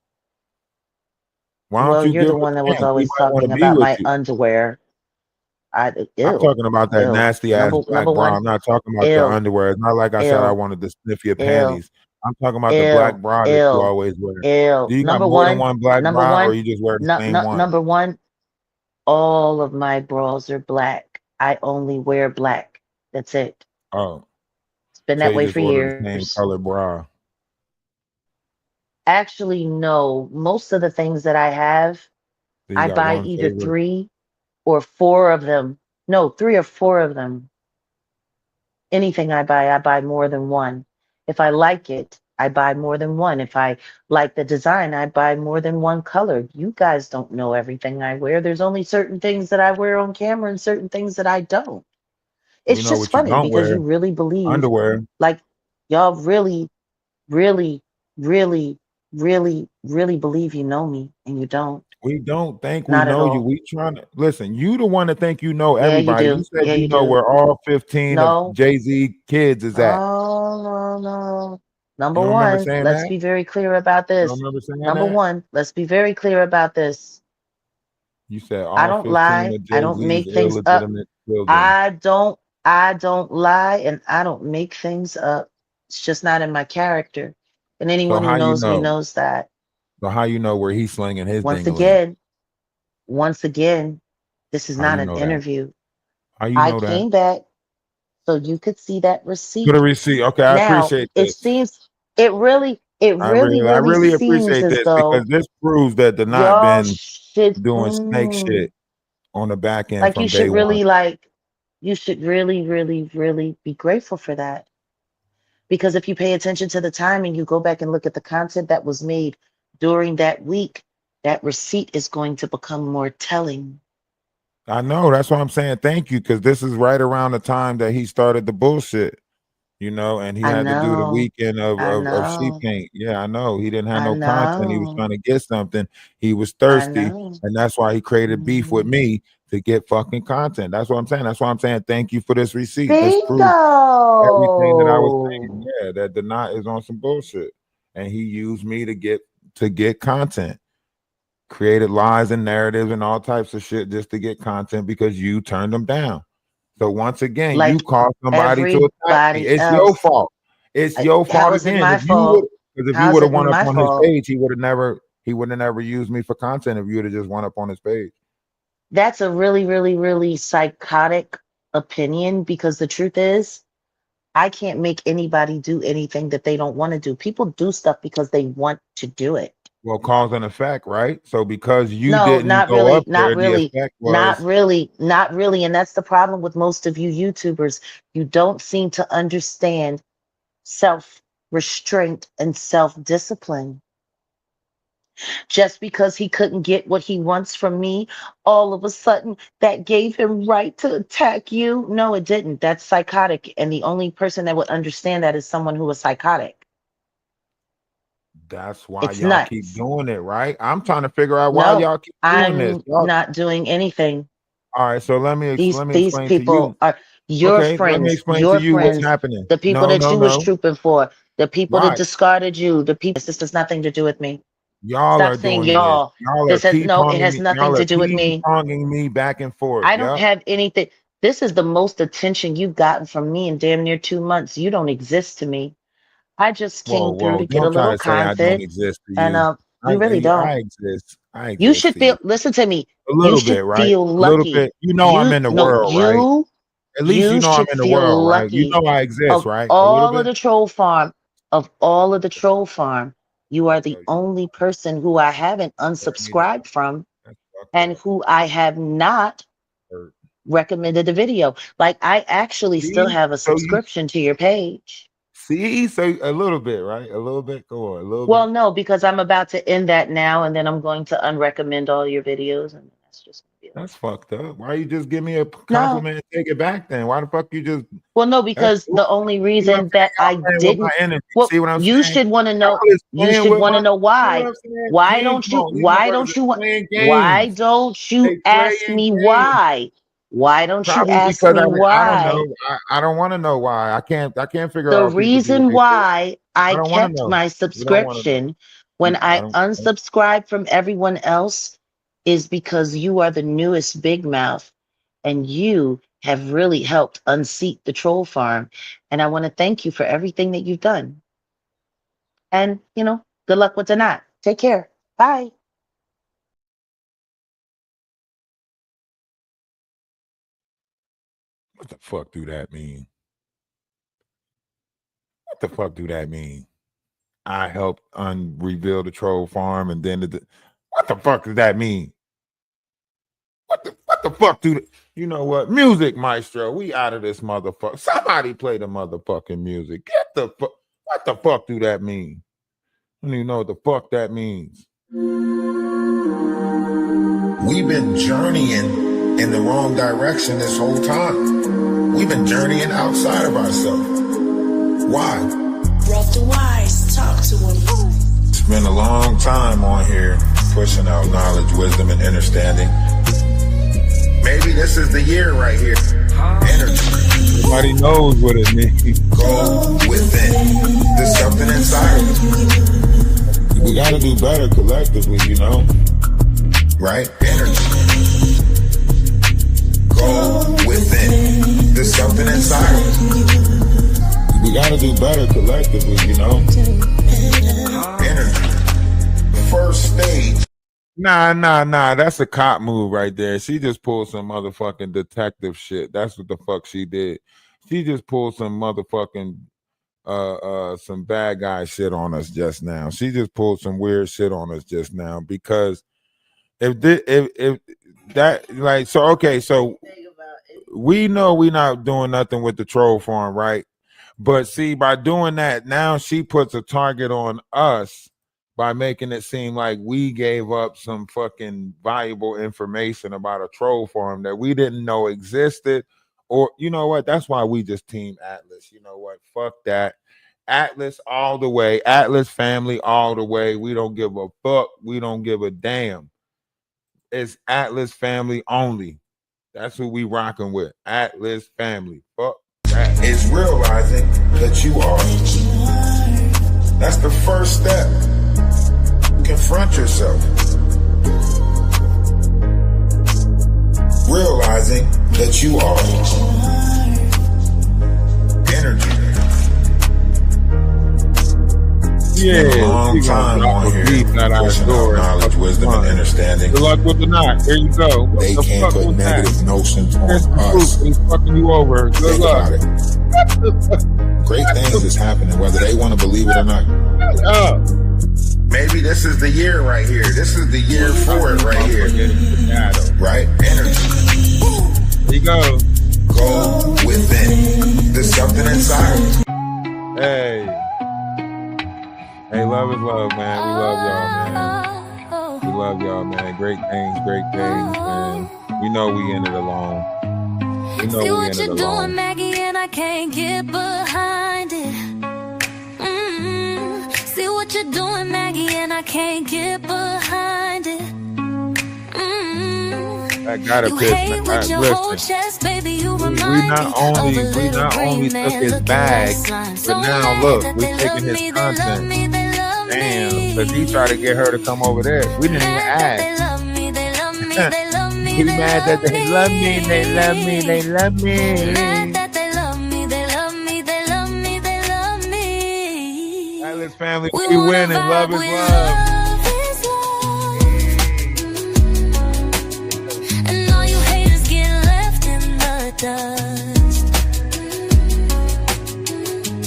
Why don't Well, you you're give the him one that a was chance? He always might want to talking be about with my you. underwear. I'm Ill, talking about that ill. nasty ass black Number bra. one, I'm not talking about your ill, underwear. It's not like I said I ill, wanted to sniff your ill, panties. I'm talking about the black ill, bra that you ill, always wear. Do ill. you got more than one black Number bra, or one, you just wear the no, same no, one? number one. All of my bras are black. I only wear black. That's it. Oh, It's been so that you way just for order the same years. color bra. Actually, no. Most of the things that I have, So you I got buy one either favorite. three or four of them. No, three or four of them. Anything I buy more than one. If I like it, I buy more than one. If I like the design, I buy more than one color. You guys don't know everything I wear. There's only certain things that I wear on camera and certain things that I don't. We It's know just what you funny don't because wear. you really believe, Underwear. like, y'all really, really, really, really, really believe you know me, and you don't. We don't think we Not at know you. all. We trying to listen. You the one to think you know Yeah, you everybody. You do. said Yeah, you you know do. where all 15 of No, Jay-Z kids is at. no, no, no. You Number don't remember one, saying let's that? be very clear about You don't this. remember saying Number that? one, let's be very clear about this. You said I all don't 15 lie. of I don't Jay-Z's make things up. illegitimate children. I don't I don't lie and I don't make things up. It's just not in my character. And So anyone who how you knows me know? knows that. So how you know where he's slinging his Once dingaling? again, once again, this is How not you an know that? interview. How you I know that? came back so you could see that To the receipt. receipt. Okay, I Now, appreciate it this. seems it really, I really really seems appreciate as this because though this proves that the not y'all been should doing snake shit on the back end Like from day one. you should really, really, really be grateful for that. Because if you pay attention to the time and you go back and look at the content that was made during that week, that receipt is going to become more telling. I know. That's why I'm saying thank you, because this is right around the time that he started the bullshit, you know, and he I had to do the know. weekend I of sheep know. paint. Yeah, I know. He didn't have I no content. He was know. trying to get something. He was I thirsty, know. and that's why he created beef with Mhm. me to get fucking content. That's what I'm saying. That's why I'm saying thank you for this receipt. This proves everything that I was Bingo. saying. Yeah, that the knot is on some bullshit, and he used me to get content. Created lies and narratives and all types of shit just to get content because you turned them down. So once again, you Like caused somebody to attack me. everybody It's your else. fault. It's your How fault is it again. my fault? Because if you How's would have it went up my on his fault? page, he would have never used me for content if you would have just went up on his page. That's a really, really, really psychotic opinion because the truth is, I can't make anybody do anything that they don't want to do. People do stuff because they want to do it. Well, cause and effect, right? So because you No, didn't not go really, up not there, the really, effect not was, really, not really. And that's the problem with most of you YouTubers. You don't seem to understand self restraint and self discipline. Just because he couldn't get what he wants from me, all of a sudden that gave him right to attack you. No, it didn't. That's psychotic. And the only person that would understand that is someone who is psychotic. that's why It's y'all keep nuts. doing it, right? I'm trying to figure out why No, y'all keep doing this. I'm not doing anything. All right, so These let me these explain to you. people are Okay, let me explain to your you what's friends, happening. the people No, that no, you was no. trooping for, the people that Right. discarded you, the people. This has nothing to do with me. Y'all Stop are saying doing this. y'all. This has no, it has nothing Y'all to are do with me. ping-ponging me back and forth. I don't Yep. have anything. This is the most attention you've gotten from me in damn near 2 months. You don't exist to me. I just Whoa, came through whoa. to get a Don't try little to say I don't content, exist to and you. you really don't. I exist. I You exist should to you. feel. Listen to me. A You little should bit, right? feel A little lucky. bit. You know I'm in the world, right? At least you You know I'm should in the feel world, right? You lucky. know I exist, Of right? A little all of bit. the troll farm, you are the Well, only person who I haven't heard me down. unsubscribed from, That's fucked and up. who I have not Hurt. recommended the video. Like I actually still See? have a So you subscription to your page. see? So a little bit, right? A little bit. Go on, a little Well, bit. no, because I'm about to end that now, and then I'm going to unrecommend all your videos, and that's just gonna be That's fucked up. Why you just give me a no. compliment and take it back then? Why the fuck you just Well, no, that's because stupid. the only See what I'm reason saying? that Y'all I playing with my didn't. energy. Well, See what I'm you saying? should want to know. Y'all is You playing should with want to my know see what why. I'm saying? Playing, come on, these Why motherfuckers don't are you? playing Why games. don't you They ask playing me games. why? Why don't you Probably ask because me I don't why? know. I don't want to know why. I can't figure The out what people do with reason their shit. why I I don't want to kept know. my You don't want to know. subscription when I I don't unsubscribed from everyone else is because you are the newest big mouth and you have really helped unseat the troll farm. And I want to thank you for everything that you've done. And, good luck with the knot. Take care. Bye. what the fuck do that mean? What the fuck do that mean? I helped reveal the troll farm, and then what the fuck does that mean? What the fuck do you know what? Music maestro, we out of this motherfucker. Somebody play the motherfucking music. Get the fuck. What the fuck do that mean? I don't even know what the fuck that means. We've been journeying in the wrong direction this whole time. We've been journeying outside of ourselves. Why? Brought the wise, talk to him. It's been a long time on here pushing out knowledge, wisdom, and understanding. Maybe this is the year right here. Energy. Nobody knows what it means. Go within. There's something inside of us. We got to do better collectively, you know? Right? Energy. Go within. There's something inside of us. We got to do better collectively, you know? Energy. First stage. Nah. That's a cop move right there. She just pulled some motherfucking detective shit. That's what the fuck she did. She just pulled some motherfucking some bad guy shit on us just now. She just pulled some weird shit on us just now because if that like so okay, so we know we not doing nothing with the troll farm, right? But see, by doing that, now she puts a target on us by making it seem like we gave up some fucking valuable information about a troll farm that we didn't know existed. Or you know what? That's why we just team Atlas. You know what? Fuck that. Atlas all the way. Atlas family all the way. We don't give a fuck. We don't give a damn. It's Atlas family only. That's who we rocking with. Atlas family. Fuck that. Is realizing that you are. That's the first step. Confront yourself. Realizing that you are. Energy. Yeah, Been a long time on here, pushing out knowledge, wisdom, and understanding. Good luck with the knot. There you go. What They the can't fuck put was negative that? notions Here's on the us. proof. He's fucking you over. Good Think luck. about it. Great things is happening, whether they want to believe it or not. Oh. Maybe this is the year right here. This is the year for it right here. Right? Energy. There you go. Go within. There's something inside. Hey. Hey, love is love, man. We love y'all, man. We love y'all, man. Great things, man. We know we in it alone. We know See we what in it you're alone. doing, Maggie, and I can't get behind it. See what you're doing, Maggie, and I can't get behind it. I gotta You piss, hate man. with your whole Listen, chest, baby. You we remind not me only of a little green took man his looking bag, less slime. but So now mad look, that we they love taking his me, they love content. me, they love Damn, me. because he tried to get her to come over there. We didn't even Mad that ask. they love me, they love me, they love me, He they mad that they love me, they love me, they love me. Mad that they love me, they love me, they love me, they love me. Atlas family, We we wanna winning. Love vibe is with love. love is love. And all you haters get left in the dust.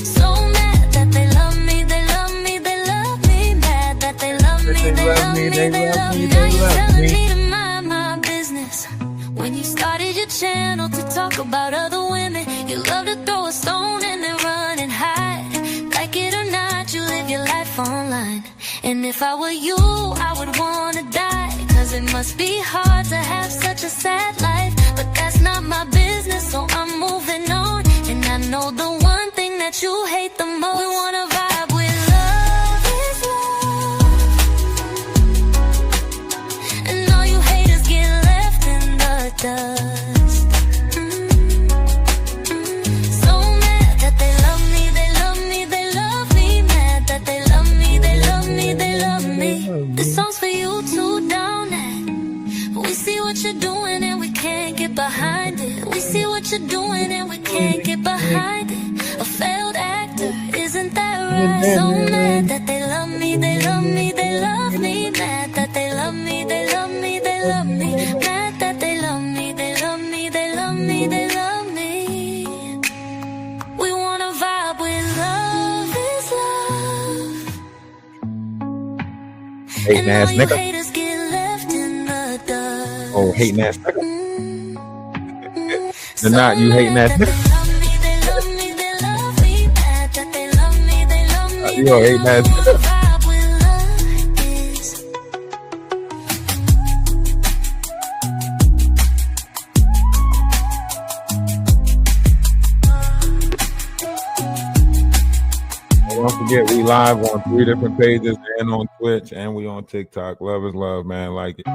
So mad that they love me, they love me, they love me. Mad that they love me, they love me, they love me. Now you're telling me to mind my business. When you started your channel to talk about other women, you love to throw a stone and then run and hide. Like it or not, you live your life online. And if I were you, I would wanna die. Cause it must be hard to have such a sad life. But that's not my business, so I'm moving on. And I know the one thing that you hate the most. We wanna vibe with love is love. And all you haters get left in the dust. So mad that they love me, they love me, they love me. Mad that they love me, they love me, they love me. This song's for you too, down at. We see what you're doing and we can't get behind it. We see what you're doing and we can't get behind it. A failed actor, isn't that right? So mad that they love me, they love me, they love me. Mad that they love me, they love me, they love me. Mad that they love me, they love me, they love me, they love me. We wanna vibe with love is love. Hating And ass all you nigga. haters get left in the dust. Oh, hating ass nigga. The not you hating ass nigga. You a hating ass nigga. Don't forget, we live on 3 different pages and on Twitch, and we on TikTok. Love is love, man. Like it.